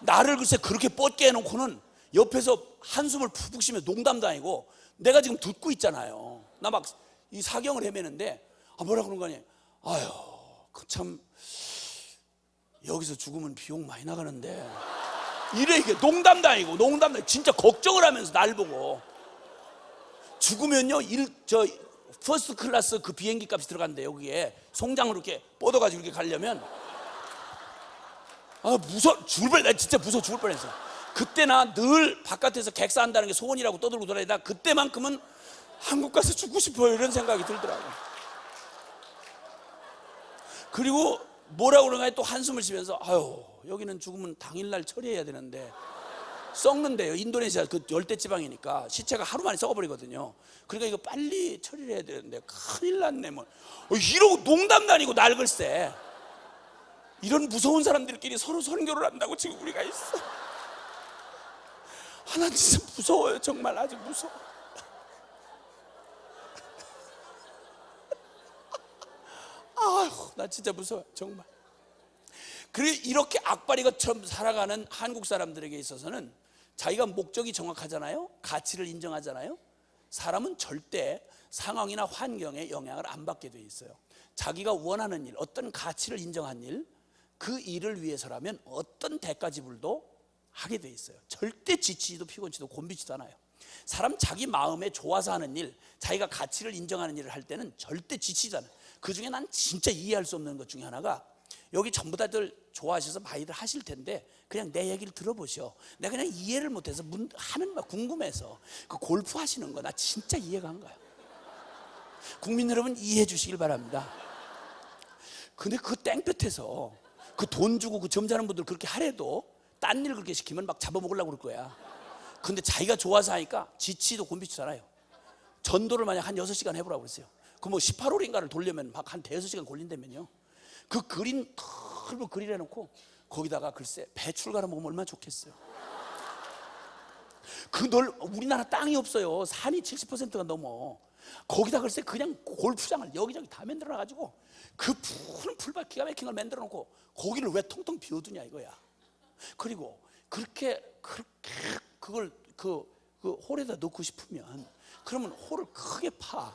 B: 나를 글쎄 그렇게 뻗게 해놓고는 옆에서 한숨을 푹푹 쉬며 농담도 아니고 내가 지금 듣고 있잖아요. 나 막 이 사경을 헤매는데 뭐라 그런 거니? 참 여기서 죽으면 비용 많이 나가는데 이래. 이게 농담도 아니고 진짜 걱정을 하면서 날 보고 죽으면요 퍼스트 클래스 그 비행기 값이 들어간대. 여기에 송장으로 이렇게 뻗어가지고 이렇게 가려면 나 진짜 무서워 죽을 뻔했어. 그때 나 늘 바깥에서 객사한다는 게 소원이라고 떠들고 돌아다니다 그때만큼은 한국 가서 죽고 싶어요 이런 생각이 들더라고. 그리고 뭐라고 그러나 또 한숨을 쉬면서 여기는 죽으면 당일날 처리해야 되는데 썩는데요. 인도네시아 그 열대지방이니까 시체가 하루 만에 썩어버리거든요. 그러니까 이거 빨리 처리를 해야 되는데 큰일 났네 이러고 농담도 아니고 날 글쎄. 이런 무서운 사람들끼리 서로 선교를 한다고 지금 우리가 있어. 난 진짜 무서워요. 정말 아주 무서워. 나 진짜 무서워요. 정말. 그리고 이렇게 악바리것처럼 살아가는 한국 사람들에게 있어서는 자기가 목적이 정확하잖아요. 가치를 인정하잖아요. 사람은 절대 상황이나 환경에 영향을 안 받게 돼 있어요. 자기가 원하는 일, 어떤 가치를 인정한 일, 그 일을 위해서라면 어떤 대가 지불도 하게 돼 있어요. 절대 지치지도 피곤치도 곤비지도 않아요. 사람 자기 마음에 좋아서 하는 일, 자기가 가치를 인정하는 일을 할 때는 절대 지치지 않아요. 그 중에 난 진짜 이해할 수 없는 것 중에 하나가, 여기 전부 다들 좋아하셔서 많이들 하실 텐데 그냥 내 얘기를 들어보셔. 내가 그냥 이해를 못해서 하는 거 궁금해서 그 골프 하시는 거 나 진짜 이해가 안 가요. 국민 여러분 이해해 주시길 바랍니다. 근데 그 땡볕에서 그 돈 주고 그 점잖은 분들 그렇게 하래도 딴 일 그렇게 시키면 막 잡아먹으려고 그럴 거야. 근데 자기가 좋아서 하니까 지치도 곤비치잖아요. 전도를 만약 한 6시간 해보라고 그랬어요. 그 뭐 18홀인가를 돌려면 막 한 대여섯 시간 걸린다면요. 그 그린 털고 그릴 해놓고 거기다가 글쎄 배추를 먹으면 얼마나 좋겠어요. 우리나라 땅이 없어요. 산이 70%가 넘어. 거기다 글쎄 그냥 골프장을 여기저기 다 만들어놔가지고 그 푸른 풀밭 기가 막힌 걸 만들어 놓고 거기를 왜 통통 비워두냐 이거야. 그리고 그렇게 그걸 그 홀에다 넣고 싶으면 그러면 홀을 크게 파.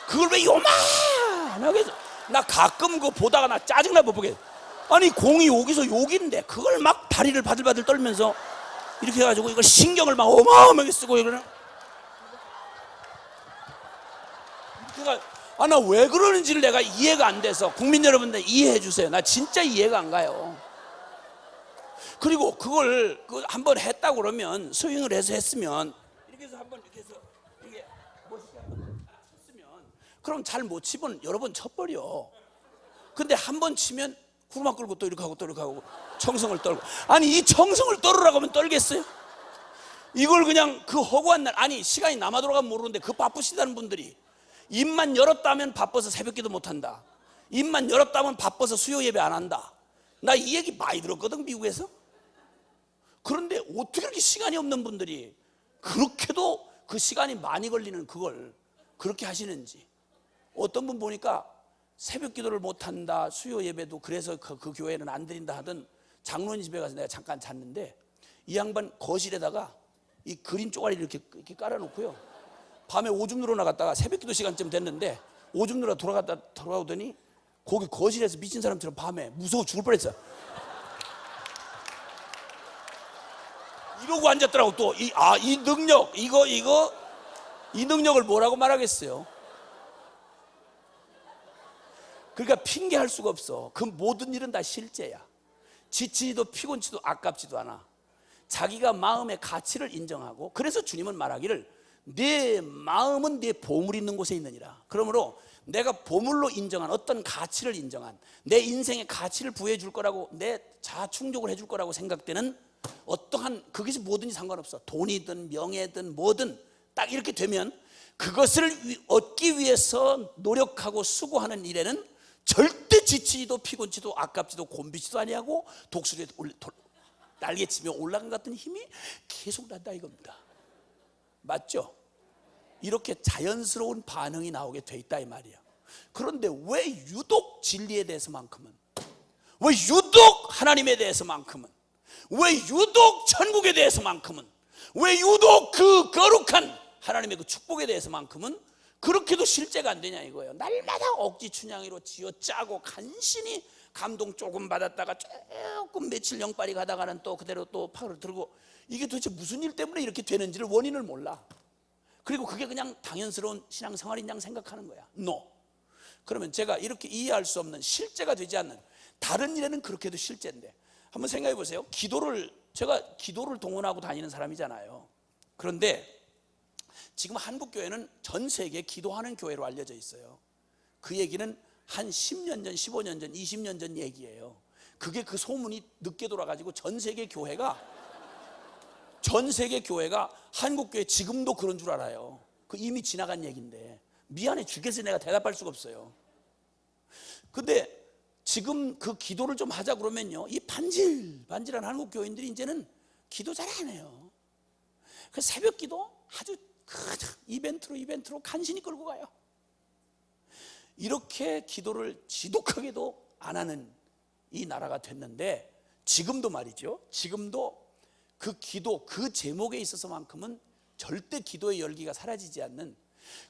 B: 그걸 왜 요만하게 해서, 나 가끔 그거 보다가 나 짜증나 못 보게. 아니 공이 여기서 여기인데 그걸 막 다리를 바들바들 떨면서 이렇게 해가지고 이걸 신경을 막 어마어마하게 쓰고 이러는. 나 왜 그러는지를 내가 이해가 안 돼서 국민 여러분들 이해해 주세요. 나 진짜 이해가 안 가요. 그리고 그걸 한번 했다고 그러면 스윙을 해서 했으면 이렇게 해서 한번 이렇게 해서 이게 멋있게 한번 쳤으면 그럼 잘 못 치면 여러 번 쳐버려. 근데 한 번 치면 구르마 끌고 또 이렇게 하고 또 이렇게 하고 청성을 떨고. 아니 이 청성을 떨으라고 하면 떨겠어요? 이걸 그냥 그 허구한 날, 아니 시간이 남아 돌아가면 모르는데 그 바쁘시다는 분들이 입만 열었다면 바빠서 새벽기도 못한다, 입만 열었다면 바빠서 수요 예배 안 한다. 나 이 얘기 많이 들었거든 미국에서. 그런데 어떻게 그렇게 시간이 없는 분들이 그렇게도 그 시간이 많이 걸리는 그걸 그렇게 하시는지. 어떤 분 보니까 새벽 기도를 못한다, 수요 예배도 그래서 그 교회는 안 드린다 하던 장로님 집에 가서 내가 잠깐 잤는데 이 양반 거실에다가 이 그림 쪼가리를 이렇게 깔아놓고요, 밤에 오줌 누러 나갔다가 새벽 기도 시간쯤 됐는데 오줌 누러 돌아오더니 거기 거실에서 미친 사람처럼 밤에 무서워 죽을 뻔했어. 이러고 앉았더라고. 또 이 능력 이 능력을 뭐라고 말하겠어요. 그러니까 핑계할 수가 없어. 그 모든 일은 다 실제야. 지치지도 피곤치도 아깝지도 않아. 자기가 마음의 가치를 인정하고, 그래서 주님은 말하기를 내 마음은 내 보물이 있는 곳에 있느니라. 그러므로 내가 보물로 인정한 어떤 가치를 인정한, 내 인생의 가치를 부여해 줄 거라고, 내 자아 충족을 해줄 거라고 생각되는 어떠한, 그것이 뭐든지 상관없어. 돈이든 명예든 뭐든 딱 이렇게 되면 그것을 얻기 위해서 노력하고 수고하는 일에는 절대 지치지도 피곤치도 아깝지도 곤비지도 아니하고 독수리에 날개치며 올라간 것 같은 힘이 계속 난다 이겁니다. 맞죠? 이렇게 자연스러운 반응이 나오게 돼 있다 이 말이야. 그런데 왜 유독 진리에 대해서만큼은, 왜 유독 하나님에 대해서만큼은, 왜 유독 천국에 대해서만큼은, 왜 유독 그 거룩한 하나님의 그 축복에 대해서만큼은 그렇게도 실제가 안 되냐 이거예요. 날마다 억지 춘향이로 쥐어짜고 간신히 감동 조금 받았다가 조금 며칠 영빨이 가다가는 또 그대로 또 파를 들고, 이게 도대체 무슨 일 때문에 이렇게 되는지를 원인을 몰라. 그리고 그게 그냥 당연스러운 신앙생활인 양 생각하는 거야. No. 그러면 제가 이렇게 이해할 수 없는, 실제가 되지 않는 다른 일에는 그렇게도 실제인데, 한번 생각해 보세요. 제가 기도를 동원하고 다니는 사람이잖아요. 그런데 지금 한국교회는 전 세계 기도하는 교회로 알려져 있어요. 그 얘기는 한 10년 전, 15년 전, 20년 전 얘기예요. 그게 그 소문이 늦게 돌아가지고 전 세계 교회가 한국교회 지금도 그런 줄 알아요. 그 이미 지나간 얘기인데 미안해 죽겠어요. 내가 대답할 수가 없어요. 근데 지금 그 기도를 좀 하자 그러면요, 이 반질반질한 한국 교인들이 이제는 기도 잘 안 해요. 그 새벽 기도 아주 이벤트로 간신히 끌고 가요. 이렇게 기도를 지독하게도 안 하는 이 나라가 됐는데, 지금도 말이죠, 지금도 그 기도 그 제목에 있어서만큼은 절대 기도의 열기가 사라지지 않는,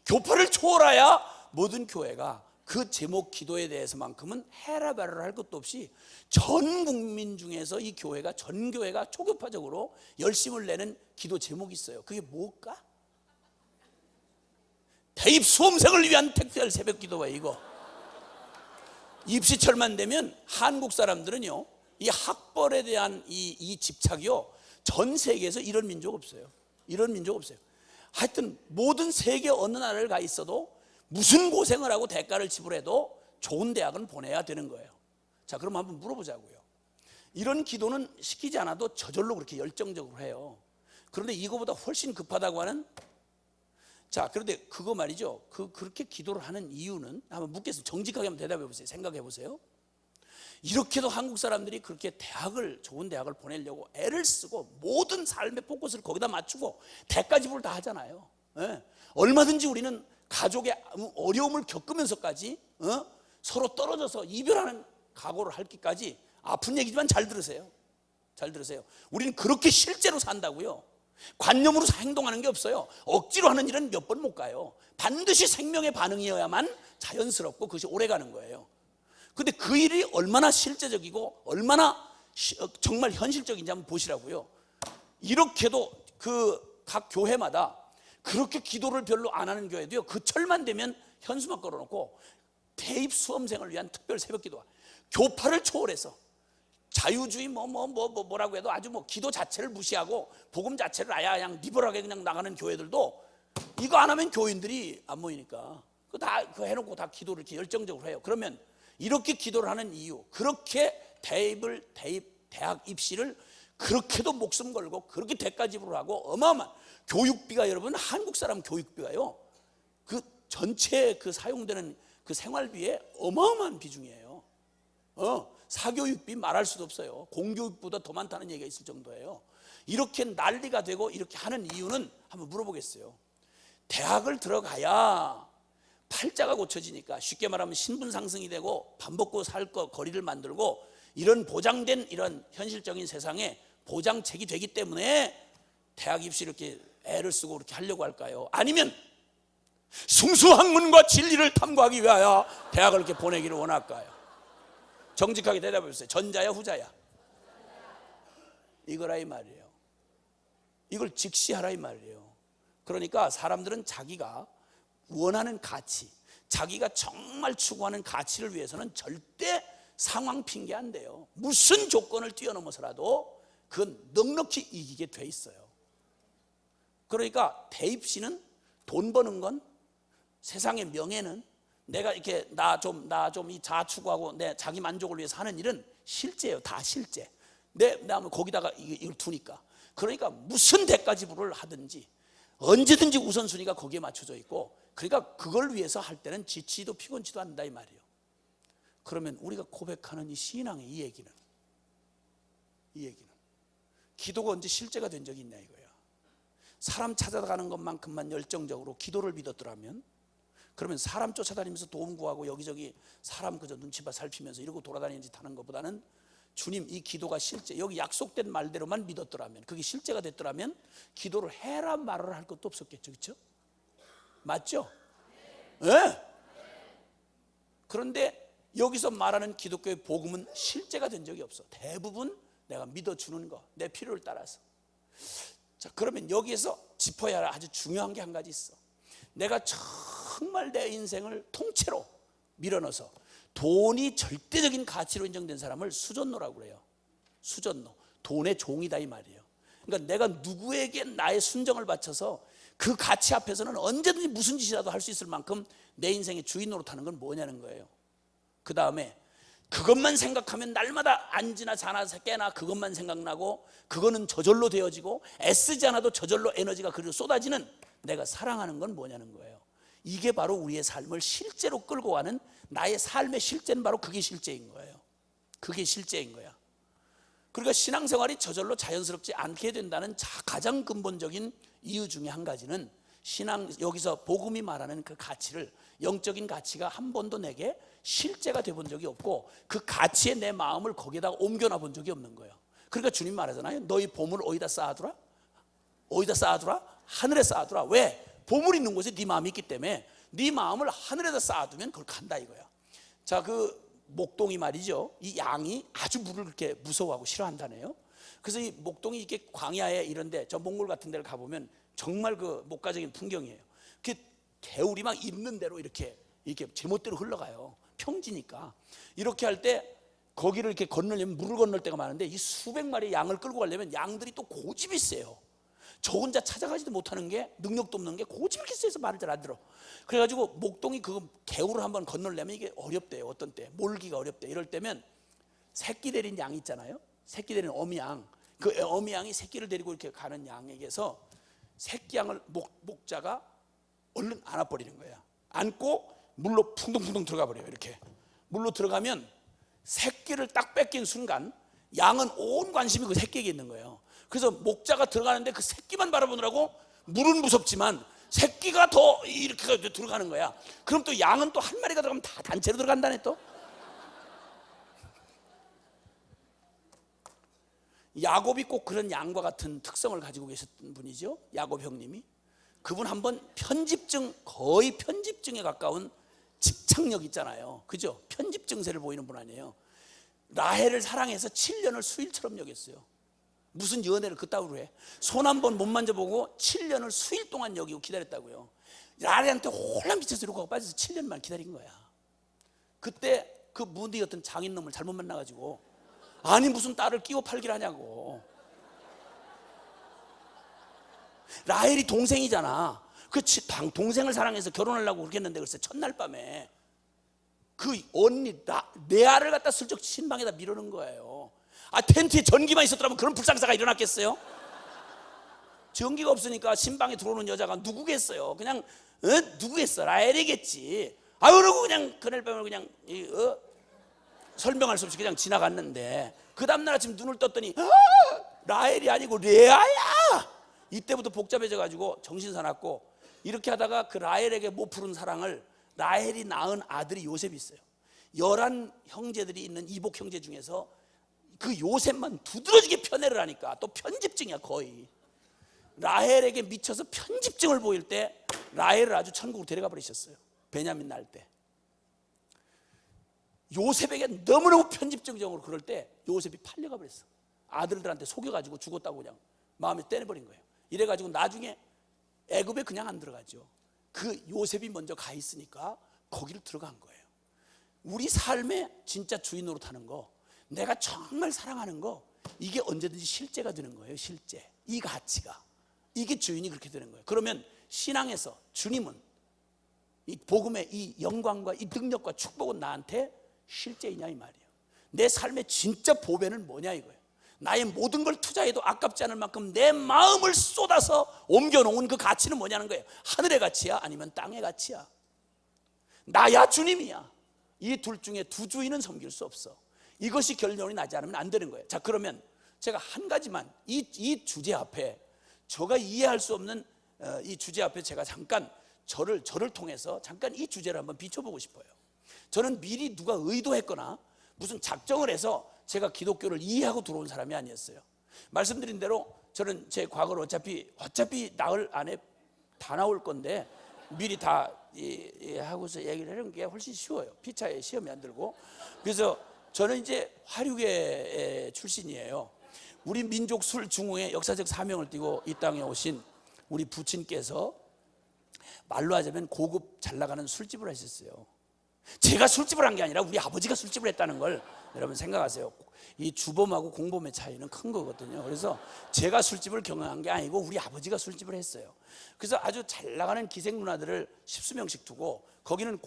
B: 교파를 초월해야 모든 교회가 그 제목 기도에 대해서만큼은 헤라바라를 할 것도 없이 전 국민 중에서 이 교회가, 전 교회가 초교파적으로 열심을 내는 기도 제목이 있어요. 그게 뭘까? 대입 수험생을 위한 특별 새벽 기도와 이거. 입시철만 되면 한국 사람들은요, 이 학벌에 대한 이 집착이요, 전 세계에서 이런 민족 없어요. 이런 민족 없어요. 하여튼 모든 세계 어느 나라를 가 있어도 무슨 고생을 하고 대가를 지불해도 좋은 대학은 보내야 되는 거예요. 자, 그럼 한번 물어보자고요. 이런 기도는 시키지 않아도 저절로 그렇게 열정적으로 해요. 그런데 이거보다 훨씬 급하다고 하는, 자, 그런데 그거 말이죠. 그렇게 기도를 하는 이유는 한번 묻겠습니다. 정직하게 한번 대답해 보세요. 생각해 보세요. 이렇게도 한국 사람들이 그렇게 좋은 대학을 보내려고 애를 쓰고 모든 삶의 포커스를 거기다 맞추고 대가지불을 다 하잖아요. 예. 얼마든지 우리는 가족의 어려움을 겪으면서까지 서로 떨어져서 이별하는 각오를 할 때까지, 아픈 얘기지만 잘 들으세요. 잘 들으세요. 우리는 그렇게 실제로 산다고요. 관념으로 행동하는 게 없어요. 억지로 하는 일은 몇 번 못 가요. 반드시 생명의 반응이어야만 자연스럽고 그것이 오래 가는 거예요. 근데 그 일이 얼마나 실제적이고 얼마나 정말 현실적인지 한번 보시라고요. 이렇게도 각 교회마다 그렇게 기도를 별로 안 하는 교회도요, 그 철만 되면 현수막 걸어놓고 대입 수험생을 위한 특별 새벽기도와 교파를 초월해서 자유주의 뭐라고 해도 아주 기도 자체를 무시하고 복음 자체를 아야 그냥 리버럴하게 그냥 나가는 교회들도 이거 안 하면 교인들이 안 모이니까 그거 해놓고 다 기도를 이렇게 열정적으로 해요. 그러면 이렇게 기도를 하는 이유, 그렇게 대학 입시를 그렇게도 목숨 걸고 그렇게 대가지불을 하고 어마어마한 교육비가, 여러분 한국 사람 교육비가요 그 전체 사용되는 그 생활비의 어마어마한 비중이에요. 사교육비 말할 수도 없어요. 공교육보다 더 많다는 얘기가 있을 정도예요. 이렇게 난리가 되고 이렇게 하는 이유는 한번 물어보겠어요. 대학을 들어가야 팔자가 고쳐지니까, 쉽게 말하면 신분 상승이 되고 밥 먹고 살 거리를 만들고 이런 보장된 이런 현실적인 세상에 보장책이 되기 때문에 대학 입시 이렇게 애를 쓰고 그렇게 하려고 할까요? 아니면 숭수학문과 진리를 탐구하기 위하여 대학을 이렇게 보내기를 원할까요? 정직하게 대답해 주세요. 전자야 후자야? 이거라 이 말이에요. 이걸 직시하라 이 말이에요. 그러니까 사람들은 자기가 원하는 가치, 자기가 정말 추구하는 가치를 위해서는 절대 상황 핑계 안 돼요. 무슨 조건을 뛰어넘어서라도 그건 넉넉히 이기게 돼 있어요. 그러니까 대입시는 돈 버는 건, 세상의 명예는, 내가 이렇게 나 좀 이 자아 추구하고 내 자기 만족을 위해서 하는 일은 실제예요. 다 실제. 내가 거기다가 이걸 두니까. 그러니까 무슨 대가지불을 하든지 언제든지 우선순위가 거기에 맞춰져 있고, 그러니까 그걸 위해서 할 때는 지치도 피곤치도 않는다 이 말이에요. 그러면 우리가 고백하는 이 신앙의 이 얘기는 기도가 언제 실제가 된 적이 있냐 이거야. 사람 찾아가는 것만큼만 열정적으로 기도를 믿었더라면, 그러면 사람 쫓아다니면서 도움 구하고 여기저기 사람 그저 눈치봐 살피면서 이러고 돌아다니는 짓 하는 것보다는 주님 이 기도가 실제, 여기 약속된 말대로만 믿었더라면, 그게 실제가 됐더라면 기도를 해라 말을 할 것도 없었겠죠. 그렇죠? 맞죠? 네. 그런데 여기서 말하는 기독교의 복음은 실제가 된 적이 없어. 대부분 내가 믿어주는 거, 내 필요를 따라서. 자, 그러면 여기에서 짚어야 할 아주 중요한 게 한 가지 있어. 내가 정말 내 인생을 통째로 밀어넣어서 돈이 절대적인 가치로 인정된 사람을 수전노라고 그래요. 수전노, 돈의 종이다 이 말이에요. 그러니까 내가 누구에게 나의 순정을 바쳐서 그 가치 앞에서는 언제든지 무슨 짓이라도 할 수 있을 만큼 내 인생의 주인 노릇하는 건 뭐냐는 거예요. 그 다음에 그것만 생각하면 날마다 앉으나 자나 깨나 그것만 생각나고, 그거는 저절로 되어지고 애쓰지 않아도 저절로 에너지가 그리로 쏟아지는 내가 사랑하는 건 뭐냐는 거예요. 이게 바로 우리의 삶을 실제로 끌고 가는, 나의 삶의 실제는 바로 그게 실제인 거예요. 그게 실제인 거야. 그러니까 신앙생활이 저절로 자연스럽지 않게 된다는 가장 근본적인 이유 중에 한 가지는, 여기서 복음이 말하는 그 가치를, 영적인 가치가 한 번도 내게 실제가 돼 본 적이 없고 그 가치에 내 마음을 거기에다가 옮겨놔 본 적이 없는 거예요. 그러니까 주님 말하잖아요. 너희 보물을 어디다 쌓아두라? 어디다 쌓아두라? 하늘에 쌓아두라. 왜? 보물 있는 곳에 네 마음이 있기 때문에 네 마음을 하늘에다 쌓아두면 그걸 간다 이거야. 자, 목동이 말이죠. 이 양이 아주 물을 그렇게 무서워하고 싫어한다네요. 그래서 이 목동이 이렇게 광야에 이런데, 저 몽골 같은 데를 가보면 정말 목가적인 풍경이에요. 그 개울이 막 있는 대로 이렇게 제멋대로 흘러가요. 평지니까. 이렇게 할 때 거기를 이렇게 건너려면 물을 건널 때가 많은데, 이 수백 마리 양을 끌고 가려면 양들이 또 고집이 세요. 저 혼자 찾아가지도 못하는 게, 능력도 없는 게 고집이 이렇게 세서 말을 잘 안 들어. 그래가지고 목동이 그 개울을 한번 건너려면 이게 어렵대요. 어떤 때 몰기가 어렵대. 이럴 때면 새끼 데린 양이 있잖아요. 새끼 데리는 어미양, 그 어미양이 새끼를 데리고 이렇게 가는 양에게서 새끼 양을 목자가 얼른 안아버리는 거야. 안고 물로 풍덩풍덩 들어가 버려요. 이렇게 물로 들어가면 새끼를 딱 뺏긴 순간 양은 온 관심이 그 새끼에게 있는 거예요. 그래서 목자가 들어가는데 그 새끼만 바라보느라고 물은 무섭지만 새끼가 더 이렇게 들어가는 거야. 그럼 또 양은 또 한 마리가 들어가면 다 단체로 들어간다네. 또 야곱이 꼭 그런 양과 같은 특성을 가지고 계셨던 분이죠. 야곱 형님이. 그분 한번 거의 편집증에 가까운 집착력 있잖아요. 그죠? 편집 증세를 보이는 분 아니에요. 라헬을 사랑해서 7년을 수일처럼 여겼어요. 무슨 연애를 그따위로 해? 손 한 번 못 만져보고 7년을 수일 동안 여기고 기다렸다고요. 라헬한테 홀랑 미쳐서 이러고 빠져서 7년만 기다린 거야. 그때 그 무디 같은 장인놈을 잘못 만나가지고, 아니 무슨 딸을 끼워 팔기를 하냐고. 라헬이 동생이잖아. 그 동생을 사랑해서 결혼하려고 그렇게 했는데 글쎄 첫날 밤에 그 언니 레아를 갖다 슬쩍 신방에다 밀어넣은 거예요. 텐트에 전기만 있었더라면 그런 불상사가 일어났겠어요? 전기가 없으니까 신방에 들어오는 여자가 누구겠어요? 그냥 누구겠어? 라헬이겠지. 그러고 그냥 그날 밤을 그냥 설명할 수 없이 그냥 지나갔는데, 그 다음날 아침 눈을 떴더니 라헬이 아니고 레아야. 이때부터 복잡해져 가지고 정신 사납고, 이렇게 하다가 그 라헬에게 못 푸른 사랑을, 라헬이 낳은 아들이 요셉이 있어요. 11 형제들이 있는 이복 형제 중에서 그 요셉만 두드러지게 편애를 하니까, 또 편집증이야 거의. 라헬에게 미쳐서 편집증을 보일 때 라헬을 아주 천국으로 데려가 버리셨어요. 베냐민 낳을 때. 요셉에게 너무너무 편집증적으로 그럴 때 요셉이 팔려가 버렸어. 아들들한테 속여가지고 죽었다고 그냥 마음에 떼내버린 거예요. 이래가지고 나중에 애굽에 그냥 안 들어가죠. 그 요셉이 먼저 가 있으니까 거기를 들어간 거예요. 우리 삶의 진짜 주인 노릇하는 거, 내가 정말 사랑하는 거, 이게 언제든지 실제가 되는 거예요. 실제. 이 가치가, 이게 주인이 그렇게 되는 거예요. 그러면 신앙에서 주님은 이 복음의 이 영광과 이 능력과 축복은 나한테 실제이냐 이 말이에요. 내 삶의 진짜 보배는 뭐냐 이거예요. 나의 모든 걸 투자해도 아깝지 않을 만큼 내 마음을 쏟아서 옮겨놓은 그 가치는 뭐냐는 거예요. 하늘의 가치야 아니면 땅의 가치야. 나야 주님이야. 이 둘 중에 두 주인은 섬길 수 없어. 이것이 결론이 나지 않으면 안 되는 거예요. 자, 그러면 제가 한 가지만 이 주제 앞에, 제가 이해할 수 없는 이 주제 앞에 제가 잠깐 저를 통해서 잠깐 이 주제를 한번 비춰보고 싶어요. 저는 미리 누가 의도했거나 무슨 작정을 해서 제가 기독교를 이해하고 들어온 사람이 아니었어요. 말씀드린 대로 저는 제 과거를 어차피 나흘 안에 다 나올 건데 미리 다 하고서 얘기를 하는 게 훨씬 쉬워요. 피차에 시험이 안 들고. 그래서 저는 이제 화류계 출신이에요. 우리 민족 술 중흥의 역사적 사명을 띠고 이 땅에 오신 우리 부친께서 말로 하자면 고급 잘 나가는 술집을 하셨어요. 제가 술집을 한 게 아니라 우리 아버지가 술집을 했다는 걸 여러분 생각하세요. 이 주범하고 공범의 차이는 큰 거거든요. 그래서 제가 술집을 경영한 게 아니고 우리 아버지가 술집을 했어요. 그래서 아주 잘 나가는 기생 누나들을 10수명씩 두고, 거기는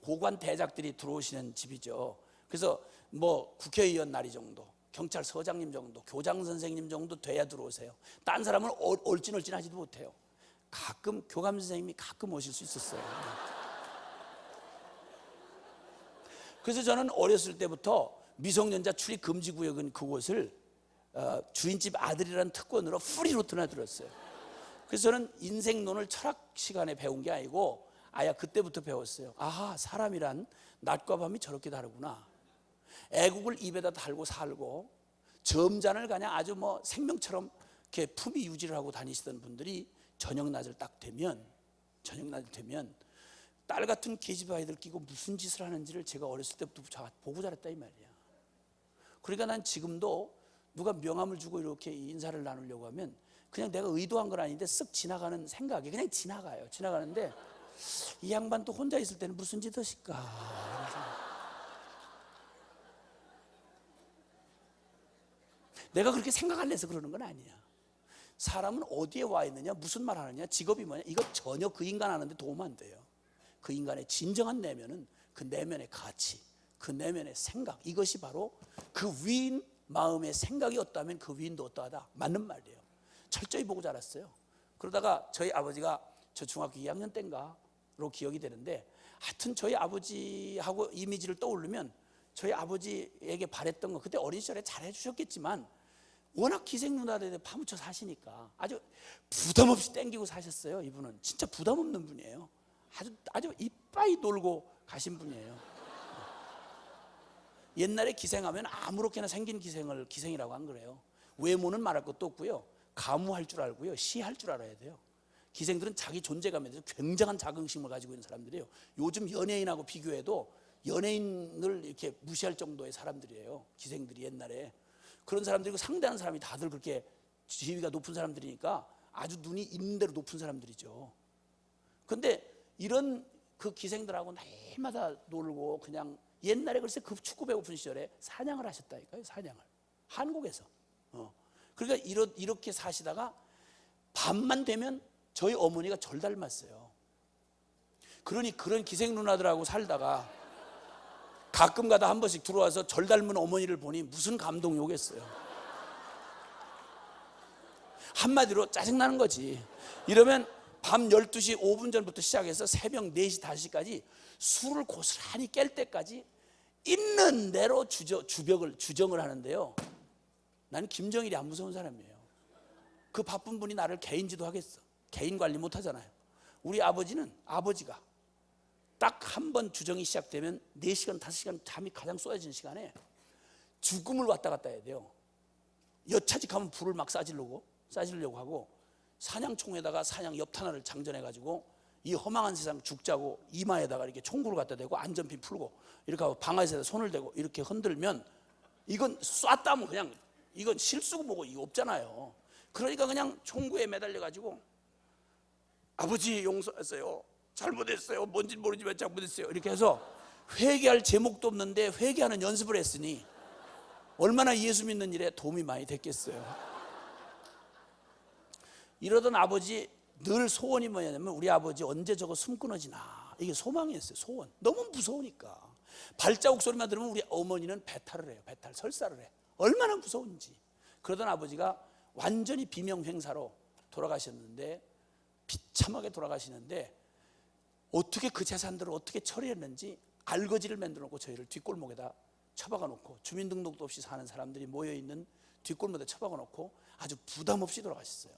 B: 고관 대작들이 들어오시는 집이죠. 그래서 뭐 국회의원 나리 정도, 경찰서장님 정도, 교장 선생님 정도 돼야 들어오세요. 딴 사람은 얼찐얼찐하지도 못해요. 가끔 교감 선생님이 가끔 오실 수 있었어요. 그래서 저는 어렸을 때부터 미성년자 출입 금지 구역은 그곳을 주인집 아들이라는 특권으로 프리로 드나들었어요. 그래서 저는 인생론을 철학 시간에 배운 게 아니고 그때부터 배웠어요. 사람이란 낮과 밤이 저렇게 다르구나. 애국을 입에다 달고 살고 점잔을 그냥 아주 뭐 생명처럼 이렇게 품위 유지를 하고 다니시던 분들이 저녁 낮을 되면 딸 같은 계집 아이들 끼고 무슨 짓을 하는지를 제가 어렸을 때부터 보고 자랐다 이 말이야. 그러니까 난 지금도 누가 명함을 주고 이렇게 인사를 나누려고 하면 그냥 내가 의도한 건 아닌데 쓱 지나가는 생각이 그냥 지나가요. 지나가는데 이 양반 또 혼자 있을 때는 무슨 짓 하실까. 내가 그렇게 생각할래서 그러는 건 아니야. 사람은 어디에 와 있느냐, 무슨 말 하느냐, 직업이 뭐냐, 이거 전혀 그 인간 하는데 도움 안 돼요. 그 인간의 진정한 내면은 그 내면의 가치, 그 내면의 생각, 이것이 바로 그 위인 마음의 생각이 어떠하면 그 위인도 어떠하다. 맞는 말이에요. 철저히 보고 자랐어요. 그러다가 저희 아버지가 저 중학교 2학년 때인가로 기억이 되는데, 하여튼 저희 아버지하고 이미지를 떠올리면 저희 아버지에게 바랬던 거, 그때 어린 시절에 잘해 주셨겠지만 워낙 기생 누나들에 파묻혀 사시니까 아주 부담 없이 땡기고 사셨어요. 이분은 진짜 부담 없는 분이에요. 아주 이빠이 놀고 가신 분이에요. 옛날에 기생하면 아무렇게나 생긴 기생을 기생이라고 안 그래요. 외모는 말할 것도 없고요, 가무할 줄 알고요, 시할 줄 알아야 돼요. 기생들은 자기 존재감에 대해서 굉장한 자긍심을 가지고 있는 사람들이에요. 요즘 연예인하고 비교해도 연예인을 이렇게 무시할 정도의 사람들이에요, 기생들이. 옛날에 그런 사람들이고 상대하는 사람이 다들 그렇게 지위가 높은 사람들이니까 아주 눈이 있는 대로 높은 사람들이죠. 근데 이런 그 기생들하고 날마다 놀고, 그냥 옛날에 글쎄 그 축구 배고픈 시절에 사냥을 하셨다니까요. 사냥을 한국에서. 그러니까 이렇게 사시다가 밤만 되면 저희 어머니가 절 닮았어요. 그러니 그런 기생 누나들하고 살다가 가끔 가다 한 번씩 들어와서 절 닮은 어머니를 보니 무슨 감동이 오겠어요. 한마디로 짜증나는 거지. 이러면 밤 12시 5분 전부터 시작해서 새벽 4시 5시까지 술을 고스란히 깰 때까지 있는 대로 주정을 하는데요, 나는 김정일이 안 무서운 사람이에요. 그 바쁜 분이 나를 개인지도 하겠어? 개인 관리 못 하잖아요. 우리 아버지가 딱 한 번 주정이 시작되면 4시간 5시간 잠이 가장 쏟아지는 시간에 죽음을 왔다 갔다 해야 돼요. 여차직하면 불을 막 싸지려고 하고, 사냥총에다가 사냥 엽탄화를 장전해 가지고 이 허망한 세상 죽자고 이마에다가 이렇게 총구를 갖다 대고 안전핀 풀고 이렇게 하고 방아쇠에다 손을 대고 이렇게 흔들면, 이건 쐈다면 그냥 이건 실수고 뭐고 이거 없잖아요. 그러니까 그냥 총구에 매달려 가지고 아버지 용서하세요, 잘못했어요, 뭔지 모르지만 잘못했어요, 이렇게 해서 회개할 제목도 없는데 회개하는 연습을 했으니 얼마나 예수 믿는 일에 도움이 많이 됐겠어요. 이러던 아버지 늘 소원이 뭐냐면, 우리 아버지 언제 저거 숨 끊어지나, 이게 소망이었어요. 소원. 너무 무서우니까. 발자국 소리만 들으면 우리 어머니는 배탈을 해요. 설사를 해. 얼마나 무서운지. 그러던 아버지가 완전히 비명횡사로 돌아가셨는데, 비참하게 돌아가시는데, 어떻게 그 재산들을 어떻게 처리했는지 알거지를 만들어 놓고 저희를 뒷골목에다 처박아 놓고, 주민등록도 없이 사는 사람들이 모여있는 뒷골목에다 처박아 놓고 아주 부담 없이 돌아가셨어요.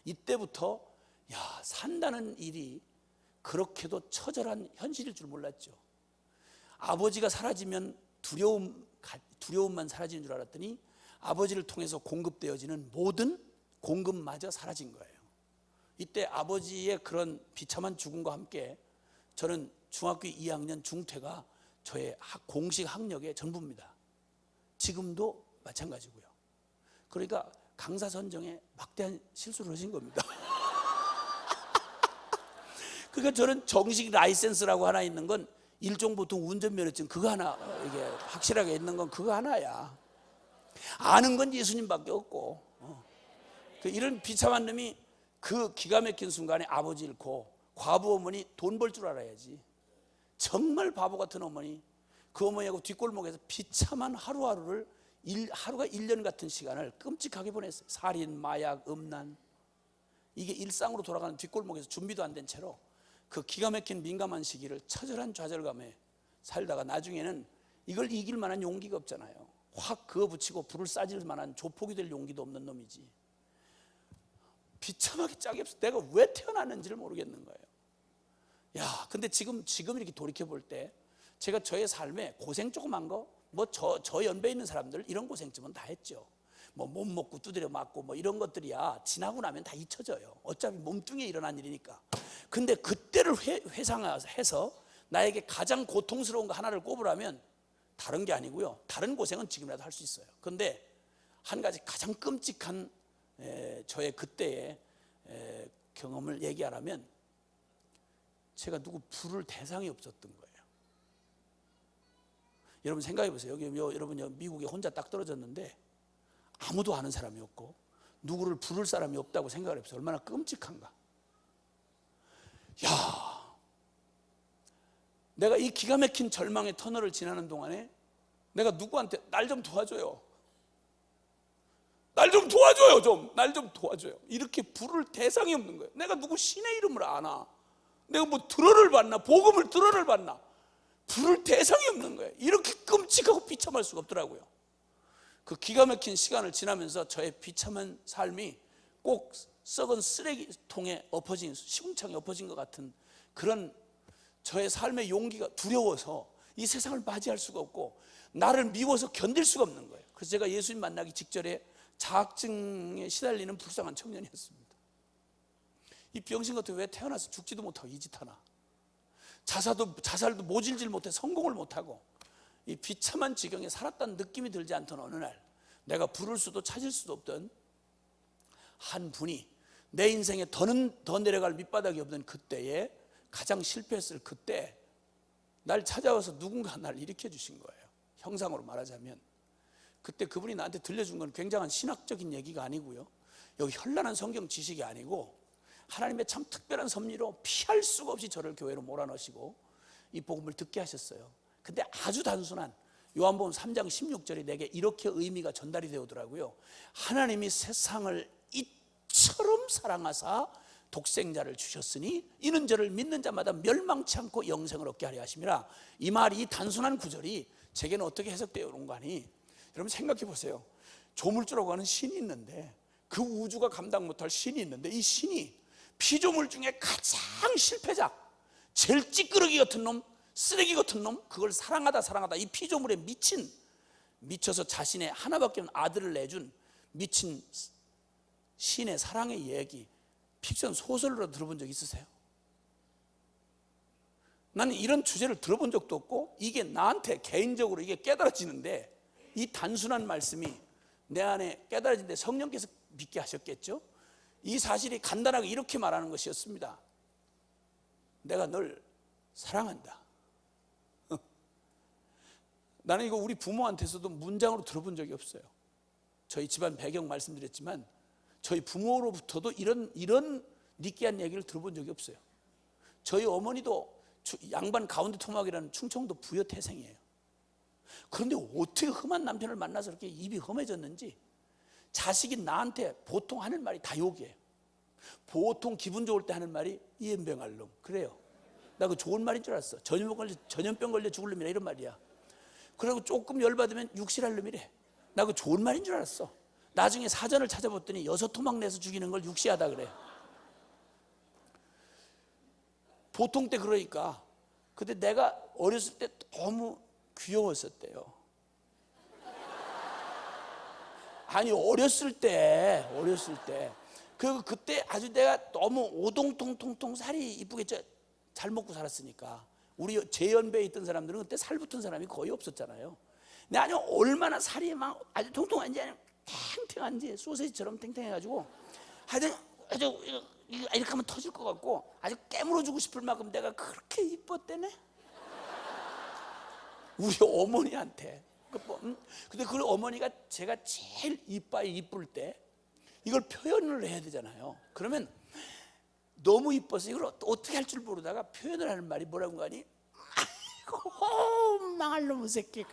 B: 이때부터 산다는 일이 그렇게도 처절한 현실일 줄 몰랐죠. 아버지가 사라지면 두려움만 사라지는 줄 알았더니 아버지를 통해서 공급되어지는 모든 공급마저 사라진 거예요. 이때 아버지의 그런 비참한 죽음과 함께 저는 중학교 2학년 중퇴가 저의 공식 학력의 전부입니다. 지금도 마찬가지고요. 그러니까 강사 선정에 막대한 실수를 하신 겁니다. 그러니까 저는 정식 라이센스라고 하나 있는 건, 일종 보통 운전면허증 그거 하나 이게 확실하게 있는 건 그거 하나야. 아는 건 예수님밖에 없고. 이런 비참한 놈이 그 기가 막힌 순간에 아버지 잃고 과부 어머니 돈 벌 줄 알아야지. 정말 바보 같은 어머니, 그 어머니하고 뒷골목에서 비참한 하루가 1년 같은 시간을 끔찍하게 보냈어요. 살인, 마약, 음란, 이게 일상으로 돌아가는 뒷골목에서 준비도 안 된 채로 그 기가 막힌 민감한 시기를 처절한 좌절감에 살다가 나중에는 이걸 이길 만한 용기가 없잖아요. 확 그어붙이고 불을 싸질 만한 조폭이 될 용기도 없는 놈이지. 비참하게 짝이 없어. 내가 왜 태어났는지를 모르겠는 거예요. 근데 지금 이렇게 돌이켜 볼 때 제가 저의 삶에 고생 조그만 거, 저 연배에 있는 사람들 이런 고생쯤은 다 했죠. 못 먹고 두드려 맞고 이런 것들이야 지나고 나면 다 잊혀져요. 어차피 몸뚱이에 일어난 일이니까. 근데 그때를 회상해서 나에게 가장 고통스러운 거 하나를 꼽으라면 다른 게 아니고요, 다른 고생은 지금이라도 할 수 있어요. 근데 한 가지 가장 끔찍한 저의 그때의 경험을 얘기하라면, 제가 누구 부를 대상이 없었던 거예요. 여러분 생각해 보세요. 여러분 미국에 혼자 딱 떨어졌는데 아무도 아는 사람이 없고 누구를 부를 사람이 없다고 생각을 해보세요. 얼마나 끔찍한가. 내가 이 기가 막힌 절망의 터널을 지나는 동안에 내가 누구한테 날 좀 도와줘요, 날 좀 도와줘요, 날 좀 도와줘요, 이렇게 부를 대상이 없는 거예요. 내가 누구 신의 이름을 아나? 내가 뭐 들어를 봤나? 복음을 들어를 봤나? 부를 대상이 없는 거예요. 이렇게 끔찍하고 비참할 수가 없더라고요. 그 기가 막힌 시간을 지나면서 저의 비참한 삶이 꼭 썩은 쓰레기통에 엎어진, 시궁창에 엎어진 것 같은 그런 저의 삶의 용기가 두려워서 이 세상을 맞이할 수가 없고 나를 미워서 견딜 수가 없는 거예요. 그래서 제가 예수님 만나기 직전에 자학증에 시달리는 불쌍한 청년이었습니다. 이 병신 같은 왜 태어나서 죽지도 못하고 이 짓 하나, 자살도 모질질 못해 성공을 못하고 이 비참한 지경에 살았다는 느낌이 들지 않던 어느 날, 내가 부를 수도 찾을 수도 없던 한 분이 내 인생에 더 내려갈 밑바닥이 없는 그때에, 가장 실패했을 그때 날 찾아와서 누군가 날 일으켜 주신 거예요. 형상으로 말하자면 그때 그분이 나한테 들려준 건 굉장한 신학적인 얘기가 아니고요, 여기 현란한 성경 지식이 아니고 하나님의 참 특별한 섭리로 피할 수가 없이 저를 교회로 몰아넣으시고 이 복음을 듣게 하셨어요. 근데 아주 단순한 요한복음 3장 16절이 내게 이렇게 의미가 전달이 되더라고요. 하나님이 세상을 이처럼 사랑하사 독생자를 주셨으니 이는 저를 믿는 자마다 멸망치 않고 영생을 얻게 하려 하심이라. 이 말이, 이 단순한 구절이 제게는 어떻게 해석되어 오는 거 아니? 여러분 생각해 보세요. 조물주라고 하는 신이 있는데, 그 우주가 감당 못할 신이 있는데, 이 신이 피조물 중에 가장 실패자, 제일 찌끄러기 같은 놈, 쓰레기 같은 놈, 그걸 사랑하다 이 피조물에 미쳐서 자신의 하나밖에 없는 아들을 내준 미친 신의 사랑의 얘기, 픽션 소설로 들어본 적 있으세요? 나는 이런 주제를 들어본 적도 없고 이게 나한테 개인적으로 이게 깨달아지는데, 이 단순한 말씀이 내 안에 깨달아지는데 성령께서 믿게 하셨겠죠? 이 사실이 간단하게 이렇게 말하는 것이었습니다. 내가 널 사랑한다. 나는 이거 우리 부모한테서도 문장으로 들어본 적이 없어요. 저희 집안 배경 말씀드렸지만 저희 부모로부터도 이런 느끼한 얘기를 들어본 적이 없어요. 저희 어머니도 양반 가운데 토막이라는 충청도 부여 태생이에요. 그런데 어떻게 험한 남편을 만나서 그렇게 입이 험해졌는지, 자식이 나한테 보통 하는 말이 다 욕이에요. 보통 기분 좋을 때 하는 말이 이엠병할 놈, 그래요. 나 그 좋은 말인 줄 알았어. 전염병 걸려 죽을 놈이라 이런 말이야. 그리고 조금 열받으면 육실할 놈이래. 나 그 좋은 말인 줄 알았어. 나중에 사전을 찾아봤더니 6토막 내서 죽이는 걸 육시하다 그래. 보통 때 그러니까. 근데 내가 어렸을 때 너무 귀여웠었대요. 아니 어렸을 때 그때 아주 내가 너무 오동통통통 살이 이쁘게 잘 먹고 살았으니까, 우리 제 연배에 있던 사람들은 그때 살 붙은 사람이 거의 없었잖아요. 근데 아주 얼마나 살이 막 아주 통통한지 탱탱한지 소세지처럼 탱탱해가지고 아주 이렇게 하면 터질 것 같고 아주 깨물어주고 싶을 만큼 내가 그렇게 이뻤대네. 우리 어머니한테. 근데 그 어머니가 제가 제일 이빨이 이쁠 때 이걸 표현을 해야 되잖아요. 그러면 너무 이뻐서 이걸 어떻게 할 줄 모르다가 표현을 하는 말이 뭐라고 하니? 아이고 망할 놈의 새끼.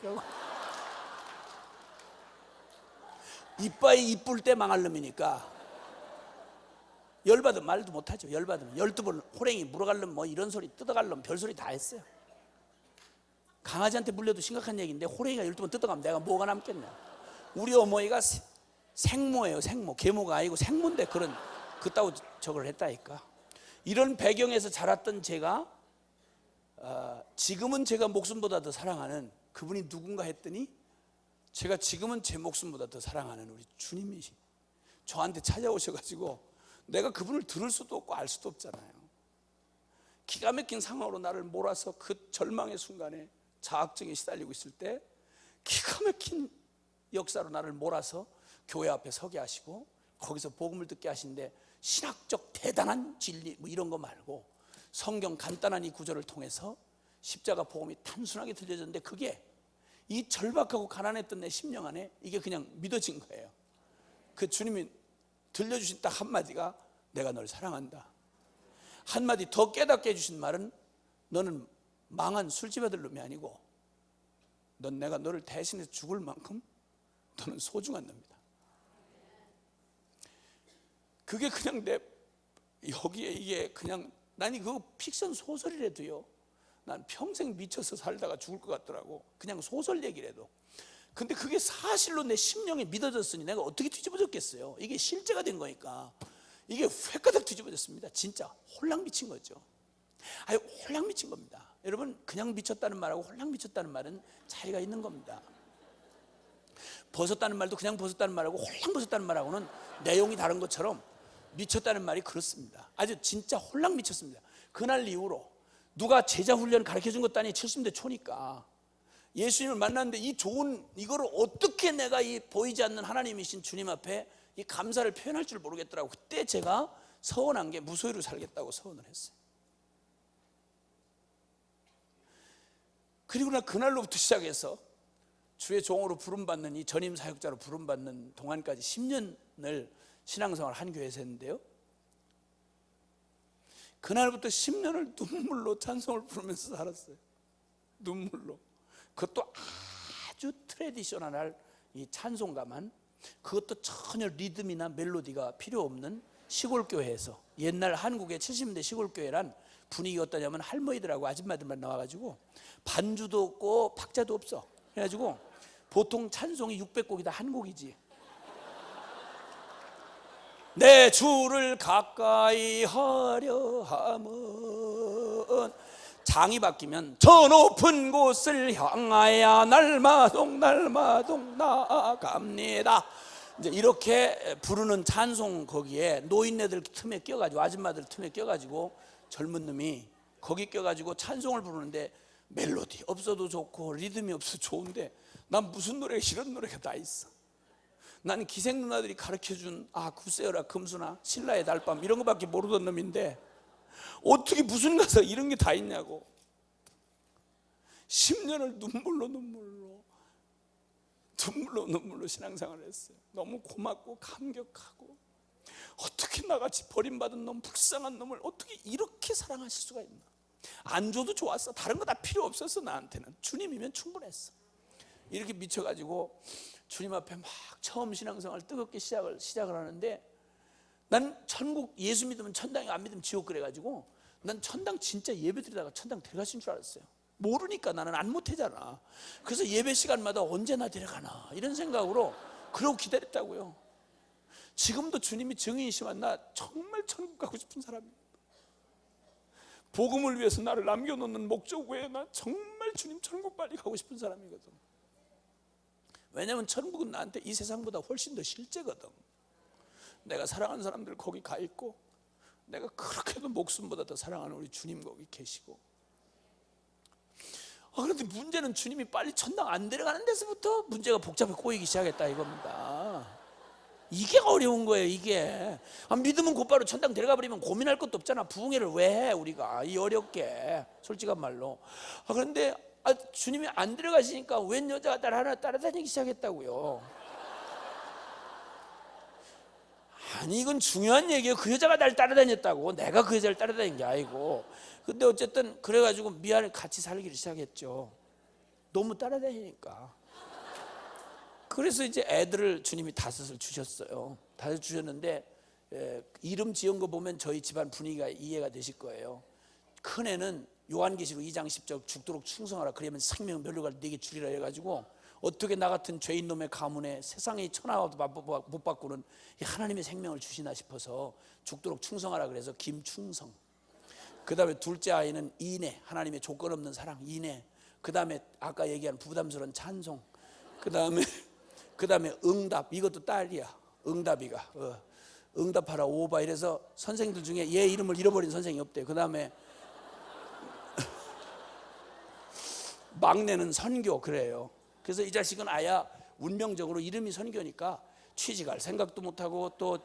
B: 이빨이 이쁠 때 망할 놈이니까 열받으면 말도 못하죠. 열받으면 12번 호랭이 물어갈 놈, 뭐 이런 소리, 뜯어갈 놈, 별소리 다 했어요. 강아지한테 물려도 심각한 얘기인데 호랭이가 12번 뜯어가면 내가 뭐가 남겠냐. 우리 어머니가 생모예요. 생모. 계모가 아니고 생모인데 그따구 저걸 했다니까. 이런 배경에서 자랐던 제가 지금은 제가 목숨보다 더 사랑하는 그분이 누군가 했더니, 제가 지금은 제 목숨보다 더 사랑하는 우리 주님이 저한테 찾아오셔가지고 내가 그분을 들을 수도 없고 알 수도 없잖아요. 기가 막힌 상황으로 나를 몰아서 그 절망의 순간에 자학증에 시달리고 있을 때 기가 막힌 역사로 나를 몰아서 교회 앞에 서게 하시고 거기서 복음을 듣게 하시는데, 신학적 대단한 진리 뭐 이런 거 말고 성경 간단한 이 구절을 통해서 십자가 복음이 단순하게 들려졌는데, 그게 이 절박하고 가난했던 내 심령 안에 이게 그냥 믿어진 거예요. 그 주님이 들려주신 딱 한마디가 내가 널 사랑한다. 한마디 더 깨닫게 해주신 말은 너는 망한 술집 아들 놈이 아니고 넌 내가 너를 대신해서 죽을 만큼 너는 소중한 놈이다. 그게 그냥 여기에 이게 그냥, 난 그거 픽션 소설이라도요, 난 평생 미쳐서 살다가 죽을 것 같더라고. 그냥 소설 얘기라도. 근데 그게 사실로 내 심령에 믿어졌으니 내가 어떻게 뒤집어졌겠어요. 이게 실제가 된 거니까. 이게 획가닥 뒤집어졌습니다. 진짜 홀랑 미친 거죠. 아니, 홀랑 미친 겁니다. 여러분, 그냥 미쳤다는 말하고 홀랑 미쳤다는 말은 차이가 있는 겁니다. 벗었다는 말도 그냥 벗었다는 말하고 홀랑 벗었다는 말하고는 내용이 다른 것처럼 미쳤다는 말이 그렇습니다. 아주 진짜 홀랑 미쳤습니다. 그날 이후로 누가 제자 훈련을 가르쳐 준 것도 아니 70대 초니까 예수님을 만났는데 이 좋은 이거를 어떻게 내가 이 보이지 않는 하나님이신 주님 앞에 이 감사를 표현할 줄 모르겠더라고. 그때 제가 서원한 게 무소유로 살겠다고 서원을 했어요. 그리고 나 그날로부터 시작해서 주의 종으로 부름받는, 이 전임 사역자로 부름받는 동안까지 10년을 신앙생활을 한 교회에서 했는데요, 그날부터 10년을 눈물로 찬송을 부르면서 살았어요. 눈물로. 그것도 아주 트레디셔널한 이 찬송가만, 그것도 전혀 리듬이나 멜로디가 필요 없는 시골교회에서, 옛날 한국의 70년대 시골교회란 분위기가 어떠냐면 할머니들하고 아줌마들만 나와가지고 반주도 없고 박자도 없어. 그래가지고 보통 찬송이 600곡이다 한 곡이지. 내 주를 가까이 하려 함은, 장이 바뀌면 저 높은 곳을 향하여 날마동 나아갑니다. 이제 이렇게 부르는 찬송, 거기에 노인네들 틈에 껴가지고, 아줌마들 틈에 껴가지고 젊은 놈이 거기 껴가지고 찬송을 부르는데 멜로디 없어도 좋고 리듬이 없어도 좋은데 난 무슨 노래가, 이런 노래가 다 있어. 나는 기생 누나들이 가르쳐준 굿세어라 금수나 신라의 달밤 이런 거밖에 모르던 놈인데 어떻게 무슨 가사 이런 게 다 있냐고. 10년을 눈물로 신앙생활을 했어요. 너무 고맙고 감격하고, 어떻게 나같이 버림받은 놈, 불쌍한 놈을 어떻게 이렇게 사랑하실 수가 있나. 안 줘도 좋았어. 다른 거 다 필요 없었어. 나한테는 주님이면 충분했어. 이렇게 미쳐가지고 주님 앞에 막 처음 신앙생활 뜨겁게 시작을 하는데, 난 천국, 예수 믿으면 천당이, 안 믿으면 지옥, 그래가지고 난 천당 진짜 예배드리다가 천당 들어가신 줄 알았어요. 모르니까 나는 안 못하잖아. 그래서 예배 시간마다 언제나 데려가나 이런 생각으로 그러고 기다렸다고요. 지금도 주님이 증인이시면 나 정말 천국 가고 싶은 사람이에요. 복음을 위해서 나를 남겨놓는 목적 외에 나 정말 주님 천국 빨리 가고 싶은 사람이거든. 왜냐면 천국은 나한테 이 세상보다 훨씬 더 실제거든. 내가 사랑하는 사람들 거기 가 있고, 내가 그렇게도 목숨보다 더 사랑하는 우리 주님 거기 계시고. 그런데 문제는 주님이 빨리 천당 안 데려가는 데서부터 문제가 복잡해 꼬이기 시작했다 이겁니다. 이게 어려운 거예요. 이게 믿으면 곧바로 천당 데려가 버리면 고민할 것도 없잖아. 부흥회를 왜 해 우리가 이 어렵게, 솔직한 말로. 그런데 주님이 안 데려가시니까 웬 여자가 날 하나 따라다니기 시작했다고요. 아니, 이건 중요한 얘기예요. 그 여자가 날 따라다녔다고, 내가 그 여자를 따라다닌 게 아니고. 근데 어쨌든 그래가지고 미안해 같이 살기를 시작했죠. 너무 따라다니니까. 그래서 이제 애들을 주님이 5을 주셨어요. 5 주셨는데 이름 지은 거 보면 저희 집안 분위기가 이해가 되실 거예요. 큰 애는 요한계시록 2장 10절 죽도록 충성하라, 그러면 생명 멸류관을 네게 주리라 해가지고, 어떻게 나 같은 죄인 놈의 가문에 세상의 천하와도 못 바꾸는 하나님의 생명을 주시나 싶어서 죽도록 충성하라 그래서 김충성. 그 다음에 둘째 아이는 인애, 하나님의 조건 없는 사랑, 인애. 그 다음에 아까 얘기한 부담스러운 찬송. 그 다음에 응답, 이것도 딸이야. 응답이가 응답하라 오바. 이래서 선생님들 중에 얘 이름을 잃어버린 선생이 없대. 그 다음에 막내는 선교, 그래요. 그래서 이 자식은 아야 운명적으로 이름이 선교니까 취직할 생각도 못하고 또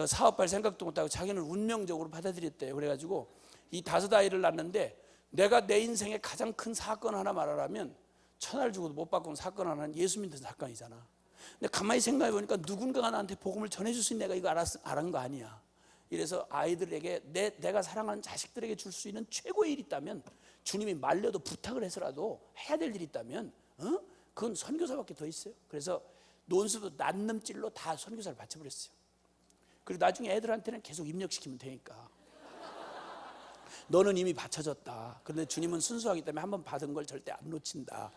B: 사업할 생각도 못하고 자기는 운명적으로 받아들였대요. 그래가지고 이 5 아이를 낳았는데, 내가 내 인생에 가장 큰 사건 하나 말하라면 천하를 주고도 못 바꾼 사건 하나는 예수 믿는 사건이잖아. 근데 가만히 생각해 보니까 누군가가 나한테 복음을 전해줄 수 있는 내가 이거 알은 거 아니야. 이래서 아이들에게 내가 사랑하는 자식들에게 줄 수 있는 최고의 일이 있다면, 주님이 말려도 부탁을 해서라도 해야 될 일이 있다면 그건 선교사밖에 더 있어요. 그래서 논술도 난넘질로 다 선교사를 바쳐버렸어요. 그리고 나중에 애들한테는 계속 입력시키면 되니까. 너는 이미 바쳐졌다. 그런데 주님은 순수하기 때문에 한번 받은 걸 절대 안 놓친다.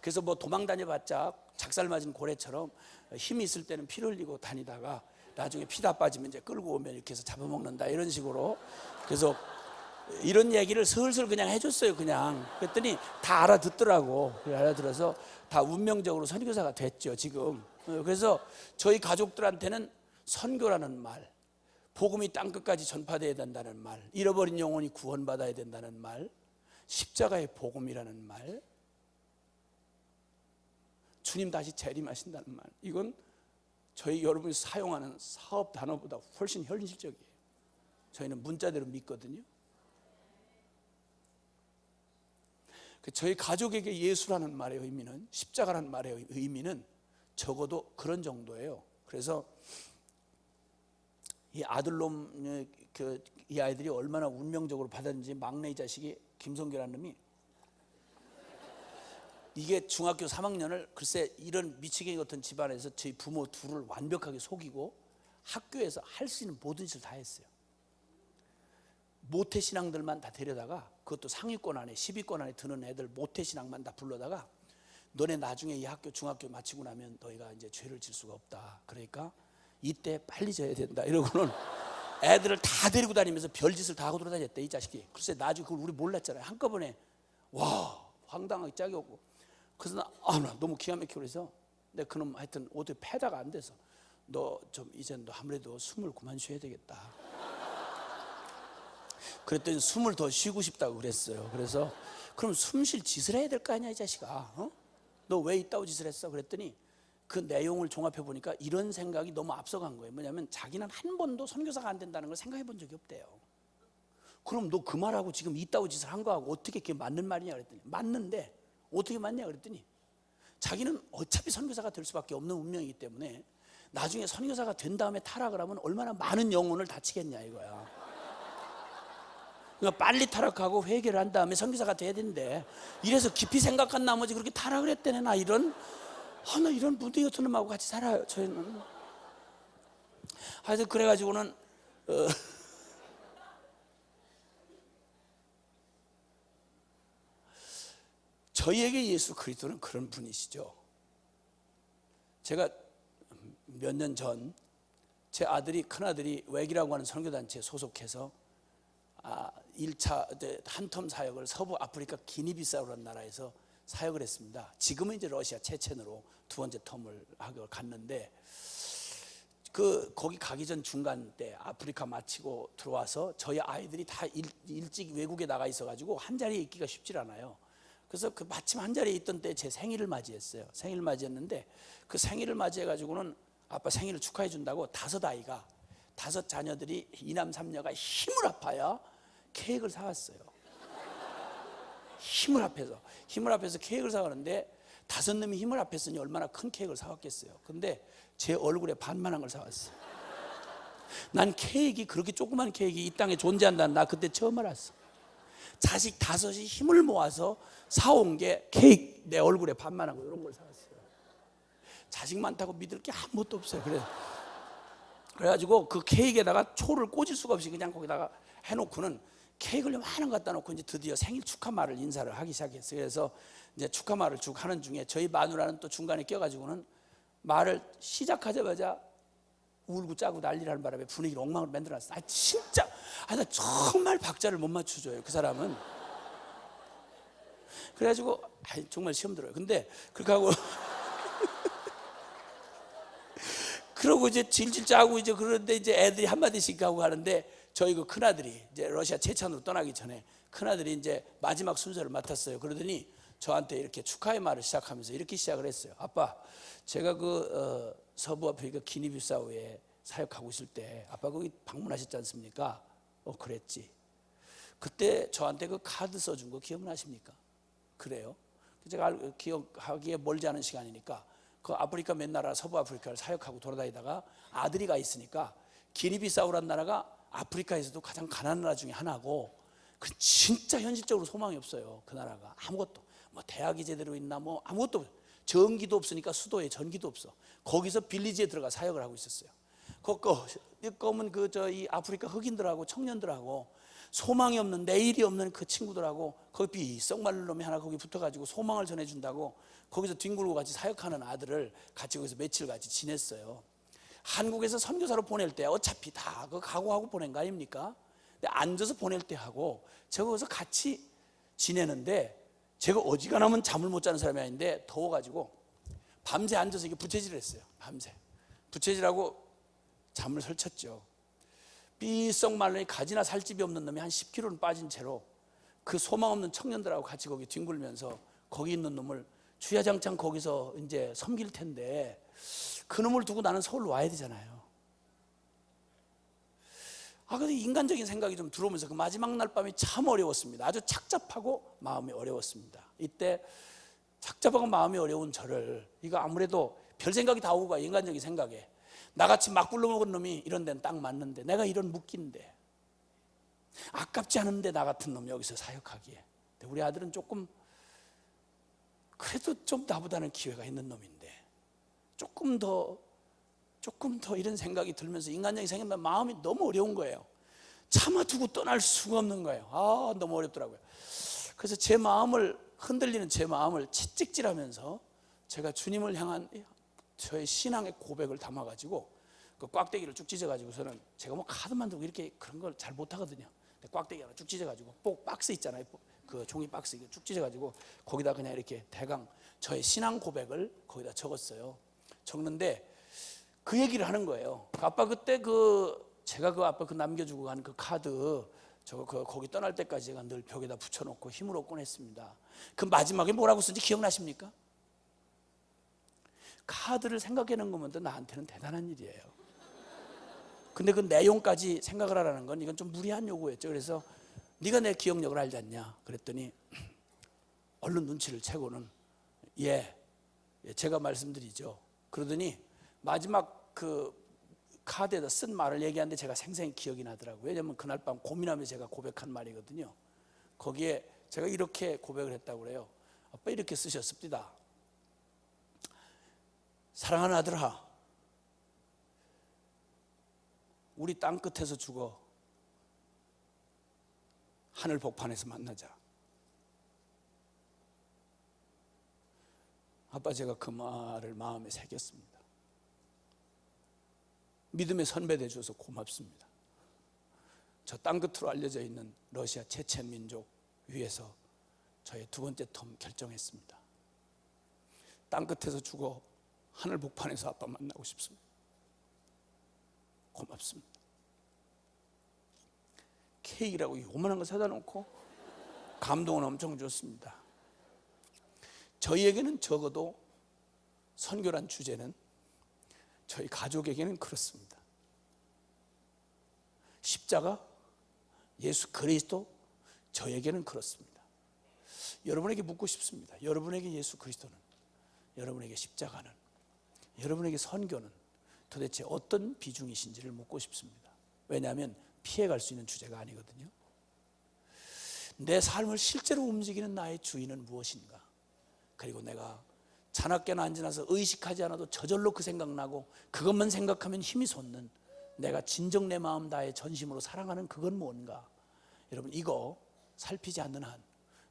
B: 그래서 뭐 도망 다녀봤자 작살 맞은 고래처럼 힘이 있을 때는 피를 흘리고 다니다가 나중에 피 다 빠지면 이제 끌고 오면 이렇게 해서 잡아먹는다, 이런 식으로. 그래서 이런 얘기를 슬슬 그냥 해줬어요. 그냥 그랬더니 다 알아듣더라고. 알아들어서 다 운명적으로 선교사가 됐죠 지금. 그래서 저희 가족들한테는 선교라는 말, 복음이 땅끝까지 전파되어야 된다는 말, 잃어버린 영혼이 구원받아야 된다는 말, 십자가의 복음이라는 말, 주님 다시 재림하신다는 말, 이건 저희 여러분이 사용하는 사업 단어보다 훨씬 현실적이에요. 저희는 문자대로 믿거든요. 저희 가족에게 예수라는 말의 의미는, 십자가라는 말의 의미는 적어도 그런 정도예요. 그래서 이 아들놈, 이 아이들이 얼마나 운명적으로 받았는지, 막내 자식이 김성규라는 놈이 이게 중학교 3학년을 글쎄 이런 미치겠이 같은 집안에서 저희 부모 둘을 완벽하게 속이고 학교에서 할 수 있는 모든 짓을 다 했어요. 모태신앙들만 다 데려다가, 그것도 상위권 안에 10위권 안에 드는 애들 모태신앙만 다 불러다가, 너네 나중에 이 학교 중학교 마치고 나면 너희가 이제 죄를 질 수가 없다, 그러니까 이때 빨리 져야 된다, 이러고는 애들을 다 데리고 다니면서 별짓을 다 하고 돌아다녔대 이 자식이. 글쎄 나중에 그걸 우리 몰랐잖아요. 한꺼번에 와 황당하게 짝이 없고. 그래서 나 너무 기가 막히고 그래서 내가 그놈 하여튼 어떻게 패다가 안 돼서, 너 좀 이제 너 아무래도 숨을 그만 쉬어야 되겠다. 그랬더니 숨을 더 쉬고 싶다고 그랬어요. 그래서 그럼 숨 쉴 짓을 해야 될 거 아니야 이 자식아, 너 왜 이따위 짓을 했어? 그랬더니 그 내용을 종합해 보니까 이런 생각이 너무 앞서간 거예요. 뭐냐면 자기는 한 번도 선교사가 안 된다는 걸 생각해 본 적이 없대요. 그럼 너 그 말하고 지금 이따위 짓을 한 거하고 어떻게 그게 맞는 말이냐 그랬더니, 맞는데 어떻게 맞냐 그랬더니, 자기는 어차피 선교사가 될 수밖에 없는 운명이기 때문에 나중에 선교사가 된 다음에 타락을 하면 얼마나 많은 영혼을 다치겠냐 이거야. 그러니까 빨리 타락하고 회개를 한 다음에 선교사가 돼야 되는데, 이래서 깊이 생각한 나머지 그렇게 타락을 했대네. 나 이런 분위기 같은 놈하고 같이 살아요 저희는. 하여튼 그래가지고는 저희에게 예수 그리스도는 그런 분이시죠. 제가 몇 년 전 제 아들이, 큰아들이 웩이라고 하는 선교단체에 소속해서 1차 한텀 사역을 서부 아프리카 기니비사우라는 나라에서 사역을 했습니다. 지금은 이제 러시아 체첸으로 두 번째 텀을 하고 갔는데, 거기 가기 전 중간 때 아프리카 마치고 들어와서 저희 아이들이 다 일찍 외국에 나가 있어가지고 한 자리에 있기가 쉽질 않아요. 그래서 그 마침 한 자리에 있던 때 제 생일을 맞이했어요. 생일을 맞이했는데 그 생일을 맞이해가지고는 아빠 생일을 축하해 준다고 5아이가, 5자녀들이 2남 3녀가 힘을 아파야 케이크를 사왔어요. 힘을 합해서 케이크를 사왔는데 5놈이 힘을 합했으니 얼마나 큰 케이크를 사왔겠어요. 근데 제 얼굴에 반만한 걸 사왔어요. 난 케이크, 그렇게 조그만 케이크 이 땅에 존재한다는 나 그때 처음 알았어. 자식 5이 힘을 모아서 사온 게 케이크, 내 얼굴에 반만한 거 이런 걸 사왔어요. 자식 많다고 믿을 게 아무것도 없어요. 그래가지고 그 케이크에다가 초를 꽂을 수가 없이 그냥 거기다가 해놓고는 케이크를 많은 거 갖다 놓고 이제 드디어 생일 축하 말을 인사를 하기 시작했어요. 그래서 이제 축하 말을 쭉 하는 중에 저희 마누라는 또 중간에 껴가지고는 말을 시작하자마자 울고 짜고 난리를 하는 바람에 분위기를 엉망으로 만들어놨어. 진짜 나 정말 박자를 못 맞춰줘요 그 사람은. 그래가지고 정말 시험 들어요. 근데 그렇게 하고 그러고 이제 질질 짜고 이제 그러는데 이제 애들이 한마디씩 하고 가는데, 저희 그 큰아들이 이제 러시아 체첸으로 떠나기 전에 큰아들이 이제 마지막 순서를 맡았어요. 그러더니 저한테 이렇게 축하의 말을 시작하면서 이렇게 시작을 했어요. 아빠, 제가 서부 아프리카 기니비사우에 사역하고 있을 때 아빠 거기 방문하셨지 않습니까? 그랬지. 그때 저한테 그 카드 써준 거 기억나십니까? 그래요. 제가 기억하기에 멀지 않은 시간이니까 그 아프리카 몇 나라, 서부 아프리카를 사역하고 돌아다니다가 아들이 가 있으니까, 기니비사우란 나라가 아프리카에서도 가장 가난한 나라 중에 하나고, 그 진짜 현실적으로 소망이 없어요. 그 나라가 아무것도 뭐 대학이 제대로 있나 뭐 아무것도 없어요. 전기도 없으니까 수도에 전기도 없어. 거기서 빌리지에 들어가 사역을 하고 있었어요. 이 검은 이 아프리카 흑인들하고 청년들하고 소망이 없는, 내일이 없는 그 친구들하고 거기 비썩 마른 놈이 하나 거기 붙어가지고 소망을 전해준다고 거기서 뒹굴고 같이 사역하는 아들을 같이 거기서 며칠 같이 지냈어요. 한국에서 선교사로 보낼 때 어차피 다 그 각오하고 보낸 거 아닙니까? 근데 앉아서 보낼 때 하고 제가 거기서 같이 지내는데, 제가 어지간하면 잠을 못 자는 사람이 아닌데 더워가지고 밤새 앉아서 이게 부채질을 했어요. 밤새 부채질하고 잠을 설쳤죠. 삐썩 말라니 가지나 살집이 없는 놈이 한 10kg는 빠진 채로 그 소망 없는 청년들하고 같이 거기 뒹굴면서 거기 있는 놈을 주야장창 거기서 이제 섬길 텐데 그 놈을 두고 나는 서울로 와야 되잖아요. 근데 인간적인 생각이 좀 들어오면서 그 마지막 날 밤이 참 어려웠습니다. 아주 착잡하고 마음이 어려웠습니다. 이때 착잡하고 마음이 어려운 저를, 이거 아무래도 별 생각이 다 오고 가, 인간적인 생각에 나같이 막 굴러먹은 놈이 이런 데는 딱 맞는데, 내가 이런 묶인데 아깝지 않은데 나 같은 놈이 여기서 사역하기에. 근데 우리 아들은 조금 그래도 좀 나보다는 기회가 있는 놈인데 조금 더 이런 생각이 들면서 인간적인 생각만 마음이 너무 어려운 거예요. 참아두고 떠날 수가 없는 거예요. 너무 어렵더라고요. 그래서 제 마음을 흔들리는 제 마음을 채찍질하면서 제가 주님을 향한 저의 신앙의 고백을 담아가지고 그 꽉대기를 쭉 찢어가지고서는, 제가 뭐 카드 만들고 이렇게 그런 걸 잘 못하거든요. 꽉대기 하나 쭉 찢어가지고 박스 있잖아요. 그 종이 박스 쭉 찢어가지고 거기다 그냥 이렇게 대강 저의 신앙 고백을 거기다 적었어요. 적는데 그 얘기를 하는 거예요. 아빠 그때 제가 아빠 남겨주고 간 그 카드 거기 떠날 때까지 제가 늘 벽에다 붙여놓고 힘으로 꺼냈습니다. 그 마지막에 뭐라고 쓴지 기억나십니까? 카드를 생각해낸 거면 나한테는 대단한 일이에요. 근데 그 내용까지 생각을 하라는 건 이건 좀 무리한 요구였죠. 그래서 네가 내 기억력을 알지 않냐 그랬더니 얼른 눈치를 채고는 제가 말씀드리죠. 그러더니 마지막 그 카드에다 쓴 말을 얘기하는데 제가 생생히 기억이 나더라고요. 왜냐하면 그날 밤 고민하면서 제가 고백한 말이거든요. 거기에 제가 이렇게 고백을 했다고 그래요. 아빠 이렇게 쓰셨습니다. 사랑하는 아들아, 우리 땅 끝에서 죽어 하늘 복판에서 만나자. 아빠 제가 그 말을 마음에 새겼습니다. 믿음의 선배돼 주셔서 고맙습니다. 저 땅 끝으로 알려져 있는 러시아 체첸 민족 위해서 저의 두 번째 텀 결정했습니다. 땅 끝에서 죽어 하늘 복판에서 아빠 만나고 싶습니다. 고맙습니다. 케이크라고 요만한 거 사다 놓고 감동은 엄청 줬습니다. 저희에게는 적어도 선교란 주제는 저희 가족에게는 그렇습니다. 십자가, 예수 그리스도, 저에게는 그렇습니다. 여러분에게 묻고 싶습니다. 여러분에게 예수 그리스도는, 여러분에게 십자가는, 여러분에게 선교는 도대체 어떤 비중이신지를 묻고 싶습니다. 왜냐하면 피해갈 수 있는 주제가 아니거든요. 내 삶을 실제로 움직이는 나의 주인은 무엇인가? 그리고 내가 자나깨나 앉아나서 의식하지 않아도 저절로 그 생각나고 그것만 생각하면 힘이 솟는, 내가 진정 내 마음 다해 전심으로 사랑하는 그건 뭔가? 여러분, 이거 살피지 않는 한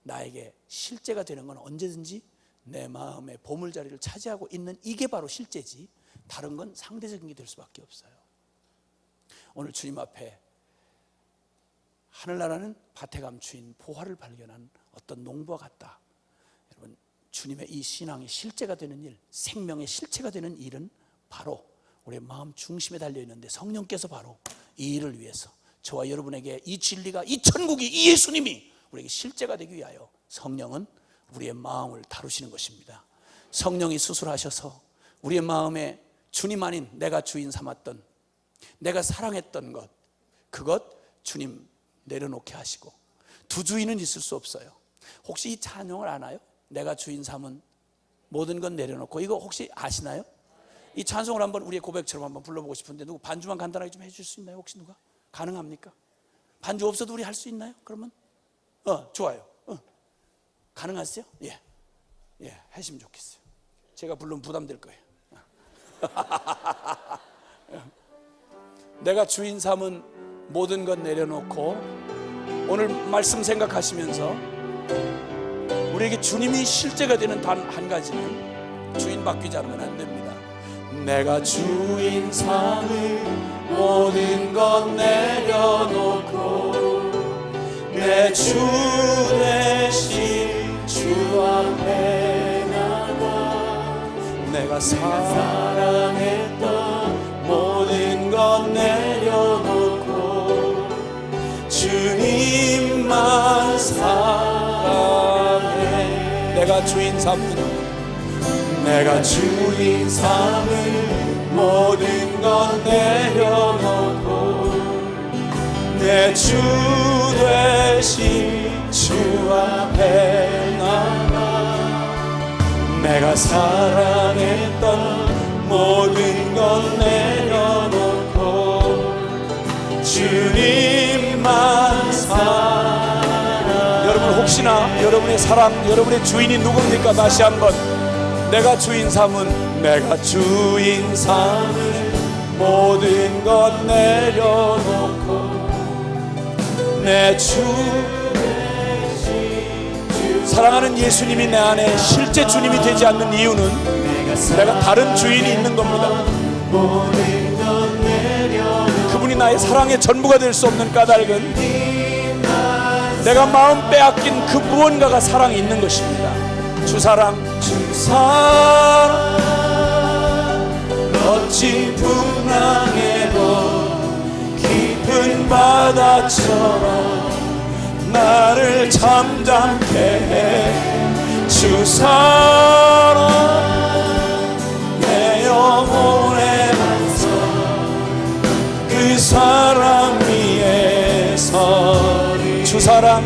B: 나에게 실제가 되는 건 언제든지 내 마음의 보물자리를 차지하고 있는 이게 바로 실제지, 다른 건 상대적인 게 될 수밖에 없어요. 오늘 주님 앞에 하늘나라는 밭에 감추인 보화를 발견한 어떤 농부와 같다. 여러분, 주님의 이 신앙의 실제가 되는 일, 생명의 실체가 되는 일은 바로 우리의 마음 중심에 달려있는데, 성령께서 바로 이 일을 위해서 저와 여러분에게 이 진리가, 이 천국이, 이 예수님이 우리에게 실제가 되기 위하여 성령은 우리의 마음을 다루시는 것입니다. 성령이 수술하셔서 우리의 마음에 주님 아닌 내가 주인 삼았던, 내가 사랑했던 것, 그것 주님 내려놓게 하시고, 두 주인은 있을 수 없어요. 혹시 이 찬양을 아나요? 내가 주인 삼은 모든 건 내려놓고, 이거 혹시 아시나요? 이 찬송을 한번 우리의 고백처럼 한번 불러보고 싶은데, 누구 반주만 간단하게 좀 해줄 수 있나요? 혹시 누가? 가능합니까? 반주 없어도 우리 할 수 있나요? 그러면 좋아요. 가능하세요? 예. 예, 하시면 좋겠어요. 제가 물론 부담될 거예요. 내가 주인 삼은 모든 것 내려놓고, 오늘 말씀 생각하시면서 우리에게 주님이 실제가 되는 단 한 가지는 주인 바뀌지 않으면 안 됩니다. 내가 주인 삼을 모든 것 내려놓고 내 주 대신 주 앞에 나가 내가 사랑했던 모든 것 내려놓고 주님만 사랑해. 내가 주인 삼는 모든 것 내려놓고 내 주 대신 주 앞에 나가 내가 사랑했던 모든 것 내려놓고 주님만 사랑해. 여러분, 혹시나 여러분의 사랑, 여러분의 주인이 누굽니까? 다시 한번, 내가 주인 삼은 모든 것 내려놓고 내 주 대신. 사랑하는 예수님이 내 안에 실제 주님이 되지 않는 이유는 내가 다른 주인이 있는 겁니다. 그분이 나의 사랑의 전부가 될 수 없는 까닭은 내가 마음 빼앗긴 그 무언가가 사랑이 있는 것입니다. 주사랑 거친 풍랑에도 깊은 바다처럼 나를 잠잠케 해. 주사랑 내 영혼의 반석 그 사랑 위에서 주사랑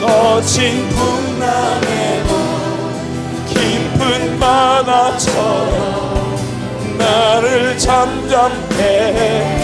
B: 거친 풍랑에도 깊은 바다처럼 나를 잠잠케 해.